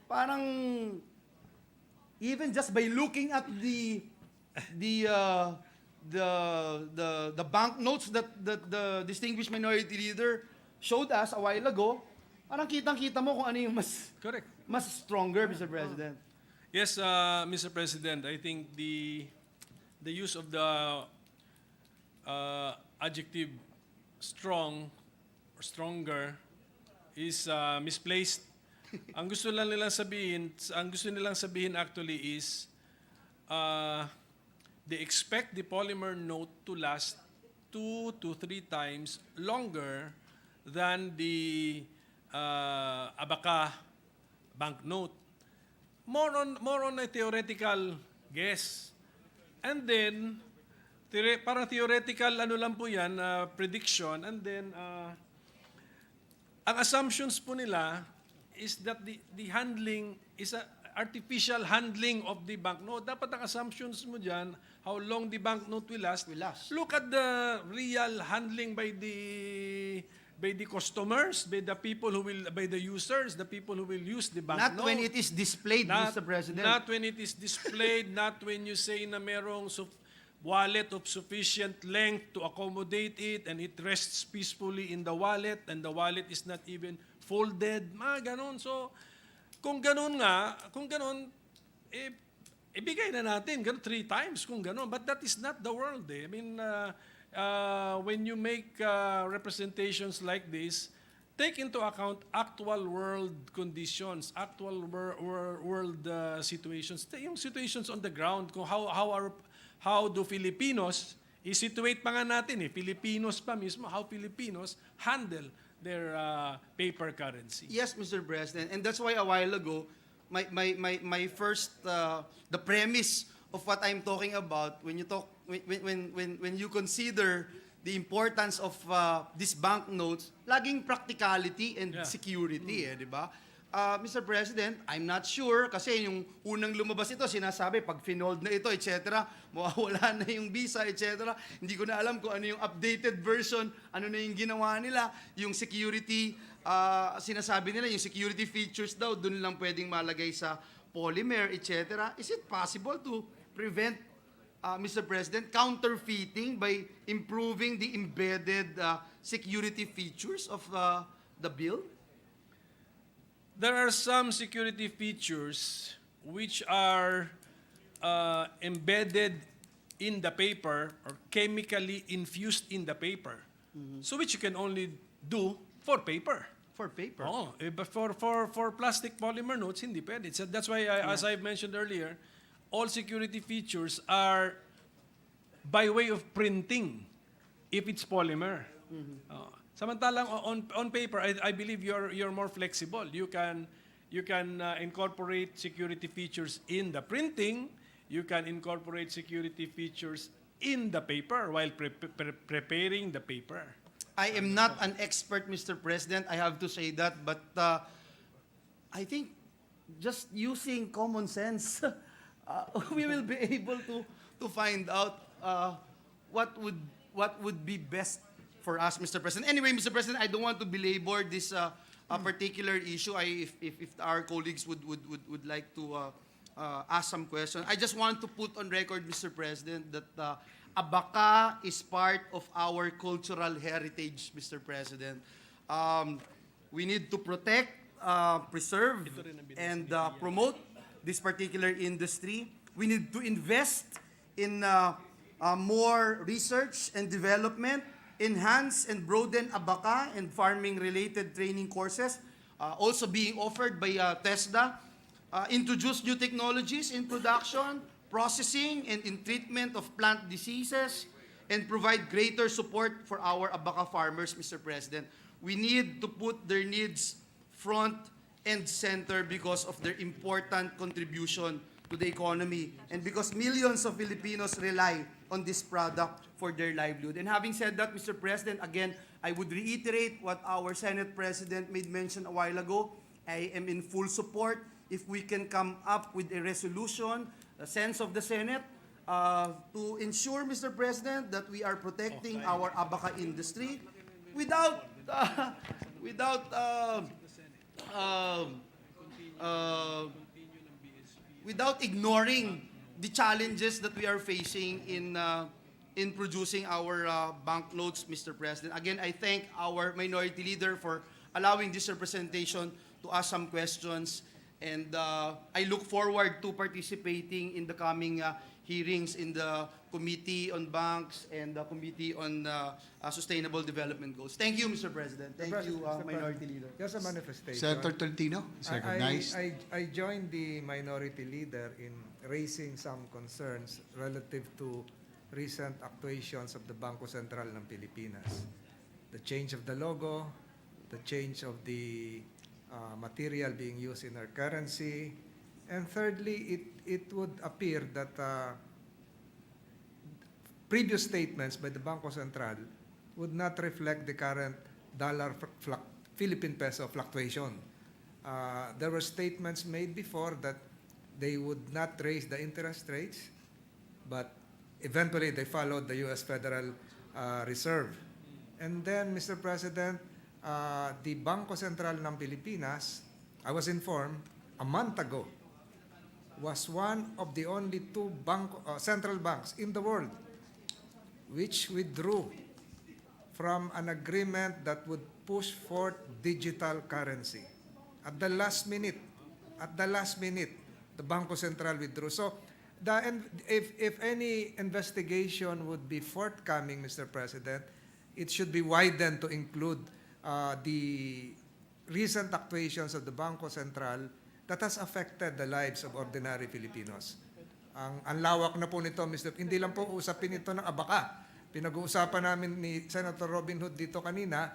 parang even just by looking at the banknotes that the distinguished minority leader showed us a while ago, parang kitang-kita mo kung ano yung Correct. mas stronger, Mr. President. Yes, Mr. President, I think the use of the adjective strong or stronger is misplaced. Ang gusto nilang sabihin actually is they expect the polymer note to last 2 to 3 times longer than the abaca banknote. More on a theoretical guess. And then, parang theoretical lang po yan, prediction. And then, ang assumptions po nila is that the handling is a artificial handling of the banknote. Dapat ang assumptions mo dyan, how long the banknote will last. Look at the real handling by the customers, by the users, the people who will use the banknote. Not when it is displayed, Mr. President. Not when it is displayed, not when you say na merong wallet of sufficient length to accommodate it and it rests peacefully in the wallet and the wallet is not even folded. Ganon. So, kung ganon, ibigay na natin, 3 times kung ganon. But that is not the world. I mean, when you make representations like this, take into account actual world conditions, actual world situations, yung situations on the ground, kung how do Filipinos, i-situate pa nga natin Filipinos pa mismo, how Filipinos handle their paper currency. Yes, Mr. President, and that's why a while ago, my first, the premise of what I'm talking about, when you consider the importance of these banknotes, laging practicality and security, di ba? Mr. President, I'm not sure kasi yung unang lumabas ito, sinasabi pag finold na ito, etc., mawawala na yung visa, etc. Hindi ko na alam kung ano yung updated version, ano na yung ginawa nila, yung security, sinasabi nila, yung security features daw, dun lang pwedeng malagay sa polymer, etc. Is it possible to prevent, Mr. President, counterfeiting by improving the embedded security features of the bill? There are some security features which are embedded in the paper or chemically infused in the paper. So which you can only do for paper. For paper? Oh, but for plastic polymer notes, hindi pwede. So that's why, as I've mentioned earlier, all security features are by way of printing if it's polymer. Samantalang on paper, I believe you're more flexible. You can incorporate security features in the printing. You can incorporate security features in the paper while preparing the paper. I am not an expert, Mr. President. I have to say that, but I think just using common sense, we will be able to find out what would be best for us, Mr. President. Anyway, Mr. President, I don't want to belabor this particular issue. If our colleagues would like to ask some questions, I just want to put on record, Mr. President, that Abaca is part of our cultural heritage, Mr. President. We need to protect, preserve, and promote this particular industry. We need to invest in more research and development, enhance and broaden Abaca and farming-related training courses, also being offered by TESDA, introduce new technologies in production, processing, and in treatment of plant diseases, and provide greater support for our Abaca farmers, Mr. President. We need to put their needs front and center because of their important contribution to the economy and because millions of Filipinos rely on this product for their livelihood. And having said that, Mr. President, again, I would reiterate what our Senate President made mention a while ago. I am in full support if we can come up with a resolution, a sense of the Senate, to ensure, Mr. President, that we are protecting our Abaca industry without without ignoring the challenges that we are facing in producing our banknotes, Mr. President. Again, I thank our Minority Leader for allowing this representation to ask some questions, and I look forward to participating in the coming hearings in the Committee on Banks and the Committee on Sustainable Development Goals. Thank you, Mr. President. Thank you, Minority Leader. Just a manifestation. Senator Tolentino is recognized. I joined the Minority Leader in raising some concerns relative to recent actuations of the Bangko Sentral ng Pilipinas. The change of the logo, the change of the material being used in our currency, and thirdly, it would appear that previous statements by the Bangko Sentral would not reflect the current Philippine peso fluctuation. There were statements made before that they would not raise the interest rates, but eventually they followed the U.S. Federal Reserve. And then, Mr. President, the Bangko Sentral ng Pilipinas, I was informed a month ago, was one of the only two central banks in the world which withdrew from an agreement that would push forth digital currency. At the last minute, the Bangko Sentral withdrew. So, if any investigation would be forthcoming, Mr. President, it should be widened to include the recent actuations of the Bangko Sentral that has affected the lives of ordinary Filipinos. Ang lawak na po nito, Mr. Hindi lang po usapin ito ng Abaca. Pinag-uusapan namin ni Senator Robin Hood dito kanina,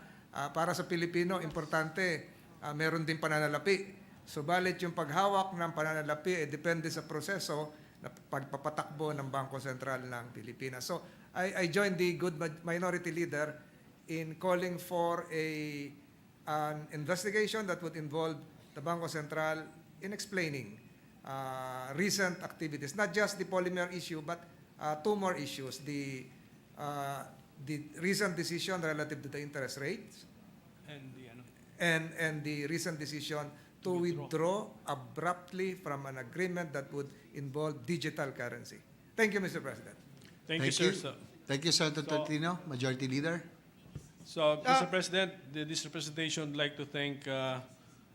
para sa Pilipino, importante, meron din pananalapi. Subalit yung paghawak ng pananalapi, depende sa proseso na pagpapatakbo ng Bangko Sentral ng Pilipinas. So, I joined the good Minority Leader in calling for an investigation that would involve the Bangko Sentral in explaining recent activities, not just the polymer issue, but two more issues: the recent decision relative to the interest rates, and the recent decision to withdraw abruptly from an agreement that would involve digital currency. Thank you, Mr. President. Thank you, sir. Thank you, Senator Tolentino. Majority Leader. So, Mr. President, this representation would like to thank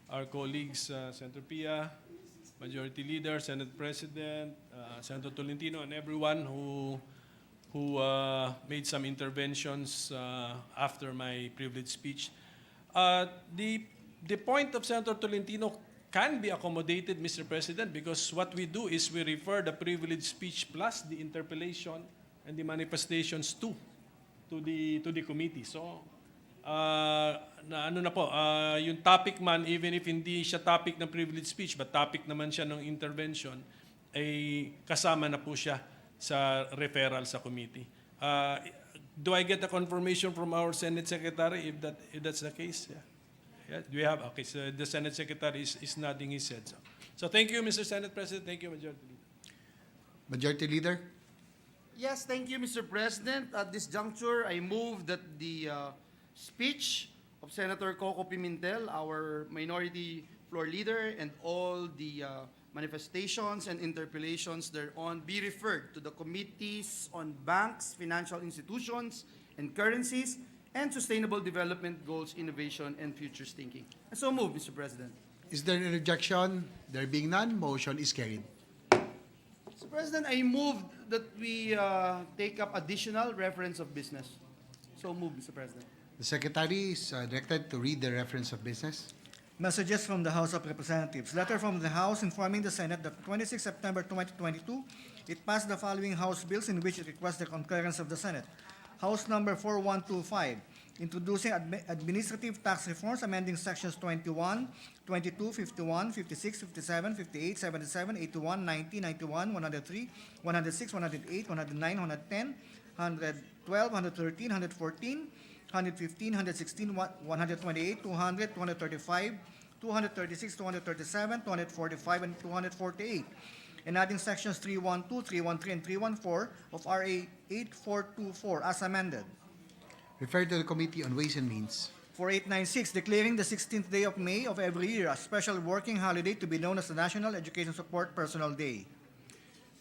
our colleagues, Senator Pia, Majority Leader, Senate President, Senator Tolentino, and everyone who made some interventions after my privileged speech. The point of Senator Tolentino can be accommodated, Mr. President, because what we do is we refer the privileged speech plus the interpellation and the manifestations to the committee. So, yung topic man, even if hindi siya topic ng privileged speech, but topic naman siya ng intervention, ay kasama na po siya sa referral sa committee. Do I get a confirmation from our Senate Secretary if that's the case? Yeah. Yeah, do we have? Okay, so the Senate Secretary is nodding his head. So thank you, Mr. Senate President. Thank you, Majority Leader. Majority Leader. Yes, thank you, Mr. President. At this juncture, I move that the speech of Senator Coco Pimentel, our Minority Floor Leader, and all the manifestations and interpellations thereon be referred to the Committees on Banks, Financial Institutions, and Currencies, and Sustainable Development Goals, Innovation, and Futures Thinking. And so move, Mr. President. Is there an objection? There being none, motion is carried. Mr. President, I move that we take up additional reference of business. So move, Mr. President. The Secretary is directed to read the reference of business. Messages from the House of Representatives. Letter from the House informing the Senate that 26 September 2022, it passed the following House bills in which it requests the concurrence of the Senate. House number 4125, introducing administrative tax reforms, amending sections 21, 22, 51, 56, 57, 58, 77, 81, 90, 91, 103, 106, 108, 109, 110, 112, 113, 114, 115, 116, 128, 200, 235, 236, 237, 245, and 248, and adding sections 312, 313, and 314 of RA 8424 as amended. Referred to the Committee on Ways and Means. 4896, declaring the 16th day of May of every year a special working holiday to be known as the National Education Support Personnel Day.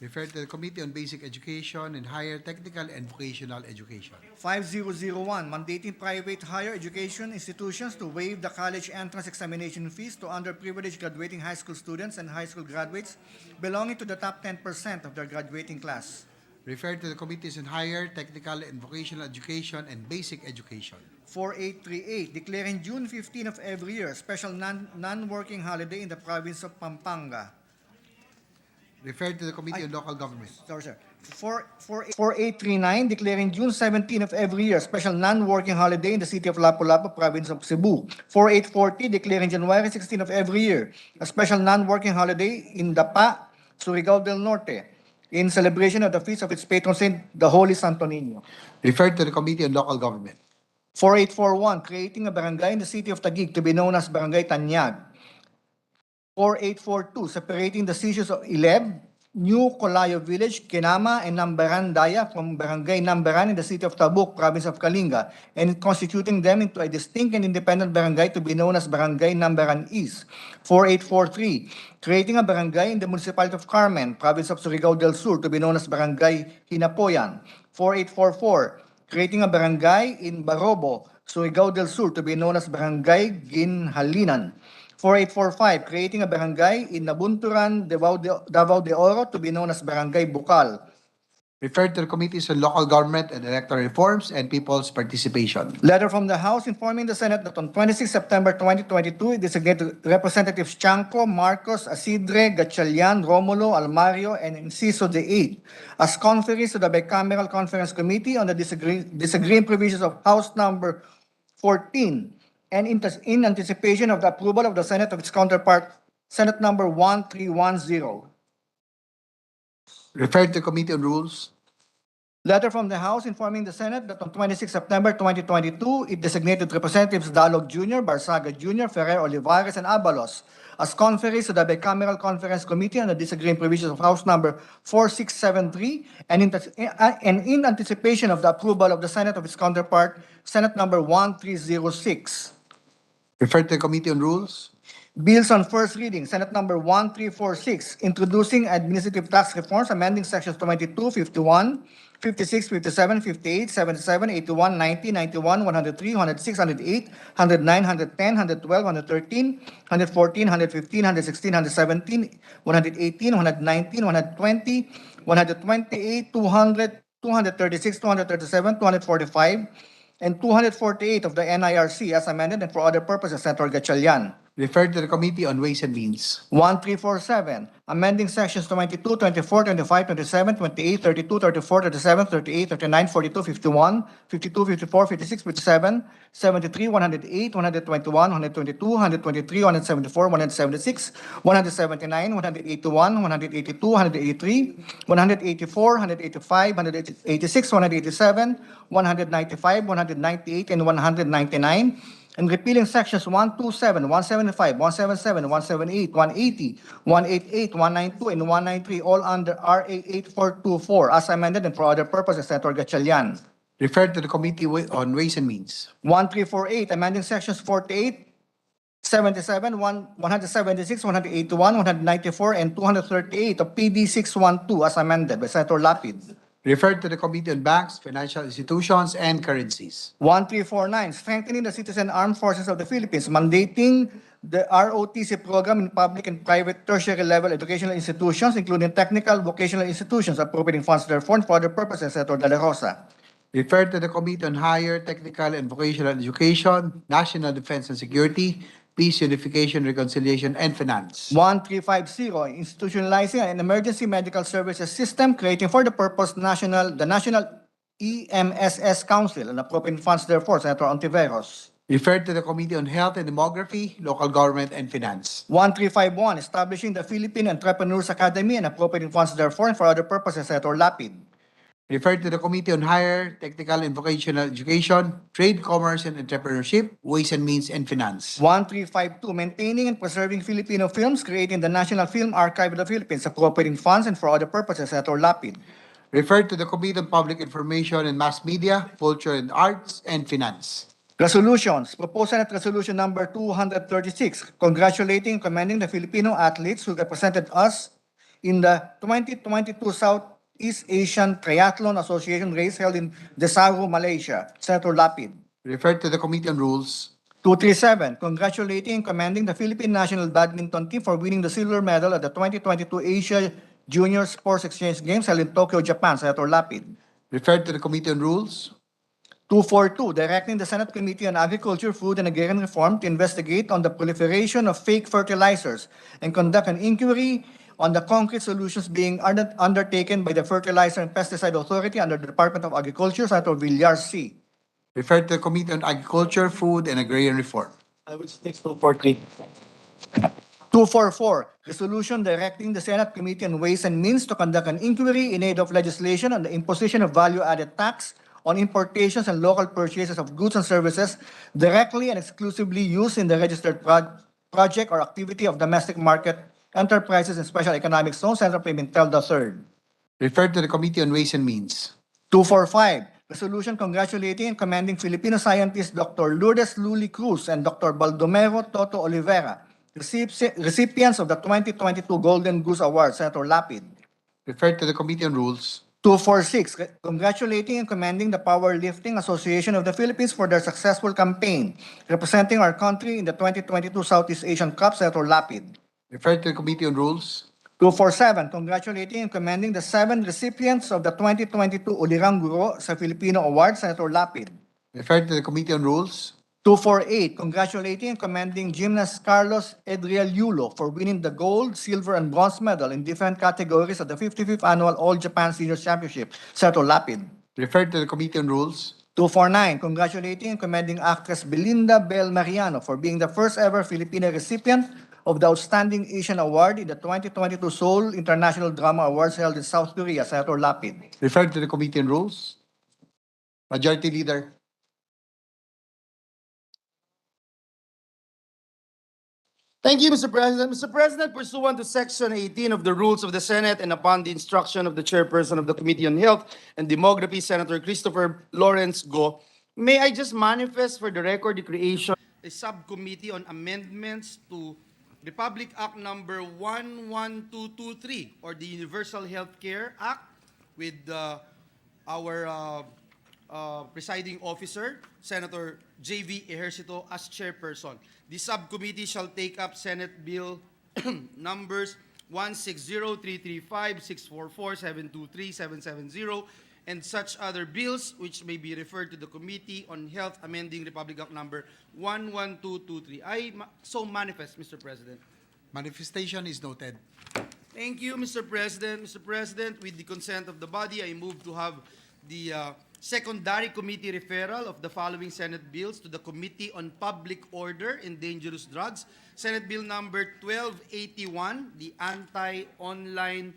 Referred to the Committee on Basic Education and Higher Technical and Vocational Education. 5001, mandating private higher education institutions to waive the college entrance examination fees to underprivileged graduating high school students and high school graduates belonging to the top 10% of their graduating class. Referred to the Committees on Higher Technical and Vocational Education and Basic Education. 4838, declaring June 15 of every year a special non-working holiday in the province of Pampanga. Referred to the Committee on Local Government. Sorry, sir. 4839, declaring June 17 of every year a special non-working holiday in the city of Lapu-Lapu, province of Cebu. 4840, declaring January 16 of every year a special non-working holiday in Dapa, Surigao del Norte, in celebration of the feast of its patron saint, the Holy Santo Niño. Referred to the Committee on Local Government. 4841, creating a barangay in the city of Taguig to be known as Barangay Tanyag. 4842, separating the seizures of Ileb, New Colayo Village, Kinama, and Nambaran Daya from Barangay Nambaran in the city of Tabuk, province of Kalinga, and constituting them into a distinct and independent barangay to be known as Barangay Nambaran East. 4843, creating a barangay in the municipality of Carmen, province of Surigao del Sur, to be known as Barangay Hinapoyan. 4844, creating a barangay in Barobo, Surigao del Sur, to be known as Barangay Ginhalinan. 4845, creating a barangay in Nabunturan, Davao de Oro, to be known as Barangay Bukal. Referred to the Committees on Local Government and Electoral Reforms and People's Participation. Letter from the House informing the Senate that on 26 September 2022, it designated Representatives Chanco, Marcos, Asidre, Gatchalian, Romulo, Almario, and Enciso VIII as conferees to the Bicameral Conference Committee on the disagreeing provisions of House Number 14, and in anticipation of the approval of the Senate of its counterpart, Senate Number 1310. Referred to the Committee on Rules. Letter from the House informing the Senate that on 26 September 2022, it designated Representatives Dalog Jr., Barsaga Jr., Ferrer, Olivares, and Abalos as conferees to the Bicameral Conference Committee on the disagreeing provisions of House Number 4673, and in anticipation of the approval of the Senate of its counterpart, Senate Number 1306. Referred to the Committee on Rules. Bills on first reading, Senate Number 1346, introducing administrative tax reforms, amending sections 22, 51, 56, 57, 58, 77, 81, 90, 91, 103, 106, 108, 109, 110, 112, 113, 114, 115, 116, 117, 118, 119, 120, 128, 200, 236, 237, 245, and 248 of the NIRC as amended and for other purposes, Senator Gatchalian. Referred to the Committee on Ways and Means. 1347, amending sections 22, 24, 25, 27, 28, 32, 34, 37, 38, 39, 42, 51, 52, 54, 56, 57, 73, 108, 121, 122, 123, 174, 176, 179, 181, 182, 183, 184, 185, 186, 187, 195, 198, and 199, and repealing sections 127, 175, 177, 178, 180, 188, 192, and 193, all under RA 8424, as amended and for other purposes, Senator Gatchalian. Referred to the Committee on Ways and Means. 1348, amending sections 48, 177, 176, 181, 194, and 238 of PD 612 as amended by Senator Lapid. Referred to the Committee on Banks, Financial Institutions, and Currencies. 1349, strengthening the Citizen Armed Forces of the Philippines, mandating the ROTC program in public and private tertiary level educational institutions, including technical vocational institutions, appropriating funds therefore and for other purposes, Senator De La Rosa. Referred to the Committee on Higher, Technical, and Vocational Education, National Defense and Security, Peace, Unification, Reconciliation, and Finance. 1350, institutionalizing an emergency medical services system, creating for the purpose the National EMSS Council, and appropriating funds therefore, Senator Ontiveros. Referred to the Committee on Health and Demography, Local Government, and Finance. 1351, establishing the Philippine Entrepreneurs Academy and appropriating funds therefore and for other purposes, Senator Lapid. Referred to the Committee on Higher, Technical, and Vocational Education, Trade, Commerce, and Entrepreneurship, Ways and Means, and Finance. 1352, maintaining and preserving Filipino films, creating the National Film Archive of the Philippines, appropriating funds and for other purposes, Senator Lapid. Referred to the Committee on Public Information and Mass Media, Culture and Arts, and Finance. Resolutions. Proposed Senate Resolution number 236, congratulating and commending the Filipino athletes who represented us in the 2022 Southeast Asian Triathlon Association race held in Desaru, Malaysia. Senator Lapid. Referred to the Committee on Rules. 237, congratulating and commending the Philippine National Badminton Team for winning the silver medal at the 2022 Asia Junior Sports Exchange Games held in Tokyo, Japan. Senator Lapid. Referred to the Committee on Rules. 242, directing the Senate Committee on Agriculture, Food, and Agrarian Reform to investigate on the proliferation of fake fertilizers and conduct an inquiry on the concrete solutions being undertaken by the Fertilizer and Pesticide Authority under the Department of Agriculture. Senator Villar C. Referred to the Committee on Agriculture, Food, and Agrarian Reform. I will take 243. 244, resolution directing the Senate Committee on Ways and Means to conduct an inquiry in aid of legislation on the imposition of value-added tax on importations and local purchases of goods and services directly and exclusively used in the registered project or activity of domestic market enterprises in special economic zones. Senator Pimentel III. Referred to the Committee on Ways and Means. 245, resolution congratulating and commending Filipino scientists Dr. Lourdes Luli Cruz and Dr. Baldomero Toto Olivera, recipients of the 2022 Golden Goose Award. Senator Lapid. Referred to the Committee on Rules. 246, congratulating and commending the Powerlifting Association of the Philippines for their successful campaign representing our country in the 2022 Southeast Asian Cup. Senator Lapid. Referred to the Committee on Rules. 247, congratulating and commending the 7 recipients of the 2022 Ulirang Guro sa Filipino Award. Senator Lapid. Referred to the Committee on Rules. 248, congratulating and commending gymnast Carlos Edriel Yulo for winning the gold, silver, and bronze medal in different categories at the 55th Annual All Japan Seniors Championship. Senator Lapid. Referred to the Committee on Rules. 249, congratulating and commending actress Belinda Bel Mariano for being the first ever Filipina recipient of the Outstanding Asian Award in the 2022 Seoul International Drama Awards held in South Korea. Senator Lapid. Referred to the Committee on Rules. Majority Leader. Thank you, Mr. President. Mr. President, pursuant to Section 18 of the Rules of the Senate and upon the instruction of the Chairperson of the Committee on Health and Demography, Senator Christopher Lawrence Go, may I just manifest for the record the creation of a subcommittee on amendments to Republic Act Number 11223 or the Universal Healthcare Act with our presiding officer, Senator J.V. Ejercito, as chairperson. The subcommittee shall take up Senate Bill numbers 160, 335, 644, 723, 770, and such other bills which may be referred to the Committee on Health amending Republic Act Number 11223. I so manifest, Mr. President. Manifestation is noted. Thank you, Mr. President. Mr. President, with the consent of the body, I move to have the secondary committee referral of the following Senate bills to the Committee on Public Order and Dangerous Drugs. Senate Bill number 1281, the Anti-Online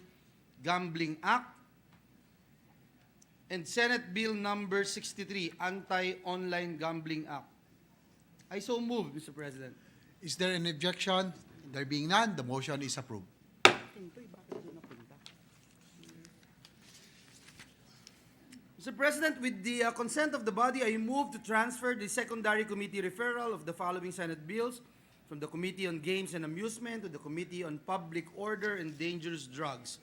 Gambling Act. And Senate Bill number 63, Anti-Online Gambling Act. I so move, Mr. President. Is there an objection? There being none, the motion is approved. Mr. President, with the consent of the body, I move to transfer the secondary committee referral of the following Senate bills from the Committee on Games and Amusement to the Committee on Public Order and Dangerous Drugs.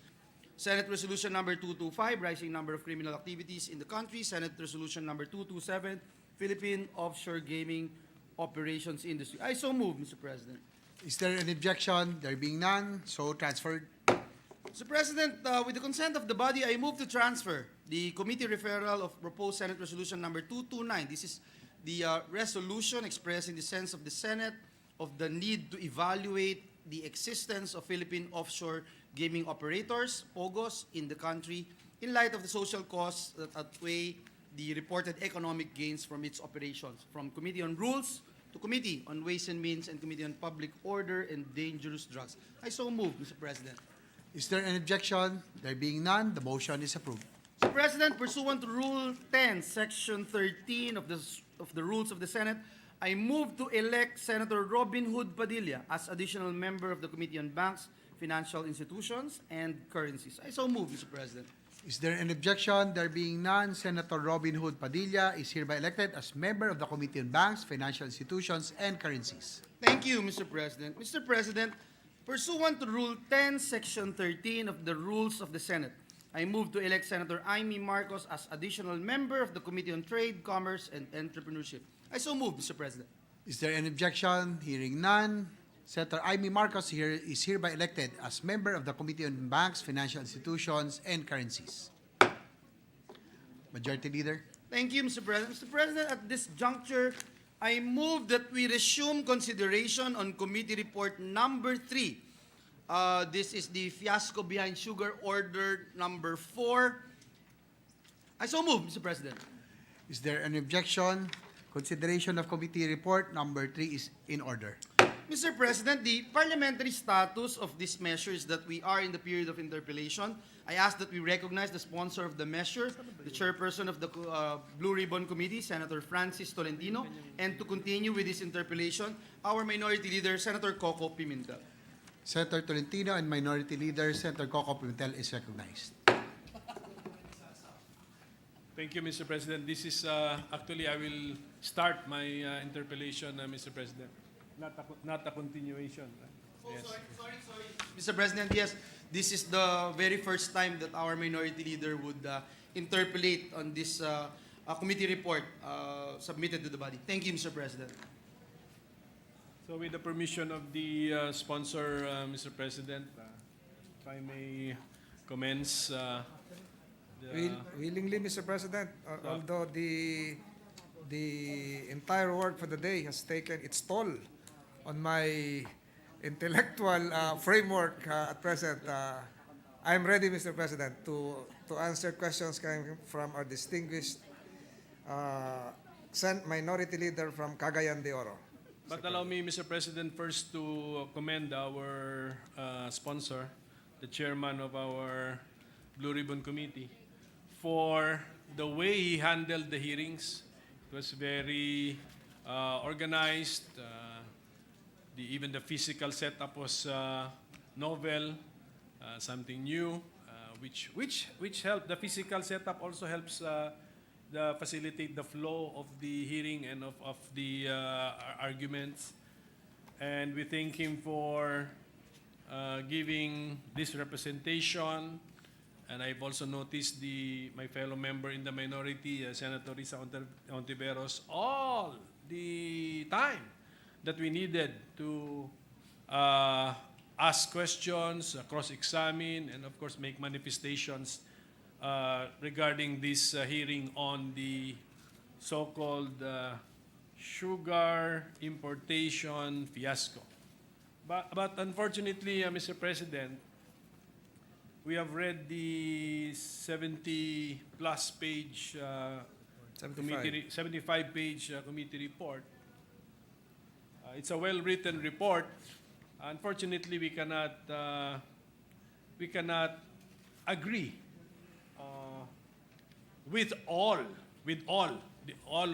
Senate Resolution number 225, rising number of criminal activities in the country. Senate Resolution number 227, Philippine offshore gaming operations industry. I so move, Mr. President. Is there an objection? There being none, so transferred. Mr. President, with the consent of the body, I move to transfer the committee referral of proposed Senate Resolution number 229. This is the resolution expressing the sense of the Senate of the need to evaluate the existence of Philippine offshore gaming operators, POGOs, in the country in light of the social costs that outweigh the reported economic gains from its operations, from Committee on Rules to Committee on Ways and Means and Committee on Public Order and Dangerous Drugs. I so move, Mr. President. Is there an objection? There being none, the motion is approved. Mr. President, pursuant to Rule 10, Section 13 of the Rules of the Senate, I move to elect Senator Robin Hood Padilla as additional member of the Committee on Banks, Financial Institutions, and Currencies. I so move, Mr. President. Is there an objection? There being none, Senator Robin Hood Padilla is hereby elected as member of the Committee on Banks, Financial Institutions, and Currencies. Thank you, Mr. President. Mr. President, pursuant to Rule 10, Section 13 of the Rules of the Senate, I move to elect Senator Amy Marcos as additional member of the Committee on Trade, Commerce, and Entrepreneurship. I so move, Mr. President. Is there an objection? Hearing none, Senator Amy Marcos is hereby elected as member of the Committee on Banks, Financial Institutions, and Currencies. Majority Leader. Thank you, Mr. President. Mr. President, at this juncture, I move that we resume consideration on Committee Report number 3. This is the fiasco behind sugar order number 4. I so move, Mr. President. Is there an objection? Consideration of Committee Report number 3 is in order. Mr. President, the parliamentary status of this measure is that we are in the period of interpellation. I ask that we recognize the sponsor of the measure, the chairperson of the Blue Ribbon Committee, Senator Francis Tolentino, and to continue with this interpellation, our Minority Leader, Senator Coco Pimentel. Senator Tolentino and Minority Leader Senator Coco Pimentel is recognized. Thank you, Mr. President. This is actually, I will start my interpellation, Mr. President. Not a continuation. Right? Yes. Sorry. Mr. President, yes, this is the very first time that our Minority Leader would interpellate on this committee report submitted to the body. Thank you, Mr. President. So with the permission of the sponsor, Mr. President, if I may commence Willingly, Mr. President, although the entire work for the day has taken its toll on my intellectual framework at present, I'm ready, Mr. President, to answer questions coming from our distinguished Minority Leader from Cagayan de Oro. But allow me, Mr. President, first to commend our sponsor, the chairman of our Blue Ribbon Committee, for the way he handled the hearings. It was very organized. Even the physical setup was novel, something new, which helped. The physical setup also helps facilitate the flow of the hearing and of the arguments. And we thank him for giving this representation. And I've also noticed my fellow member in the minority, Senator Risa Ontiveros, all the time that we needed to ask questions, cross-examine, and of course make manifestations regarding this hearing on the so-called sugar importation fiasco. But unfortunately, Mr. President, we have read the 70-plus page 75-page committee report. It's a well-written report. Unfortunately, we cannot agree with all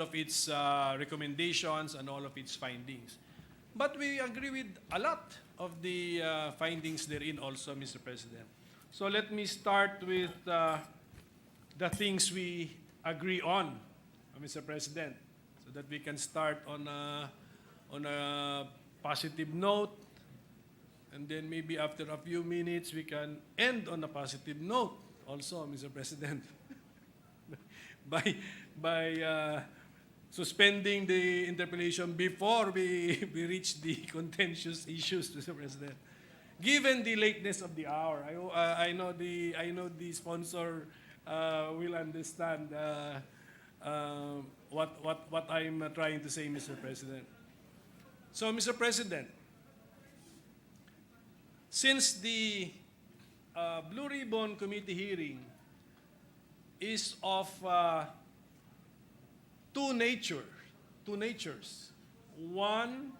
of its recommendations and all of its findings. But we agree with a lot of the findings therein also, Mr. President. So let me start with the things we agree on, Mr. President, so that we can start on a positive note, and then maybe after a few minutes we can end on a positive note also, Mr. President, by suspending the interpellation before we reach the contentious issues, Mr. President. Given the lateness of the hour, I know the sponsor will understand what I'm trying to say, Mr. President. So, Mr. President, since the Blue Ribbon Committee hearing is of two natures. One,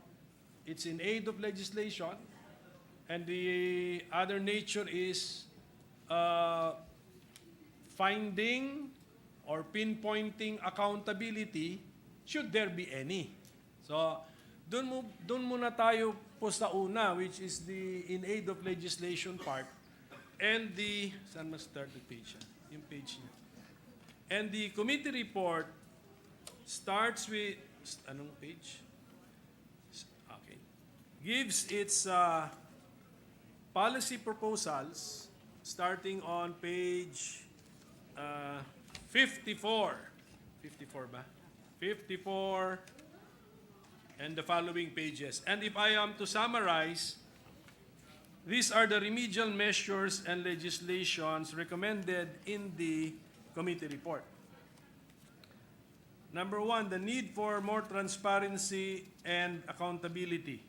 it's in aid of legislation, and the other nature is finding or pinpointing accountability should there be any. So, dun muna tayo po sa una, which is the in aid of legislation part, and the, saan mas start the page? Yung page niya. And the committee report starts with, anong page? Okay. Gives its policy proposals starting on page 54. 54 ba? 54 and the following pages. And if I am to summarize, these are the remedial measures and legislations recommended in the committee report. Number one, the need for more transparency and accountability.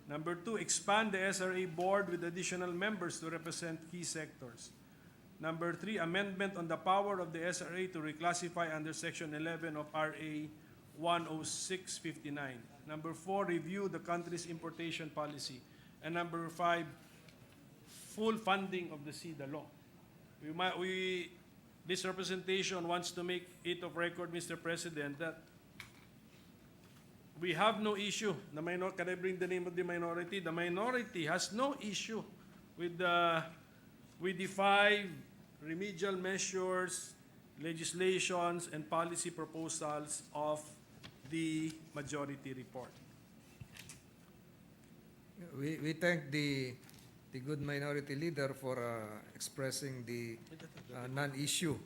Number two, expand the SRA board with additional members to represent key sectors. Number three, amendment on the power of the SRA to reclassify under Section 11 of RA 10659. Number four, review the country's importation policy. And number five, full funding of the SIDA law. This representation wants to make it of record, Mr. President, that we have no issue. Can I bring the name of the minority? The minority has no issue with the five remedial measures, legislations, and policy proposals of the majority report. We thank the good minority leader for expressing the non-issue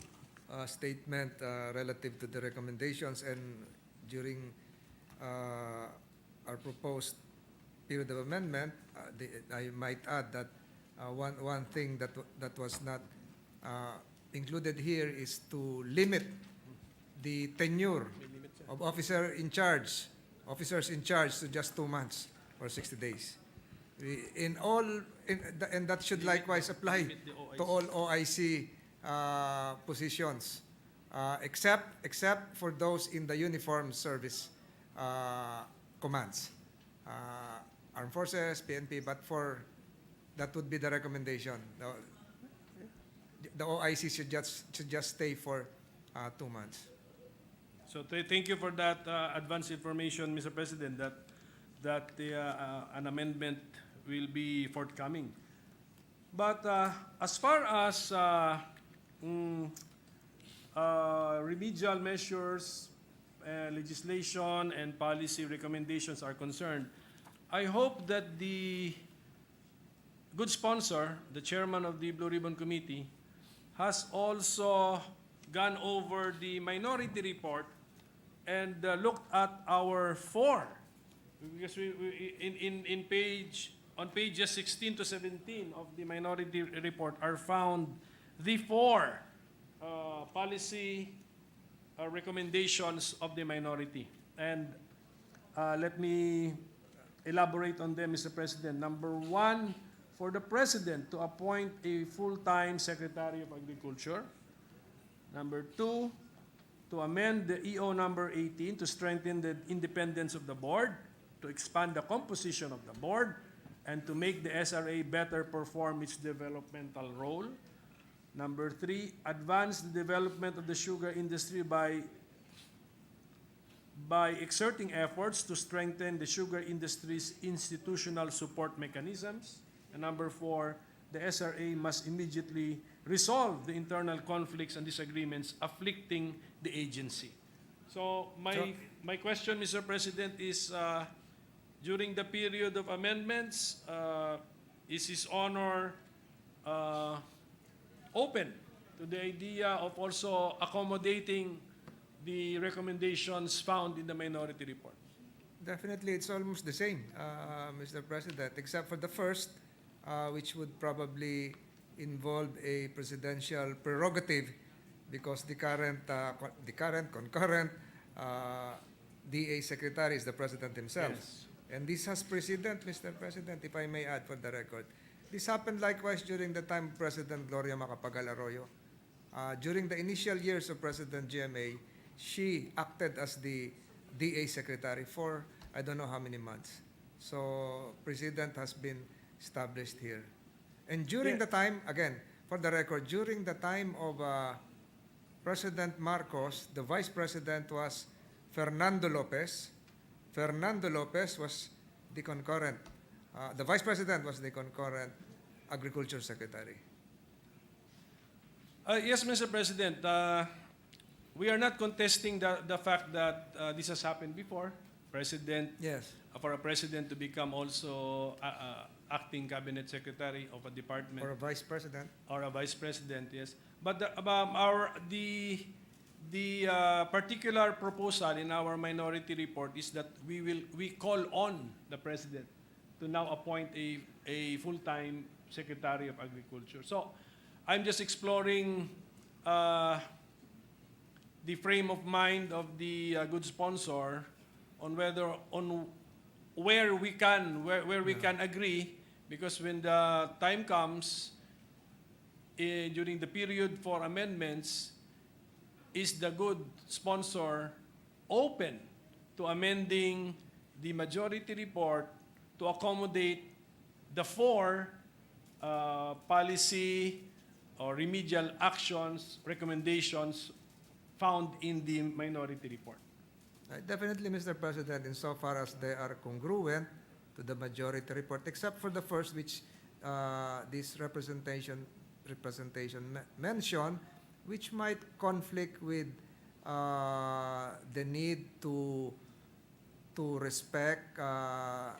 statement relative to the recommendations, and during our proposed period of amendment, I might add that one thing that was not included here is to limit the tenure of officers in charge to just 2 months or 60 days. And that should likewise apply to all OIC positions, except for those in the uniformed service commands, Armed Forces, PNP, but that would be the recommendation. The OIC should just stay for 2 months. So thank you for that advance information, Mr. President, that an amendment will be forthcoming. But as far as remedial measures, legislation, and policy recommendations are concerned, I hope that the good sponsor, the chairman of the Blue Ribbon Committee, has also gone over the minority report and looked at our four, because on pages 16 to 17 of the minority report are found the four policy recommendations of the minority. And let me elaborate on them, Mr. President. Number one, for the President to appoint a full-time Secretary of Agriculture. Number two, to amend the EO number 18 to strengthen the independence of the board, to expand the composition of the board, and to make the SRA better perform its developmental role. Number three, advance the development of the sugar industry by exerting efforts to strengthen the sugar industry's institutional support mechanisms. And number four, the SRA must immediately resolve the internal conflicts and disagreements afflicting the agency. So my question, Mr. President, is during the period of amendments, is His Honor open to the idea of also accommodating the recommendations found in the minority report? Definitely, it's almost the same, Mr. President, except for the first, which would probably involve a presidential prerogative because the concurrent DA secretary is the president himself. Yes. And this has precedent, Mr. President, if I may add for the record. This happened likewise during the time of President Gloria Macapagal Arroyo. During the initial years of President GMA, she acted as the DA secretary for I don't know how many months. So precedent has been established here. And during the time, again, for the record, during the time of President Marcos, the Vice President was Fernando Lopez. Fernando Lopez was the concurrent, the Vice President was the concurrent Agriculture Secretary. Yes, Mr. President. We are not contesting the fact that this has happened before. President, Yes. for a president to become also acting cabinet secretary of a department Or a Vice President. or a vice president, yes. But the particular proposal in our minority report is that we call on the president to now appoint a full-time secretary of agriculture. So I'm just exploring the frame of mind of the good sponsor on where we can agree, because when the time comes during the period for amendments, is the good sponsor open to amending the majority report to accommodate the four policy or remedial actions, recommendations found in the minority report? Definitely, Mr. President, insofar as they are congruent to the majority report, except for the first, which this representation mentioned, which might conflict with the need to respect a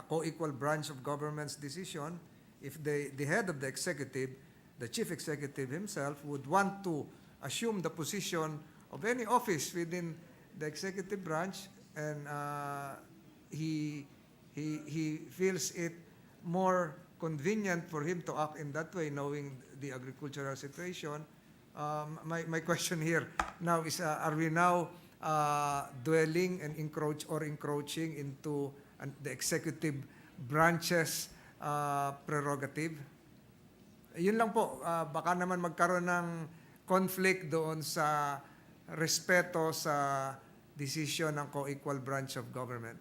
co-equal branch of government's decision. If the head of the executive, the chief executive himself, would want to assume the position of any office within the executive branch, and he feels it more convenient for him to act in that way, knowing the agricultural situation. My question here now is: are we now dwelling and encroaching into the executive branch's prerogative? Yun lang po. Baka naman magkaroon ng conflict doon sa respeto sa decision ng co-equal branch of government.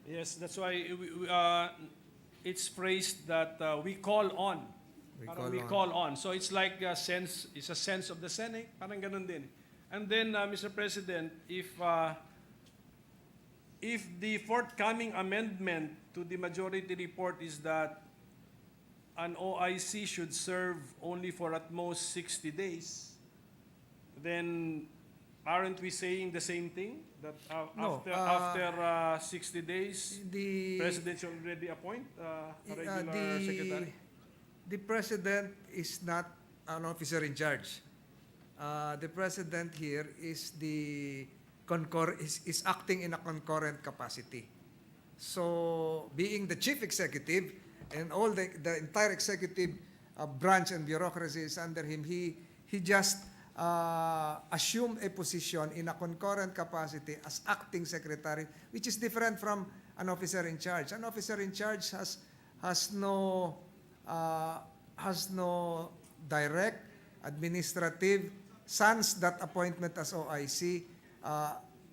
Yes, that's why it's phrased that we call on. We call on. So it's like it's a sense of the Senate, parang ganun din. And then, Mr. President, if the forthcoming amendment to the majority report is that an OIC should serve only for at most 60 days, then aren't we saying the same thing? That No, after 60 days, the President should already appoint a regular secretary? The President is not an officer in charge. The President here is is acting in a concurrent capacity. So, being the chief executive and all the entire executive branch and bureaucracy is under him, he just assumed a position in a concurrent capacity as acting secretary, which is different from an officer in charge. An officer in charge has no direct administrative, sans that appointment as OIC,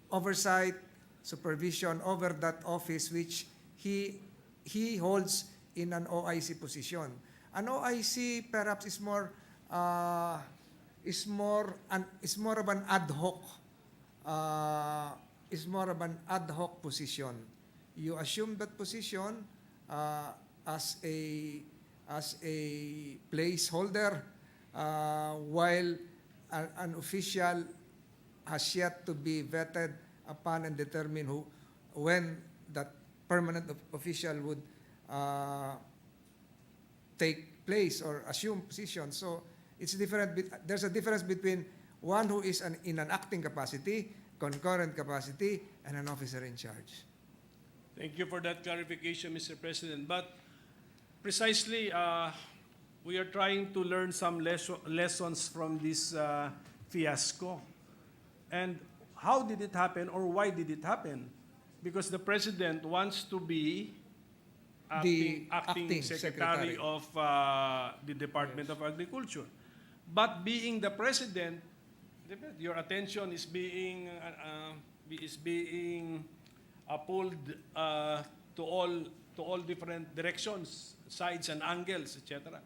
oversight, supervision over that office which he holds in an OIC position. An OIC perhaps is more of an ad hoc position. You assume that position as a placeholder while an official has yet to be vetted upon and determine when that permanent official would take place or assume position. So it's different. There's a difference between one who is in an acting capacity, concurrent capacity, and an officer in charge. Thank you for that clarification, Mr. President. But precisely, we are trying to learn some lessons from this fiasco. And how did it happen, or why did it happen? Because the President wants to be The acting acting secretary secretary. of the Department of Agriculture. But being the President, your attention is being pulled to all different directions, sides and angles, etc.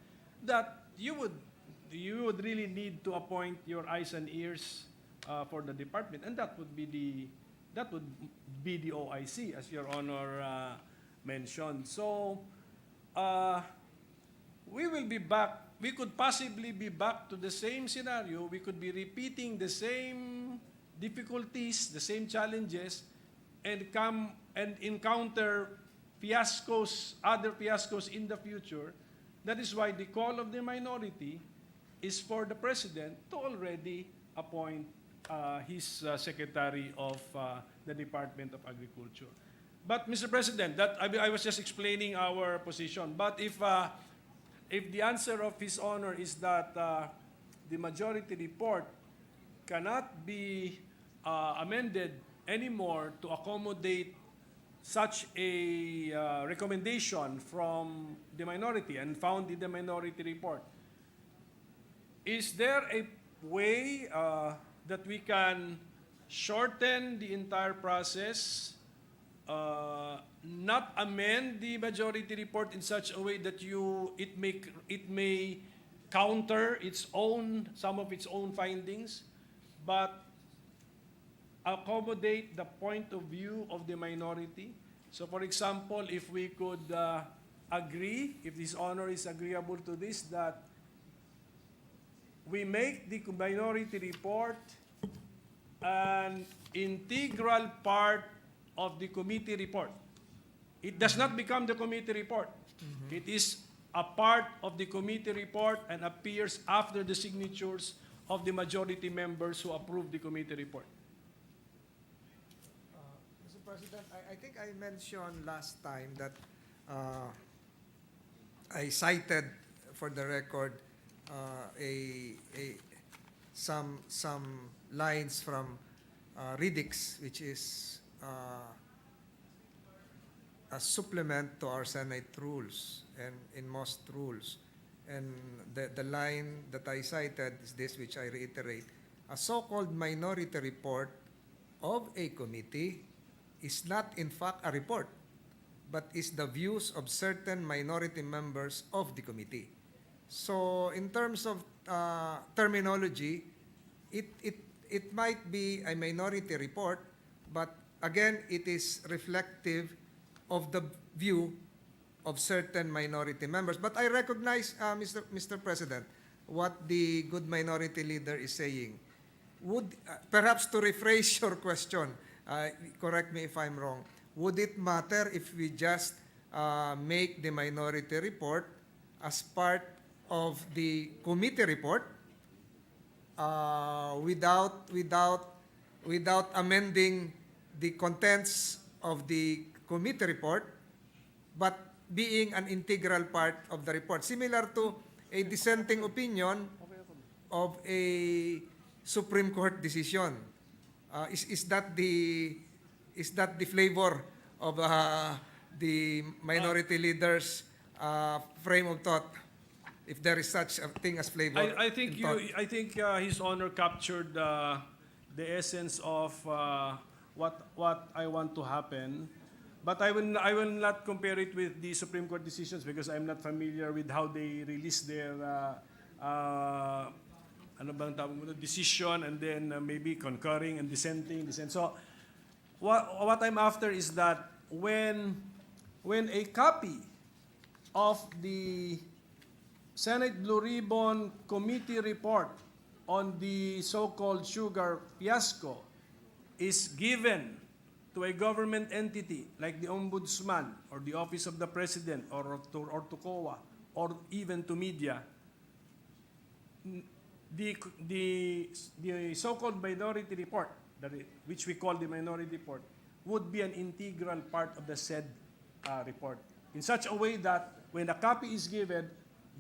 That you would really need to appoint your eyes and ears for the department, and that would be the OIC, as Your Honor mentioned. So we will be back. We could possibly be back to the same scenario. We could be repeating the same difficulties, the same challenges, and come and encounter fiascos, other fiascos in the future. That is why the call of the minority is for the President to already appoint his Secretary of the Department of Agriculture. But Mr. President, I was just explaining our position. But if the answer of His Honor is that the majority report cannot be amended anymore to accommodate such a recommendation from the minority and found in the minority report, is there a way that we can shorten the entire process, not amend the majority report in such a way that it may counter some of its own findings, but accommodate the point of view of the minority? So for example, if we could agree, if His Honor is agreeable to this, that we make the minority report an integral part of the committee report. It does not become the committee report. It is a part of the committee report and appears after the signatures of the majority members who approve the committee report. Mr. President, I think I mentioned last time that I cited, for the record, some lines from Ridix, which is a supplement to our Senate rules and in most rules. And the line that I cited is this, which I reiterate: a so-called minority report of a committee is not in fact a report, but is the views of certain minority members of the committee. So in terms of terminology, it might be a minority report, but again, it is reflective of the view of certain minority members. But I recognize, Mr. President, what the good minority leader is saying. Would perhaps to rephrase your question, correct me if I'm wrong, would it matter if we just make the minority report as part of the committee report without amending the contents of the committee report, but being an integral part of the report, similar to a dissenting opinion of a Supreme Court decision? Is that the flavor of the minority leader's frame of thought, if there is such a thing as flavor? I think His Honor captured the essence of what I want to happen. But I will not compare it with the Supreme Court decisions because I'm not familiar with how they release their decision, and then maybe concurring and dissenting. So what I'm after is that when a copy of the Senate Blue Ribbon Committee report on the so-called sugar fiasco is given to a government entity like the Ombudsman or the Office of the President or to COA or even to media, the so-called minority report, which we call the minority report, would be an integral part of the said report, in such a way that when a copy is given,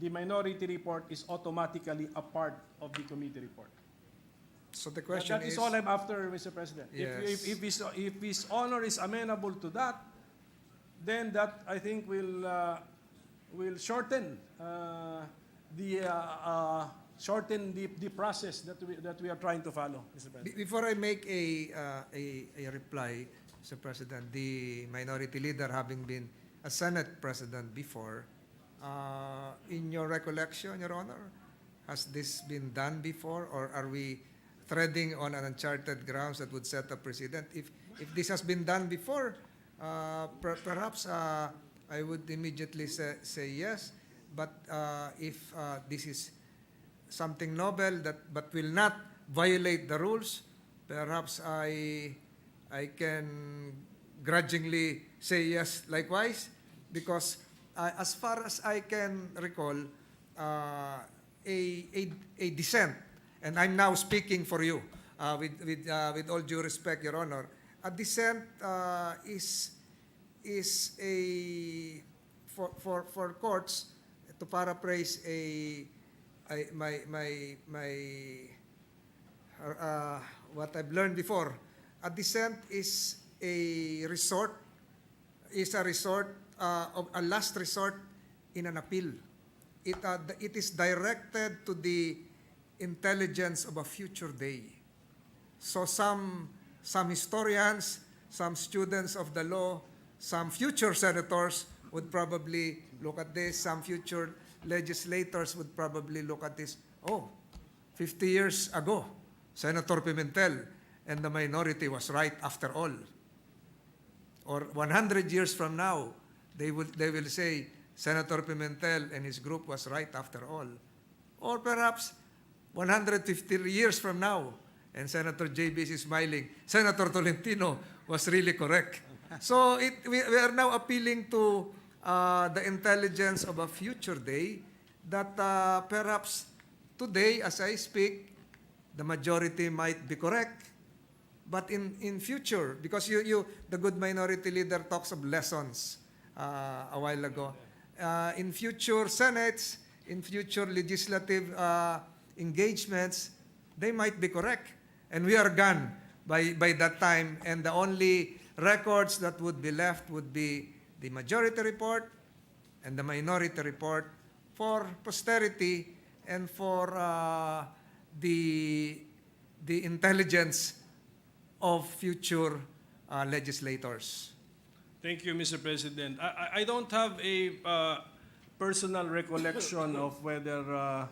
the minority report is automatically a part of the committee report. So the question That is all I'm after, Mr. President. Yes. If His Honor is amenable to that, then that I think will shorten the process that we are trying to follow, Mr. President. Before I make a reply, Mr. President, the minority leader having been a Senate President before, in your recollection, Your Honor, has this been done before, or are we treading on an uncharted grounds that would set a precedent? If this has been done before, perhaps I would immediately say yes. But if this is something novel but will not violate the rules, perhaps I can grudgingly say yes likewise, because as far as I can recall, a dissent, and I'm now speaking for you, with all due respect, Your Honor, a dissent is a for courts, to paraphrase what I've learned before, a dissent is a resort of a last resort in an appeal. It is directed to the intelligence of a future day. So some historians, some students of the law, some future senators would probably look at this, some future legislators would probably look at this. Oh, 50 years ago, Senator Pimentel and the minority was right after all. Or 100 years from now, they will say Senator Pimentel and his group was right after all. Or perhaps 150 years from now, and Senator JB is smiling, Senator Tolentino was really correct. So we are now appealing to the intelligence of a future day that perhaps today, as I speak, the majority might be correct. But in future, because the good minority leader talks of lessons a while ago, in future Senates, in future legislative engagements, they might be correct. And we are gone by that time, and the only records that would be left would be the majority report and the minority report for posterity and for the intelligence of future legislators. Thank you, Mr. President. I don't have a personal recollection of whether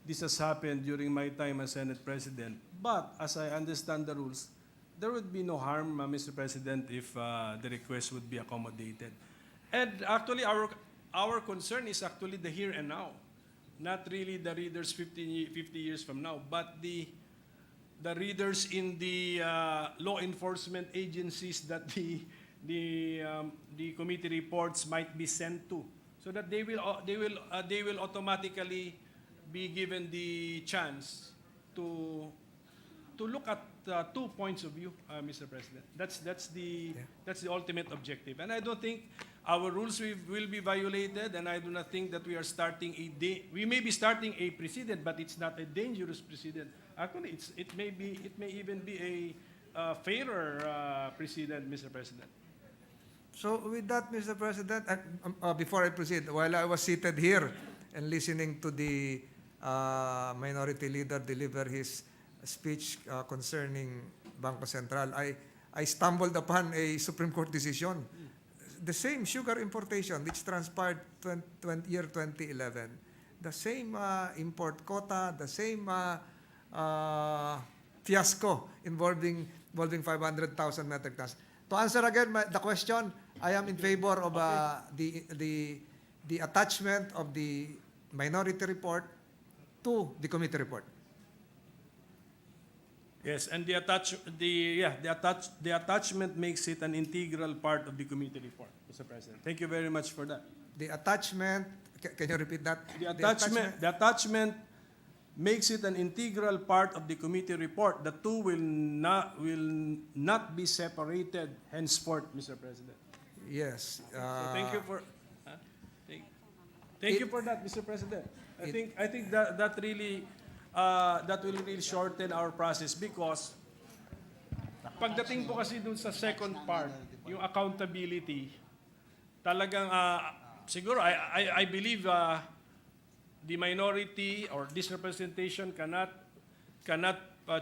this has happened during my time as Senate President. But as I understand the rules, there would be no harm, Mr. President, if the request would be accommodated. And actually, our concern is actually the here and now, not really the readers 50 years from now, but the readers in the law enforcement agencies that the committee reports might be sent to, so that they will automatically be given the chance to look at 2 points of view, Mr. President. That's the ultimate objective, and I don't think our rules will be violated, and I do not think that we are starting we may be starting a precedent, but it's not a dangerous precedent. Actually, it may even be a fairer precedent, Mr. President. So with that, Mr. President, before I proceed, while I was seated here and listening to the minority leader deliver his speech concerning Bangko Sentral, I stumbled upon a Supreme Court decision. The same sugar importation which transpired year 2011, the same import quota, the same fiasco involving 500,000 metric tons. To answer again the question, I am in favor of the attachment of the minority report to the committee report. Yes, and the attachment makes it an integral part of the committee report, Mr. President. Thank you very much for that. The attachment, can you repeat that? The attachment makes it an integral part of the committee report. The two will not be separated henceforth, Mr. President. Yes. So thank you for thank you for that, Mr. President. I think that really that will really shorten our process because pagdating po kasi dun sa second part, yung accountability, talagang siguro I believe the minority or this representation cannot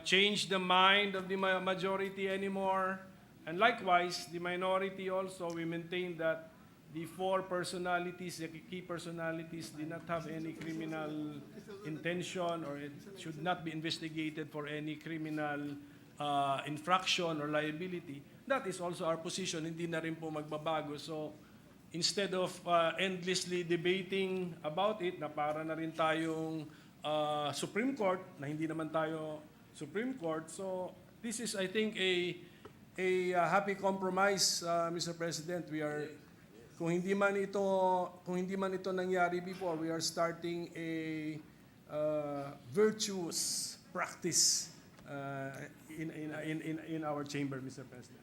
change the mind of the majority anymore. And likewise, the minority also, we maintain that the four personalities, the key personalities, did not have any criminal intention or it should not be investigated for any criminal infraction or liability. That is also our position, hindi na rin po magbabago. So, instead of endlessly debating about it, na para na rin tayong Supreme Court, na hindi naman tayo Supreme Court. So, this is, I think, a happy compromise, Mr. President. We are, kung hindi man ito nangyari before, we are starting a virtuous practice in our chamber, Mr. President.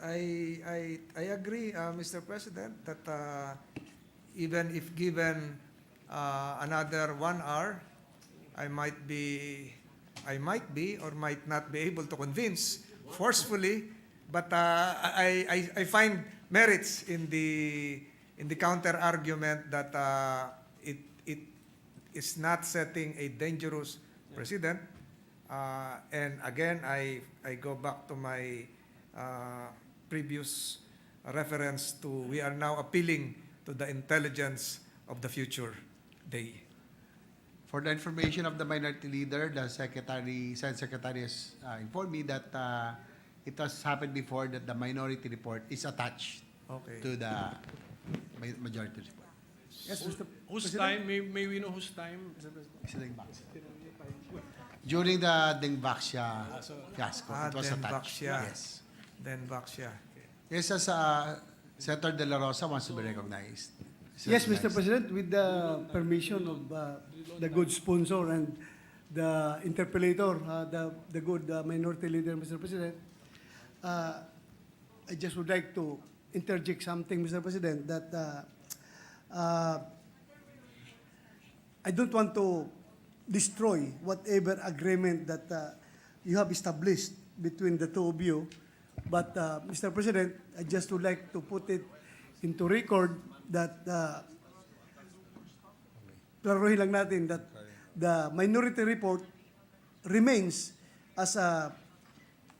I agree, Mr. President, that even if given another 1 hour, I might be or might not be able to convince forcefully, but I find merits in the counter argument that it is not setting a dangerous precedent. And again, I go back to my previous reference to we are now appealing to the intelligence of the future day. For the information of the minority leader, the Senate Secretary has informed me that it has happened before that the minority report is attached to the majority report. Yes, whose time? May we know whose time, Mr. President? During the Dengvaxia fiasco, it was attached. Dengvaxia. Yes. Dengvaxia. Yes, as Senator De La Rosa wants to be recognized. Yes, Mr. President, with the permission of the good sponsor and the interpellator, the good minority leader, Mr. President, I just would like to interject something, Mr. President, that I don't want to destroy whatever agreement that you have established between the two of you. But, Mr. President, I just would like to put it into record that klaruhin lang natin that the minority report remains as a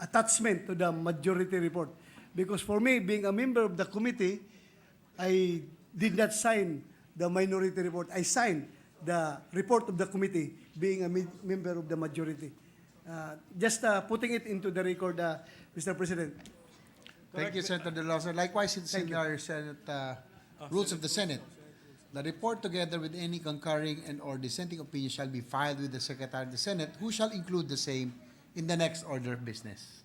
attachment to the majority report. Because for me, being a member of the committee, I did not sign the minority report. I signed the report of the committee, being a member of the majority. Just putting it into the record, Mr. President. Thank you, Senator De La Rosa. Likewise, it's in our Senate rules of the Senate. The report, together with any concurring and or dissenting opinion, shall be filed with the Secretary of the Senate, who shall include the same in the next order of business.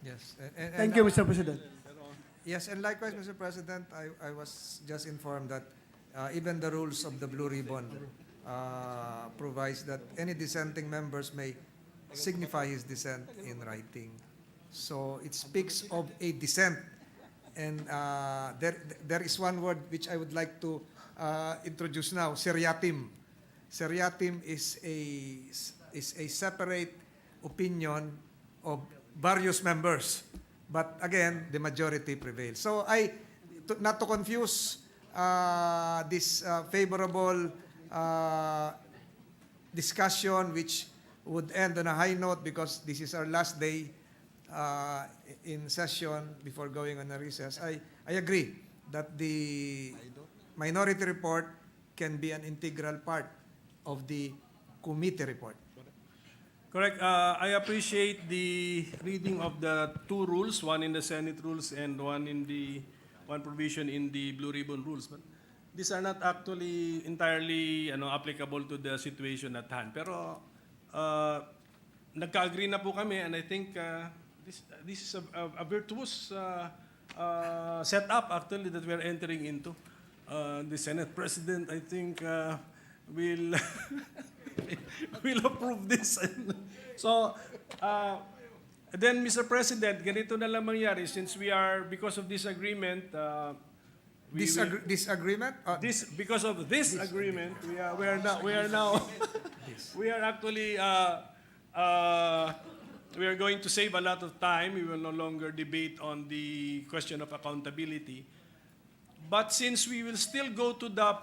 Yes. Thank you, Mr. President. Yes, and likewise, Mr. President, I was just informed that even the rules of the Blue Ribbon provides that any dissenting members may signify his dissent in writing. So it speaks of a dissent. And there is one word which I would like to introduce now, seriatim. Seriatim is a separate opinion of various members. But again, the majority prevails. So not to confuse this favorable discussion, which would end on a high note because this is our last day in session before going on a recess. I agree that the minority report can be an integral part of the committee report. Correct. I appreciate the reading of the two rules, one in the Senate rules and one provision in the Blue Ribbon rules. But these are not actually entirely applicable to the situation at hand. Pero nagka-agree na po kami, and I think this is a virtuous setup actually that we are entering into. The Senate President, I think, will will approve this. So, then, Mr. President, ganito na lang mangyari since we are, because of this agreement, Disagreement? because of this agreement, we are actually we are going to save a lot of time. We will no longer debate on the question of accountability. But since we will still go to the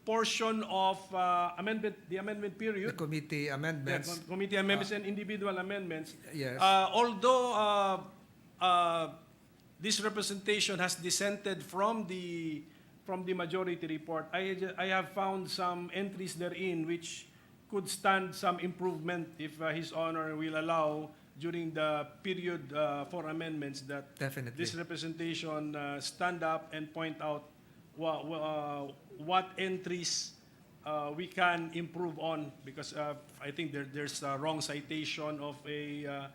portion of the amendment period, The committee amendments. committee amendments and individual amendments. Yes. Although this representation has dissented from the majority report, I have found some entries therein which could stand some improvement if His Honor will allow during the period for amendments that Definitely. this representation stand up and point out what entries we can improve on, because I think there's a wrong citation of a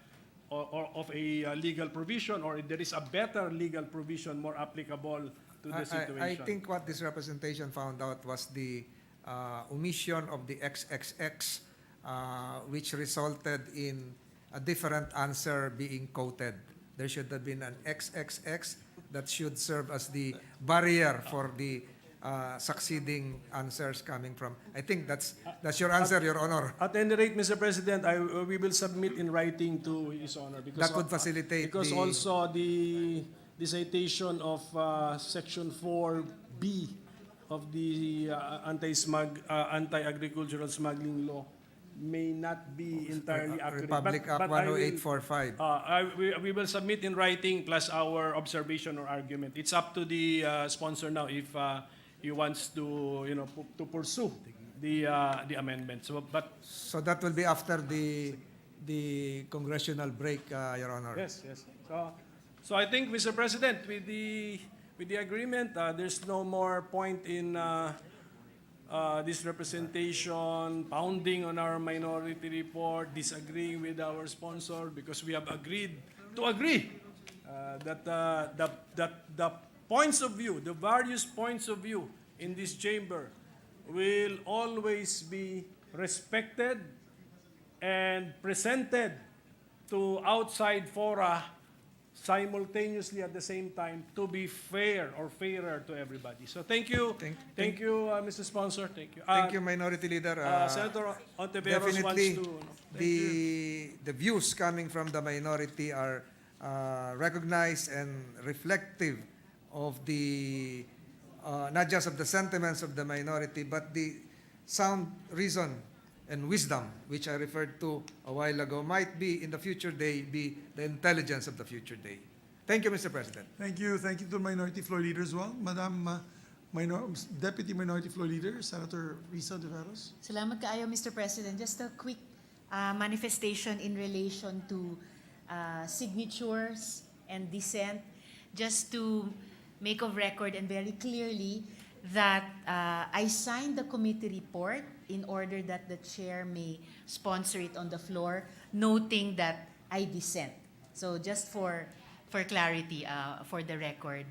legal provision, or there is a better legal provision more applicable to the situation. I think what this representation found out was the omission of the XXX, which resulted in a different answer being quoted. There should have been an XXX that should serve as the barrier for the succeeding answers coming from. I think that's your answer, Your Honor. At any rate, Mr. President, we will submit in writing to His Honor, because That would facilitate because the- also the citation of Section 4B of the anti-agricultural smuggling law may not be entirely accurate. Republic Act but I will- 10845. we will submit in writing plus our observation or argument. It's up to the sponsor now if he wants to, to pursue the amendment. So that will be after the congressional break, Your Honor. Yes. So I think, Mr. President, with the agreement, there's no more point in this representation pounding on our minority report, disagreeing with our sponsor, because we have agreed to agree that the points of view, the various points of view in this chamber will always be respected and presented to outside fora simultaneously at the same time to be fair or fairer to everybody. So thank you, Mr. Sponsor. Thank you. Thank you, Minority Leader. Senator Ontiveros wants Definitely, to. the views coming from the minority are recognized and reflective of the not just of the sentiments of the minority, but the sound reason and wisdom, which I referred to a while ago, might be in the future day be the intelligence of the future day. Thank you, Mr. President. Thank you to the Minority Floor Leader as well. Madam Deputy Minority Floor Leader, Senator Risa Ontiveros. Salamat kaayo, Mr. President. Just a quick manifestation in relation to signatures and dissent, just to make of record and very clearly that I signed the committee report in order that the chair may sponsor it on the floor, noting that I dissent. So just for clarity, for the record,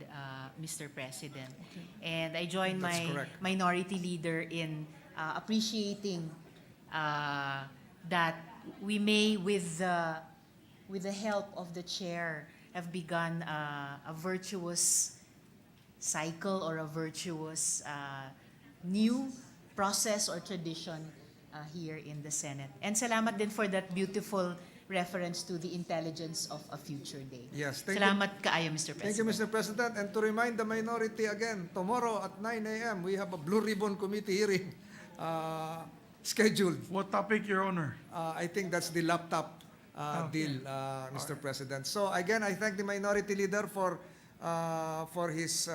Mr. President. Okay. And I join That's my correct. minority leader in appreciating that we may, with the help of the chair, have begun a virtuous cycle or a virtuous new process or tradition here in the Senate. And salamat din for that beautiful reference to the intelligence of a future day. Yes, thank you. Salamat kaayo, Mr. President. Thank you, Mr. President. And to remind the minority again, tomorrow at 9 a.m., we have a Blue Ribbon Committee hearing scheduled. What topic, Your Honor? I think that's the laptop deal, Mr. President. So again, I thank the minority leader for his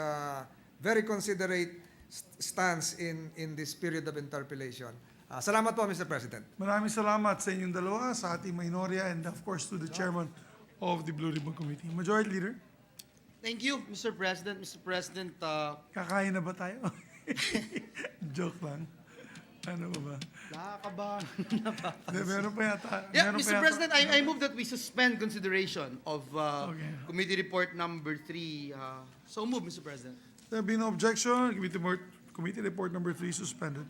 very considerate stance in this period of interpellation. Salamat po, Mr. President. Maraming salamat sa inyong dalawa, sa ating minorya, and of course to the chairman of the Blue Ribbon Committee. Majority Leader, Thank you, Mr. President. Mr. President, kakain na ba tayo? Joke lang. Ano ba? Nakakabahan. Hindi, meron pa yata. Yeah, meron pa Mr. yata. President, I move that we suspend consideration of Okay. Committee Report number 3. So move, Mr. President. There be no objection. Committee report number 3 suspended.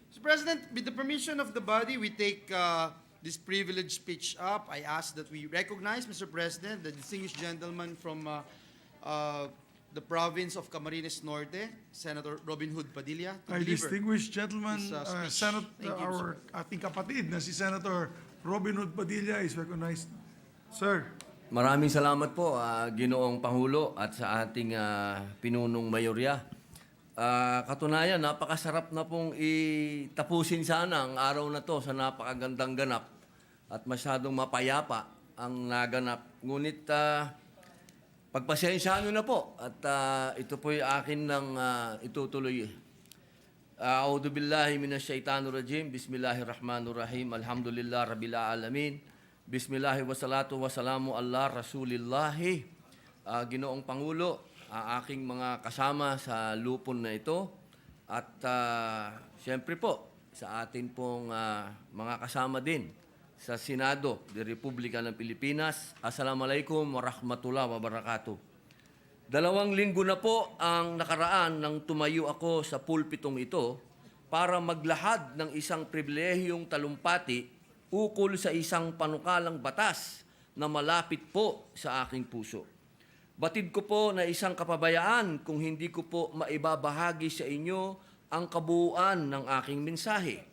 Mr. President, with the permission of the body, we take this privileged speech up. I ask that we recognize, Mr. President, the distinguished gentleman from the province of Camarines Norte, Senator Robin Hood Padilla, to Our deliver distinguished gentleman, his, speech. Senate, Thank you, our ating kapatid na si Senator Robin Hood Padilla is recognized. Sir. Maraming salamat po, Ginoong Pangulo at sa ating pinunong mayorya. Katunayan, napakasarap na pong itapusin sana ang araw na to sa napakagandang ganap at masyadong mapayapa ang naganap. Ngunit pagpasensyaan nyo na po at ito po'y akin ng itutuloy. A'udhu billahi minasyaitanir rajim. Bismillahirrahmanirrahim. Alhamdulillah rabbil alamin. Bismillahi wassalatu wassalamu ala rasulillahi. Ginoong Pangulo, aking mga kasama sa lupon na ito at siyempre po sa atin pong mga kasama din sa Senado de Republika ng Pilipinas. Assalamualaikum warahmatullahi wabarakatuh. 2 linggo na po ang nakaraan nang tumayo ako sa pulpitong ito para maglahad ng isang pribilehiyong talumpati ukol sa isang panukalang batas na malapit po sa aking puso. Batid ko po na isang kapabayaan kung hindi ko po maibabahagi sa inyo ang kabuuan ng aking mensahe.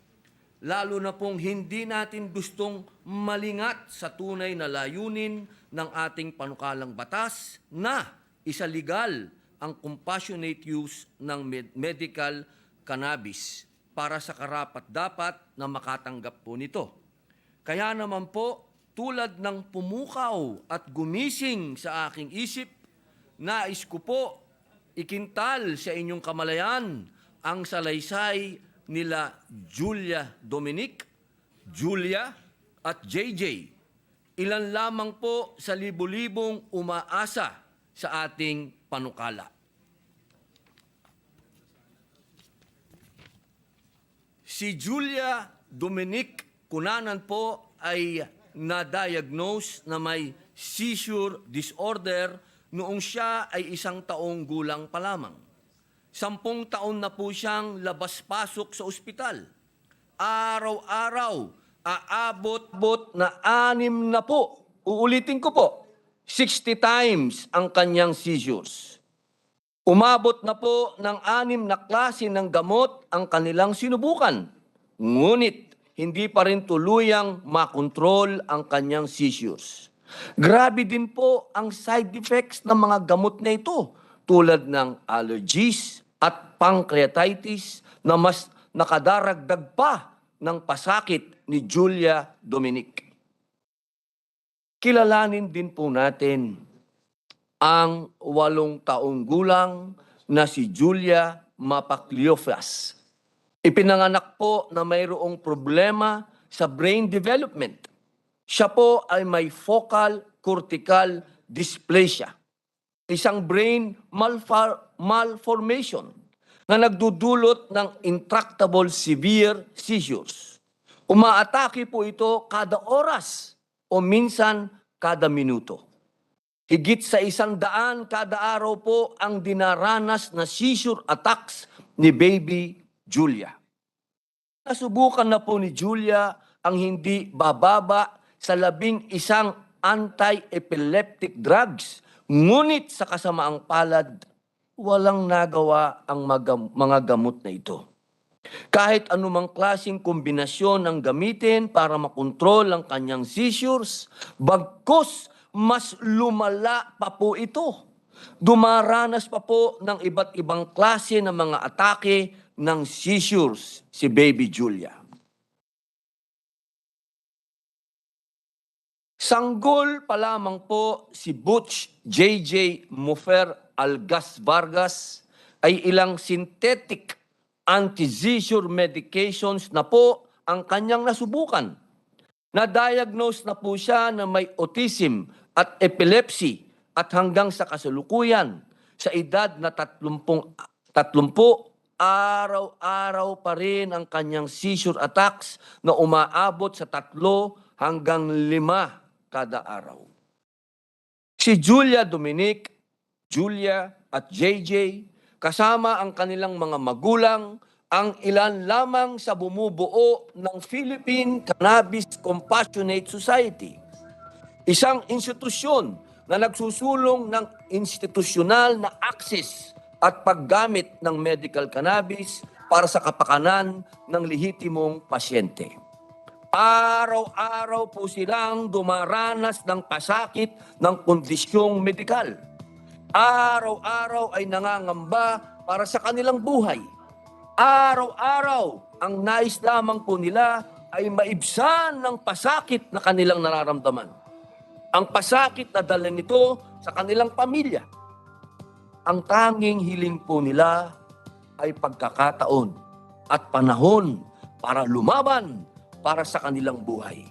Lalo na pong hindi natin gustong malingat sa tunay na layunin ng ating panukalang batas na isaligal ang compassionate use ng medical cannabis para sa karapat-dapat na makatanggap po nito. Kaya naman po, tulad ng pumukaw at gumising sa aking isip, nais ko po ikintal sa inyong kamalayan ang salaysay nila Julia Dominic, Julia at JJ. Ilan lamang po sa libu-libong umaasa sa ating panukala. Si Julia Dominic kunanan po ay na-diagnose na may seizure disorder noong siya ay 1 taong gulang pa lamang. 10 taon na po siyang labas-pasok sa ospital. Araw-araw, aabot na 6 na po. Uulitin ko po, 60 times ang kanyang seizures. Umabot na po ng 6 na klase ng gamot ang kanilang sinubukan. Ngunit, hindi pa rin tuluyang makontrol ang kanyang seizures. Grabe din po ang side effects ng mga gamot na ito tulad ng allergies at pancreatitis na mas nakadaragdag pa ng pasakit ni Julia Dominic. Kilalanin din po natin ang 8 taong gulang na si Julia Mapakliofas. Ipinanganak po na mayroong problema sa brain development. Siya po ay may focal cortical dysplasia, isang brain malformation na nagdudulot ng intractable severe seizures. Umaatake po ito kada oras o minsan kada minuto. Higit sa 100 kada araw po ang dinaranas na seizure attacks ni baby Julia. Nasubukan na po ni Julia ang hindi bababa sa 11 anti-epileptic drugs. Ngunit sa kasamaang palad, walang nagawa ang mga gamot na ito. Kahit anumang klaseng kombinasyon ang gamitin para makontrol ang kanyang seizures, bagkus mas lumala pa po ito. Dumaranas pa po ng iba't ibang klase ng mga atake ng seizures si baby Julia. Sanggol pa lamang po si Butch JJ Mofer Algas Vargas ay ilang synthetic anti-seizure medications na po ang kanyang nasubukan. Na-diagnose na po siya na may autism at epilepsy at hanggang sa kasalukuyan sa edad na 30 araw-araw pa rin ang kanyang seizure attacks na umaabot sa 3 hanggang 5 kada araw. Si Julia Dominic, Julia at JJ, kasama ang kanilang mga magulang, ang ilan lamang sa bumubuo ng Philippine Cannabis Compassionate Society, isang institusyon na nagsusulong ng institusyonal na access at paggamit ng medical cannabis para sa kapakanan ng lehitimong pasyente. Araw-araw po silang dumaranas ng pasakit ng kondisyong medikal. Araw-araw ay nangangamba para sa kanilang buhay. Araw-araw, ang nais lamang po nila ay maibsan ng pasakit na kanilang nararamdaman. Ang pasakit na dala nito sa kanilang pamilya. Ang tanging hiling po nila ay pagkakataon at panahon para lumaban para sa kanilang buhay.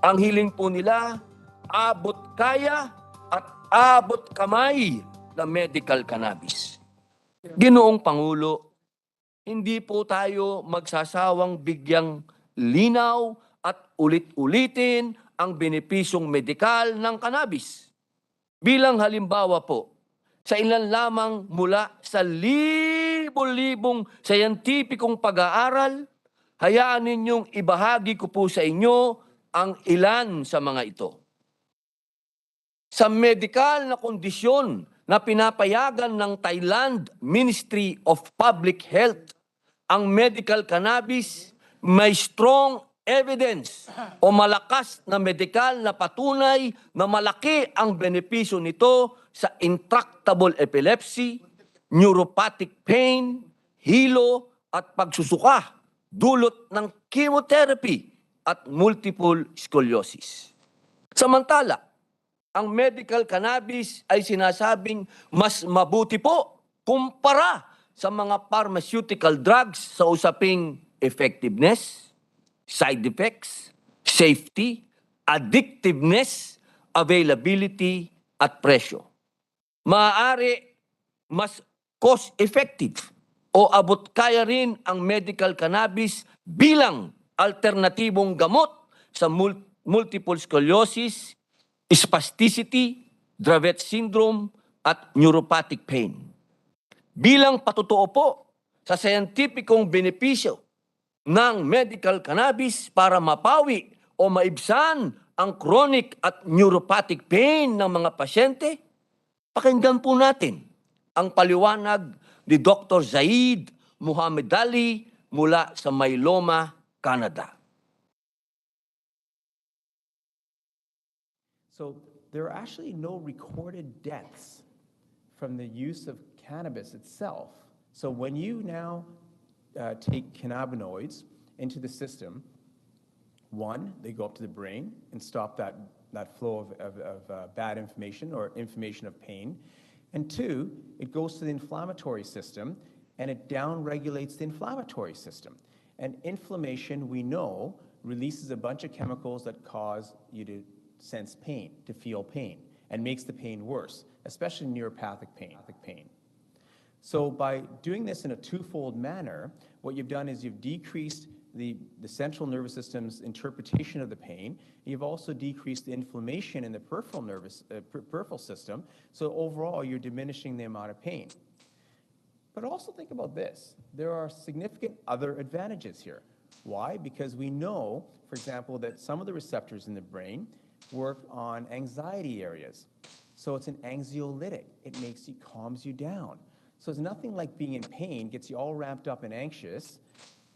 Ang hiling po nila, abot kaya at abot kamay na medical cannabis. Ginoong Pangulo, hindi po tayo magsasawang bigyang linaw at ulit-ulitin ang benepisyong medikal ng cannabis. Bilang halimbawa po, sa ilan lamang mula sa libo-libong scientificong pag-aaral, hayaan ninyong ibahagi ko po sa inyo ang ilan sa mga ito. Sa medikal na kondisyon na pinapayagan ng Thailand Ministry of Public Health, ang medical cannabis may strong evidence o malakas na medikal na patunay na malaki ang benepisyo nito sa intractable epilepsy, neuropathic pain, hilo at pagsusuka dulot ng chemotherapy at multiple scoliosis. Samantala, ang medical cannabis ay sinasabing mas mabuti po kumpara sa mga pharmaceutical drugs sa usaping effectiveness, side effects, safety, addictiveness, availability, at presyo. Maaari mas cost-effective o abot kaya rin ang medical cannabis bilang alternatibong gamot sa multiple scoliosis, spasticity, Dravet syndrome, at neuropathic pain. Bilang patotoo po sa scientificong benepisyo ng medical cannabis para mapawi o maibsan ang chronic at neuropathic pain ng mga pasyente, pakinggan po natin ang paliwanag ni Dr. Zaid Muhammad Ali mula sa Mailoma, Canada. So there are actually no recorded deaths from the use of cannabis itself. So when you now take cannabinoids into the system, one, they go up to the brain and stop that flow of bad information or information of pain. And two, it goes to the inflammatory system and it downregulates the inflammatory system. And inflammation, we know, releases a bunch of chemicals that cause you to sense pain, to feel pain, and makes the pain worse, especially neuropathic pain. So by doing this in a twofold manner, what you've done is you've decreased the central nervous system's interpretation of the pain. You've also decreased the inflammation in the peripheral system. So overall, you're diminishing the amount of pain. But also think about this. There are significant other advantages here. Why? Because we know, for example, that some of the receptors in the brain work on anxiety areas. So it's an anxiolytic. It calms you down. So it's nothing like being in pain, gets you all ramped up and anxious,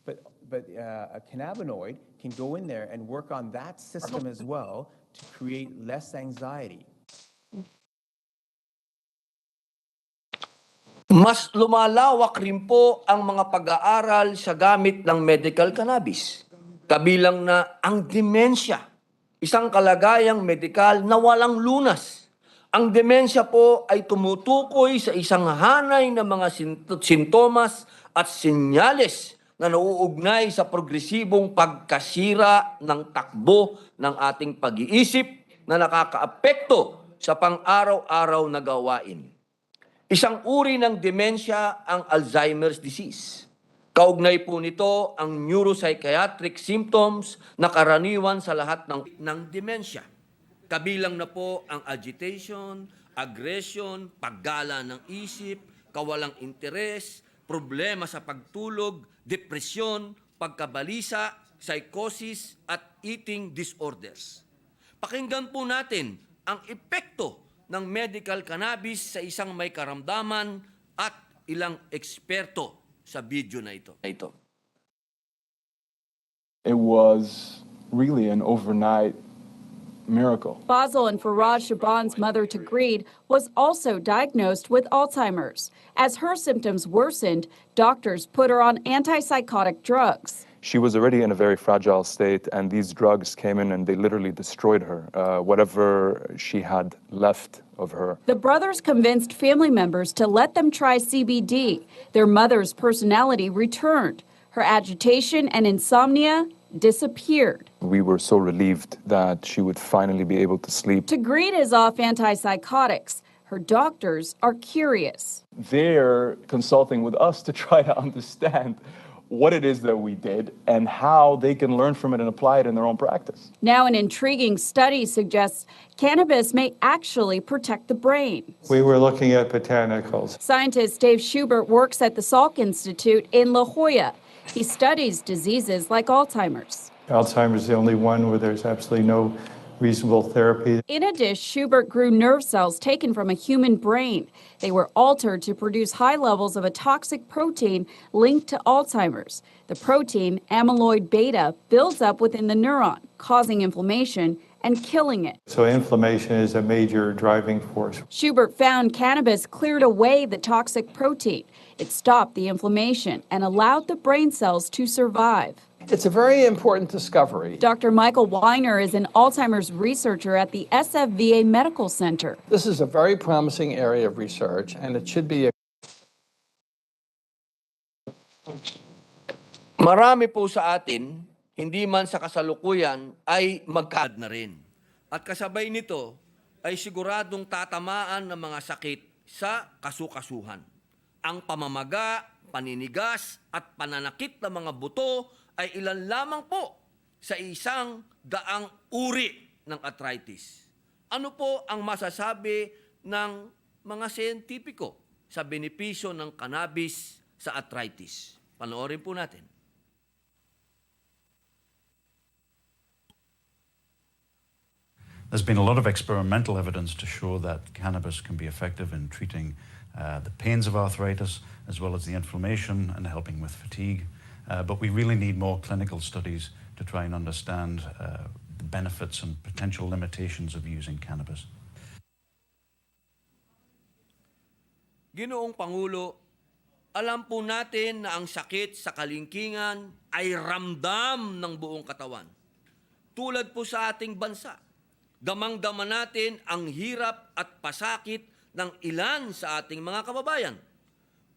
but a cannabinoid can go in there and work on that system as well to create less anxiety. Mas lumalawak rin po ang mga pag-aaral sa gamit ng medical cannabis. Kabilang na ang demensya, isang kalagayang medikal na walang lunas. Ang demensya po ay tumutukoy sa isang hanay ng mga sintomas at senyales na nauugnay sa progresibong pagkasira ng takbo ng ating pag-iisip na nakakaapekto sa pang-araw-araw na gawain. Isang uri ng demensya ang Alzheimer's disease. Kaugnay po nito ang neuropsychiatric symptoms na karaniwan sa lahat ng demensya. Kabilang na po ang agitation, aggression, paggala ng isip, kawalang interes, problema sa pagtulog, depresyon, pagkabalisa, psychosis at eating disorders. Pakinggan po natin ang epekto ng medical cannabis sa isang may karamdaman at ilang eksperto sa video na ito. It was really an overnight miracle. Fazil and Faraj Shaban's mother Tagreed was also diagnosed with Alzheimer's. As her symptoms worsened, doctors put her on antipsychotic drugs. She was already in a very fragile state, and these drugs came in and they literally destroyed her, whatever she had left of her. The brothers convinced family members to let them try CBD. Their mother's personality returned. Her agitation and insomnia disappeared. We were so relieved that she would finally be able to sleep. Tagreed is off antipsychotics. Her doctors are curious. They're consulting with us to try to understand what it is that we did and how they can learn from it and apply it in their own practice. Now, an intriguing study suggests cannabis may actually protect the brain. We were looking at botanicals. Scientist Dave Schubert works at the Salk Institute in La Jolla. He studies diseases like Alzheimer's. Alzheimer's is the only one where there's absolutely no reasonable therapy. In a dish, Schubert grew nerve cells taken from a human brain. They were altered to produce high levels of a toxic protein linked to Alzheimer's. The protein, amyloid beta, builds up within the neuron, causing inflammation and killing it. So inflammation is a major driving force. Schubert found cannabis cleared away the toxic protein. It stopped the inflammation and allowed the brain cells to survive. It's a very important discovery. Dr. Michael Weiner is an Alzheimer's researcher at the SFVA Medical Center. This is a very promising area of research, and it should be a Marami po sa atin, hindi man sa kasalukuyan, ay magkad na rin. At kasabay nito ay siguradong tatamaan ng mga sakit sa kasukasuhan. Ang pamamaga, paninigas at pananakit ng mga buto ay ilan lamang po sa 100 uri ng arthritis. Ano po ang masasabi ng mga siyentipiko sa benepisyo ng cannabis sa arthritis? Panoorin po natin. There's been a lot of experimental evidence to show that cannabis can be effective in treating the pains of arthritis, as well as the inflammation and helping with fatigue. But we really need more clinical studies to try and understand the benefits and potential limitations of using cannabis. Ginoong Pangulo, alam po natin na ang sakit sa kalingkingan ay ramdam ng buong katawan. Tulad po sa ating bansa, damang-dama natin ang hirap at pasakit ng ilan sa ating mga kababayan.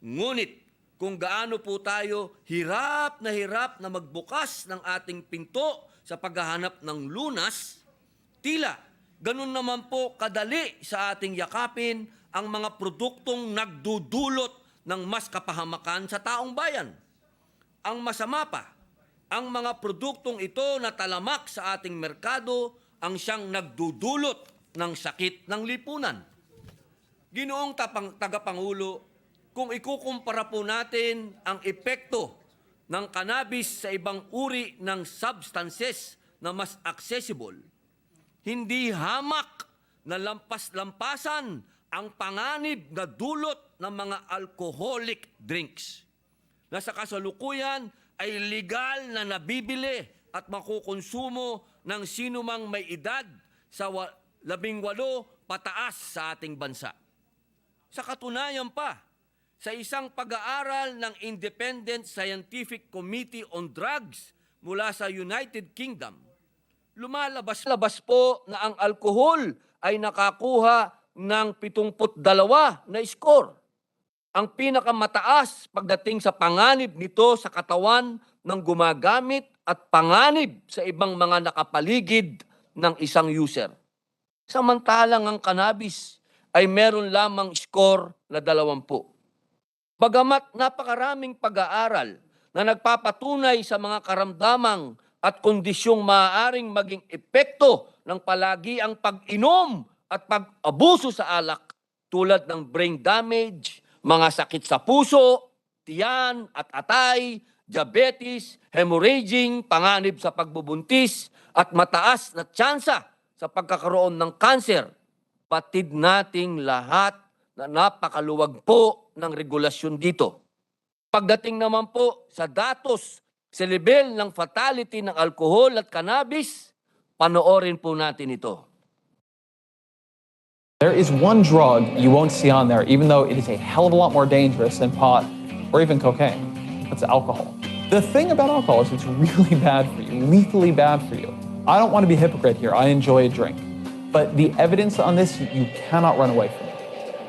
Ngunit kung gaano po tayo hirap na magbukas ng ating pinto sa paghahanap ng lunas, tila ganun naman po kadali sa ating yakapin ang mga produktong nagdudulot ng mas kapahamakan sa taong bayan. Ang masama pa, ang mga produktong ito na talamak sa ating merkado ang siyang nagdudulot ng sakit ng lipunan. Ginoong tagapangulo, kung ikukumpara po natin ang epekto ng cannabis sa ibang uri ng substances na mas accessible, hindi hamak na lampas-lampasan ang panganib na dulot ng mga alcoholic drinks na sa kasalukuyan ay legal na nabibili at makukonsumo ng sinumang may edad sa 18 pataas sa ating bansa. Sa katunayan pa, sa isang pag-aaral ng Independent Scientific Committee on Drugs mula sa United Kingdom, lumalabas po na ang alkohol ay nakakuha ng 72 na score. Ang pinakamataas pagdating sa panganib nito sa katawan ng gumagamit at panganib sa ibang mga nakapaligid ng isang user. Samantalang ang cannabis ay meron lamang score na 20. Bagamat napakaraming pag-aaral na nagpapatunay sa mga karamdamang at kondisyong maaaring maging epekto ng palagi ang pag-inom at pag-abuso sa alak tulad ng brain damage, mga sakit sa puso, tiyan at atay, diabetes, hemorrhaging, panganib sa pagbubuntis at mataas na tsansa sa pagkakaroon ng kanser. Patid nating lahat na napakaluwag po ng regulasyon dito. Pagdating naman po sa datos sa level ng fatality ng alcohol at cannabis, panoorin po natin ito. There is one drug you won't see on there, even though it is a hell of a lot more dangerous than pot or even cocaine. That's alcohol. The thing about alcohol is it's really bad for you, lethally bad for you. I don't want to be a hypocrite here. I enjoy a drink. But the evidence on this, you cannot run away from it.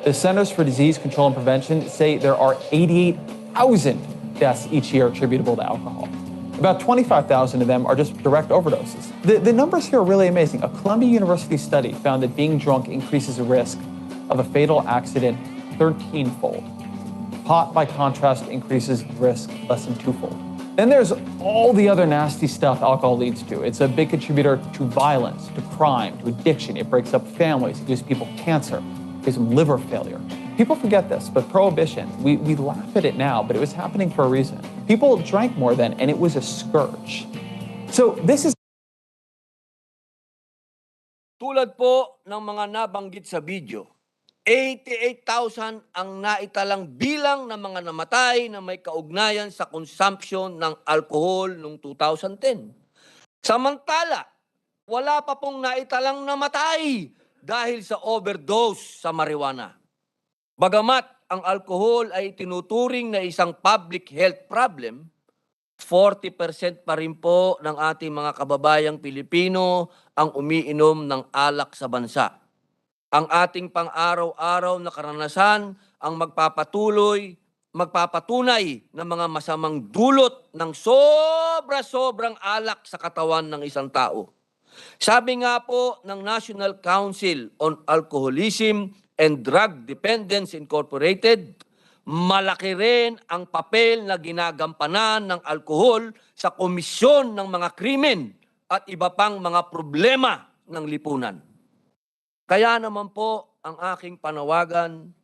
The Centers for Disease Control and Prevention say there are 88,000 deaths each year attributable to alcohol. About 25,000 of them are just direct overdoses. The numbers here are really amazing. A Columbia University study found that being drunk increases the risk of a fatal accident 13-fold. Pot, by contrast, increases the risk less than 2-fold. Then there's all the other nasty stuff alcohol leads to. It's a big contributor to violence, to crime, to addiction. It breaks up families. It gives people cancer. It gives them liver failure. People forget this, but prohibition, we laugh at it now, but it was happening for a reason. People drank more then, and it was a scourge. So this is... Tulad po ng mga nabanggit sa video, 88,000 ang naitalang bilang ng mga namatay na may kaugnayan sa consumption ng alcohol noong 2010. Samantala, wala pa pong naitalang namatay dahil sa overdose sa marijuana. Bagamat ang alcohol ay tinuturing na isang public health problem, 40% pa rin po ng ating mga kababayang Pilipino ang umiinom ng alak sa bansa. Ang ating pang-araw-araw na karanasan ang magpapatunay ng mga masamang dulot ng sobra-sobrang alak sa katawan ng isang tao. Sabi nga po ng National Council on Alcoholism and Drug Dependence Incorporated, malaki rin ang papel na ginagampanan ng alkohol sa komisyon ng mga krimen at iba pang mga problema ng lipunan. Kaya naman po ang aking panawagan,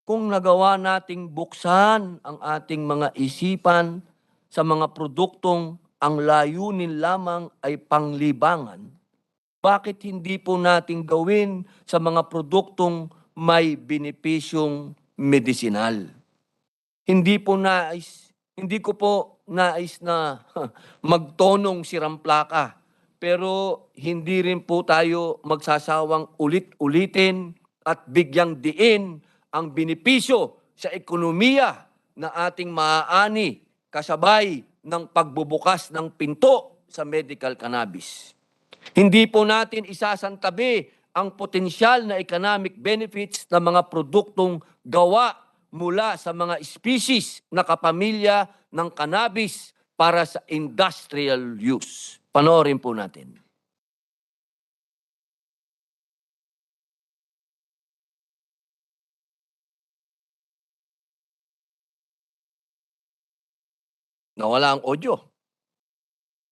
kung nagawa nating buksan ang ating mga isipan sa mga produktong ang layunin lamang ay panglibangan, bakit hindi po nating gawin sa mga produktong may benepisyong medisinal? Hindi ko po nais na magtonong siramplaka, pero hindi rin po tayo magsasawang ulit-ulitin at bigyang diin ang benepisyo sa ekonomiya na ating maaani kasabay ng pagbubukas ng pinto sa medical cannabis. Hindi po natin isasantabi ang potensyal na economic benefits ng mga produktong gawa mula sa mga species na kapamilya ng cannabis para sa industrial use. Panoorin po natin. Nawala ang audio.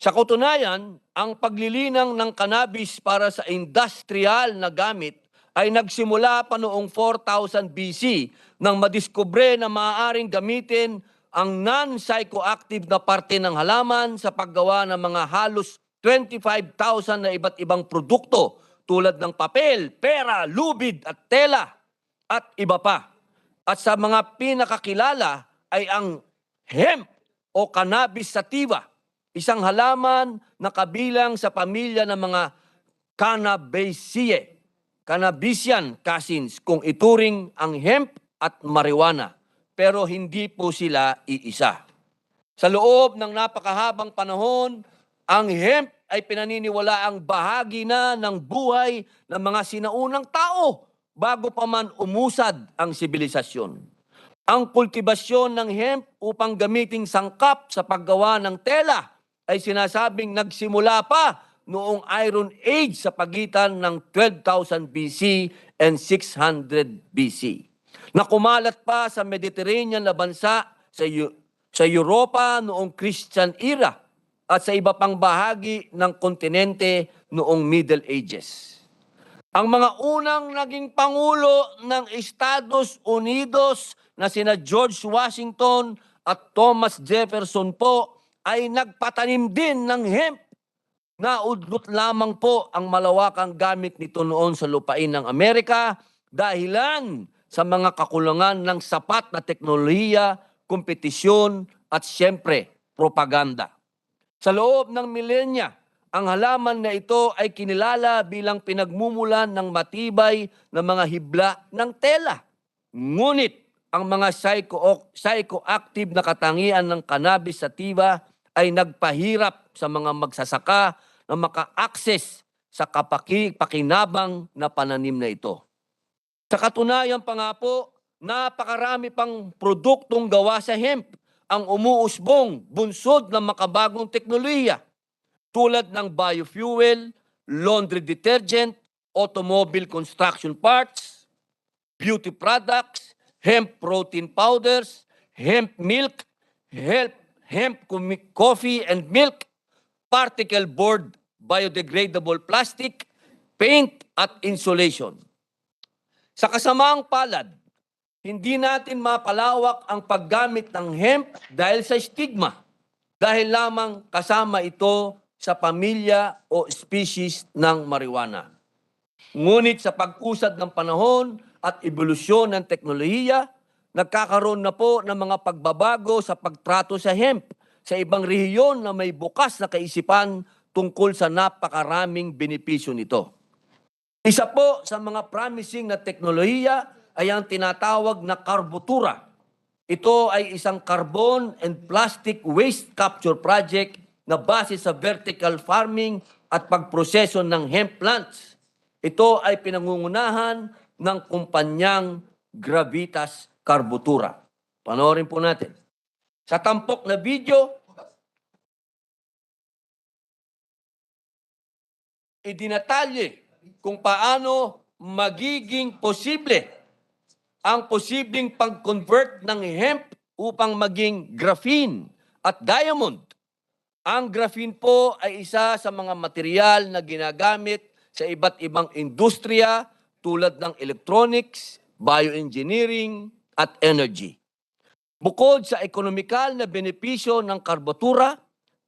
Sa katunayan, ang paglilinang ng cannabis para sa industrial na gamit ay nagsimula pa noong 4000 BC nang madiskubre na maaaring gamitin ang non-psychoactive na parte ng halaman sa paggawa ng mga halos 25,000 na iba't ibang produkto tulad ng papel, pera, lubid at tela at iba pa. At sa mga pinakakilala ay ang hemp o cannabis sativa, isang halaman na kabilang sa pamilya ng mga Cannabaceae, Cannabisian cousins kung ituring ang hemp at marijuana, pero hindi po sila iisa. Sa loob ng napakahabang panahon, ang hemp ay pinaniniwalaang bahagi na ng buhay ng mga sinaunang tao bago pa man umusad ang sibilisasyon. Ang kultibasyon ng hemp upang gamiting sangkap sa paggawa ng tela ay sinasabing nagsimula pa noong Iron Age sa pagitan ng 12,000 BC and 600 BC. Na kumalat pa sa Mediterranean na bansa sa Europa noong Christian era at sa iba pang bahagi ng kontinente noong Middle Ages. Ang mga unang naging pangulo ng Estados Unidos na sina George Washington at Thomas Jefferson po ay nagpatanim din ng hemp. Naudlot lamang po ang malawakang gamit nito noon sa lupain ng Amerika dahilan sa mga kakulangan ng sapat na teknolohiya, kompetisyon at siyempre propaganda. Sa loob ng milenya, ang halaman na ito ay kinilala bilang pinagmumulan ng matibay na mga hibla ng tela. Ngunit ang mga psychoactive na katangian ng cannabis sativa ay nagpahirap sa mga magsasaka na maka-access sa pakinabang na pananim na ito. Sa katunayan pa nga po, napakarami pang produktong gawa sa hemp ang umuusbong bunsod ng makabagong teknolohiya tulad ng biofuel, laundry detergent, automobile construction parts, beauty products, hemp protein powders, hemp milk, hemp coffee and milk, particle board, biodegradable plastic, paint at insulation. Sa kasamaang palad, hindi natin mapalawak ang paggamit ng hemp dahil sa stigma, dahil lamang kasama ito sa pamilya o species ng marijuana. Ngunit sa pag-usad ng panahon at ebolusyon ng teknolohiya, nagkakaroon na po ng mga pagbabago sa pagtrato sa hemp sa ibang rehiyon na may bukas na kaisipan tungkol sa napakaraming benepisyo nito. Isa po sa mga promising na teknolohiya ay ang tinatawag na karbutura. Ito ay isang carbon and plastic waste capture project na base sa vertical farming at pagproseso ng hemp plants. Ito ay pinangungunahan ng kumpanyang Gravitas Carbutura. Panoorin po natin. Sa tampok na video, idinatalye kung paano magiging posible ang posibleng pag-convert ng hemp upang maging graphene at diamond. Ang graphene po ay isa sa mga material na ginagamit sa iba't ibang industriya tulad ng electronics, bioengineering at energy. Bukod sa ekonomikal na benepisyo ng karbutura,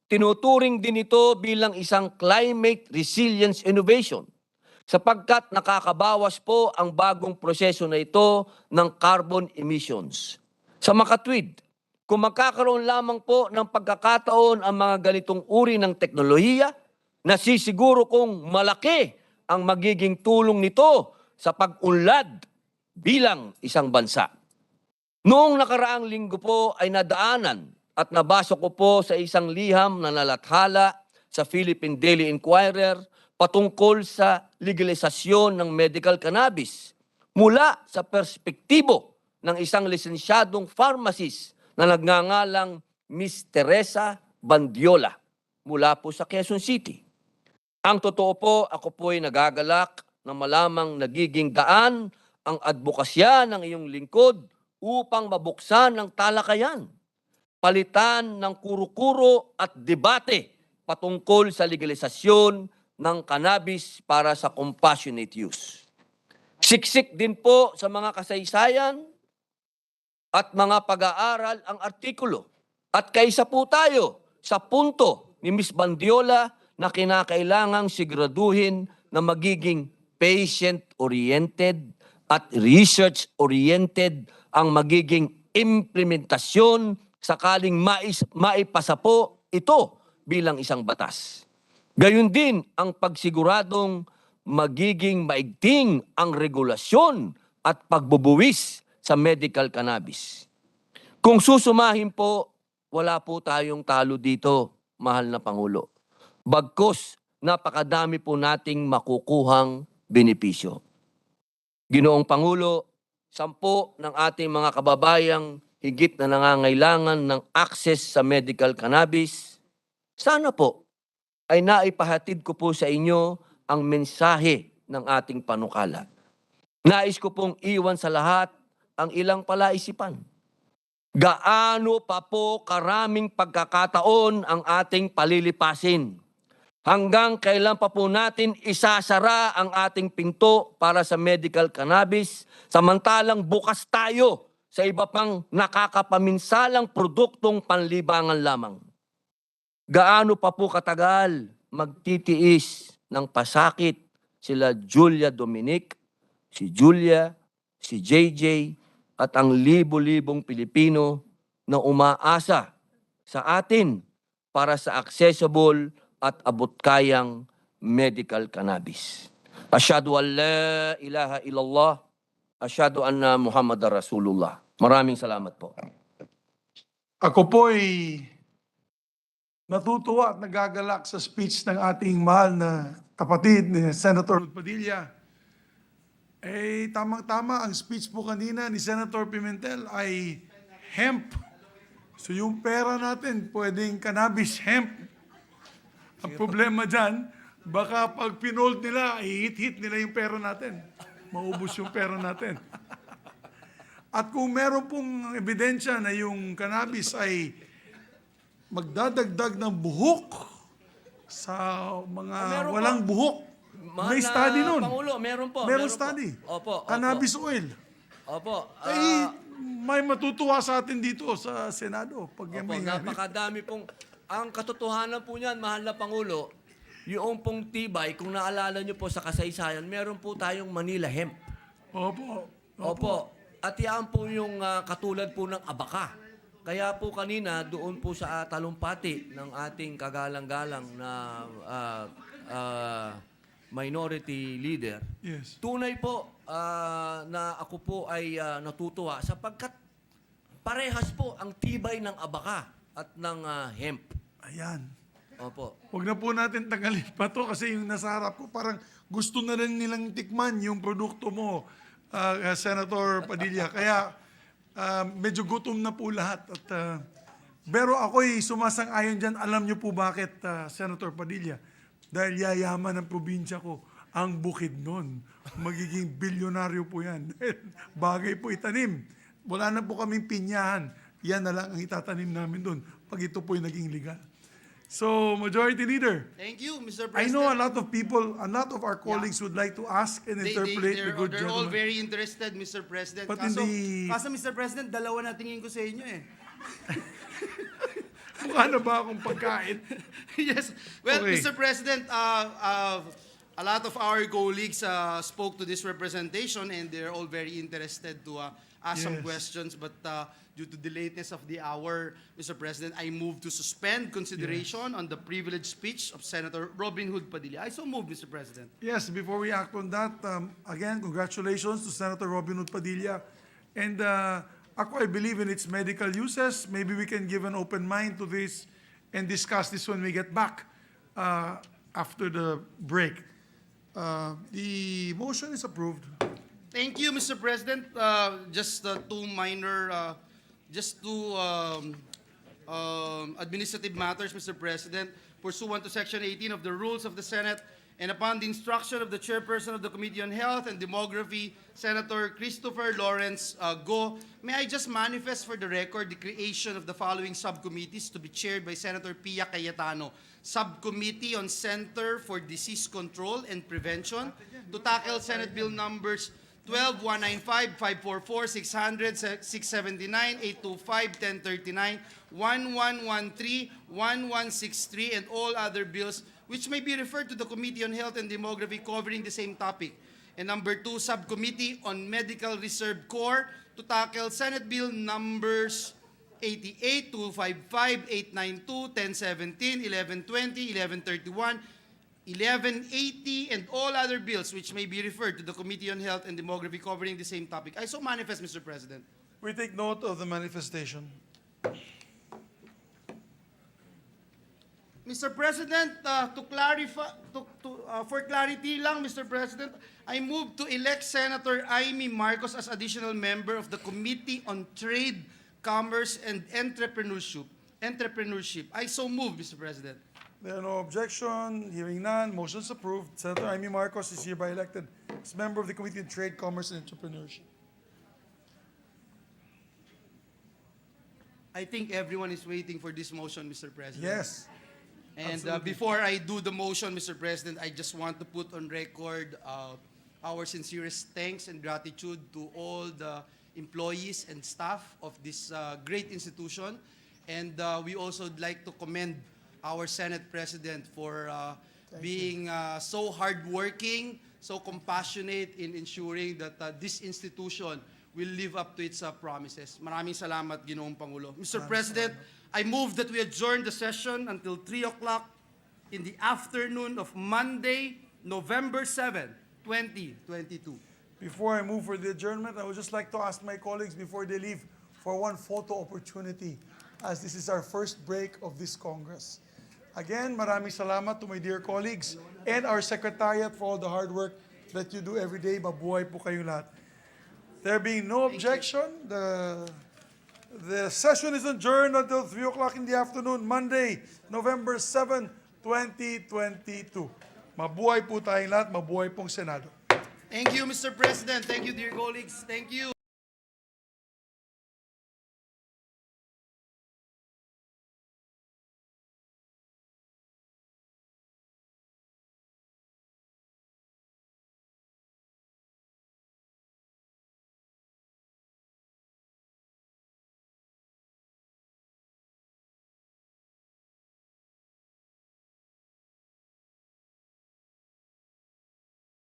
tinuturing din ito bilang isang climate resilience innovation sapagkat nakakabawas po ang bagong proseso na ito ng carbon emissions. Sa makatwid, kung magkakaroon lamang po ng pagkakataon ang mga ganitong uri ng teknolohiya, nasisiguro kong malaki ang magiging tulong nito sa pag-unlad bilang isang bansa. Noong nakaraang linggo po ay nadaanan at nabasa ko po sa isang liham na nalathala sa Philippine Daily Inquirer patungkol sa legalisasyon ng medical cannabis mula sa perspektibo ng isang lisensyadong pharmacist na nagngangalang Miss Teresa Bandiola mula po sa Quezon City. Ang totoo po, ako po ay nagagalak na malamang nagiging daan ang advokasya ng iyong lingkod upang mabuksan ang talakayan, palitan ng kuro-kuro at debate patungkol sa legalisasyon ng cannabis para sa compassionate use. Siksik din po sa mga kasaysayan at mga pag-aaral ang artikulo. At kaisa po tayo sa punto ni Ms. Bandiola na kinakailangang siguraduhin na magiging patient-oriented at research-oriented ang magiging implementasyon sakaling maipasa po ito bilang isang batas. Gayun din ang pagsiguradong magiging maigting ang regulasyon at pagbubuwis sa medical cannabis. Kung susumahin po, wala po tayong talo dito, mahal na Pangulo. Bagkus, napakadami po nating makukuhang benepisyo. Ginoong Pangulo, 10 ng ating mga kababayang higit na nangangailangan ng access sa medical cannabis, sana po ay naipahatid ko po sa inyo ang mensahe ng ating panukala. Nais ko pong iwan sa lahat ang ilang palaisipan. Gaano pa po karaming pagkakataon ang ating palilipasin? Hanggang kailan pa po natin isasara ang ating pinto para sa medical cannabis, samantalang bukas tayo sa iba pang nakakapaminsalang produktong panlibangan lamang? Gaano pa po katagal magtitiis ng pasakit sila Julia Dominic, si Julia, si JJ, at ang libo-libong Pilipino na umaasa sa atin para sa accessible at abot-kayang medical cannabis. Asyhadu an la ilaha illallah, asyhadu anna Muhammadar Rasulullah. Maraming salamat po. Ako po'y natutuwa at nagagalak sa speech ng ating mahal na kapatid ni Senator Padilla. Eh, tamang-tama, ang speech po kanina ni Senator Pimentel ay hemp. So yung pera natin, pwedeng cannabis hemp. Ang problema dyan, baka pag pinold nila, hit nila yung pera natin. Maubos yung pera natin. At kung meron pong ebidensya na yung cannabis ay magdadagdag ng buhok sa mga walang buhok, may study nun. Pangulo, meron po. Meron study. Opo. Cannabis oil. Opo. Ay, may matutuwa sa atin dito sa Senado. Pag Opo, may napakadami pong... Ang katotohanan po niyan, mahal na Pangulo, yung pong tibay, kung naalala niyo po sa kasaysayan, meron po tayong Manila hemp. Opo. At yan po yung katulad po ng abaka. Kaya po kanina, doon po sa talumpati ng ating kagalang-galang na minority leader, Yes. tunay po na ako po ay natutuwa sapagkat parehas po ang tibay ng abaka at ng hemp. Ayan. Opo. Huwag na po natin tanggalin pa to kasi yung nasa harap ko parang gusto na rin nilang tikman yung produkto mo, Senator Padilla. Kaya medyo gutom na po lahat. At, pero ako'y sumasang-ayon dyan. Alam niyo po bakit, Senator Padilla? Dahil yayaman ang probinsya ko. Ang bukid nun. Magiging bilyonaryo po yan. Bagay po itanim. Wala na po kaming pinyahan. Yan na lang ang itatanim namin doon pag ito po'y naging legal. So, Majority Leader. Thank you, Mr. President. I know a lot of people, a lot of our colleagues would like to ask and interpolate the good They're all gentleman. very interested, Mr. President. But Kaso, in the- kaso, Mr. President, dalawa na tingin ko sa inyo eh. Mukha na ba akong pagkain? Yes. Well, Okay. Mr. President, a lot of our colleagues spoke to this representation and they're all very interested to ask some Yes. questions. But due to the lateness of the hour, Mr. President, I move to suspend consideration on the privileged speech of Senator Robin Hood Padilla. I so move, Mr. President. Yes, before we act on that, again, congratulations to Senator Robin Hood Padilla. And ako, I believe in its medical uses. Maybe we can give an open mind to this and discuss this when we get back after the break. The motion is approved. Thank you, Mr. President. Just two minor, just two administrative matters, Mr. President. Pursuant to Section 18 of the Rules of the Senate, and upon the instruction of the Chairperson of the Committee on Health and Demography, Senator Christopher Lawrence Go, may I just manifest for the record the creation of the following subcommittees to be chaired by Senator Pia Cayetano. Subcommittee on Center for Disease Control and Prevention to tackle Senate Bill numbers 12, 195, 544, 600, 679, 825, 1039, 1113, 1163, and all other bills which may be referred to the Committee on Health and Demography covering the same topic. And number 2, Subcommittee on Medical Reserve Corps to tackle Senate Bill numbers 88, 255, 892, 1017, 1120, 1131, 1180, and all other bills which may be referred to the Committee on Health and Demography covering the same topic. I so manifest, Mr. President. We take note of the manifestation. Mr. President, to clarify, for clarity lang, Mr. President, I move to elect Senator Amy Marcos as additional member of the Committee on Trade, Commerce, and Entrepreneurship. I so move, Mr. President. There are no objection. Hearing none, motion's approved. Senator Amy Marcos is hereby elected as member of the Committee on Trade, Commerce, and Entrepreneurship. I think everyone is waiting for this motion, Mr. President. Yes. And Absolutely. before I do the motion, Mr. President, I just want to put on record our sincerest thanks and gratitude to all the employees and staff of this great institution. And we also would like to commend our Senate President for being so hardworking, so compassionate in ensuring that this institution will live up to its promises. Maraming salamat, Ginoong Pangulo. Mr. President, I move that we adjourn the session until 3 o'clock in the afternoon of Monday, November 7, 2022. Before I move for the adjournment, I would just like to ask my colleagues before they leave for one photo opportunity, as this is our first break of this Congress. Again, maraming salamat to my dear colleagues and our Secretariat for all the hard work that you do every day. Mabuhay po kayong lahat. There being no objection, the session is adjourned until 3 o'clock in the afternoon, Monday, November 7, 2022. Mabuhay po tayong lahat, mabuhay pong Senado. Thank you, Mr. President. Thank you, dear colleagues. Thank you.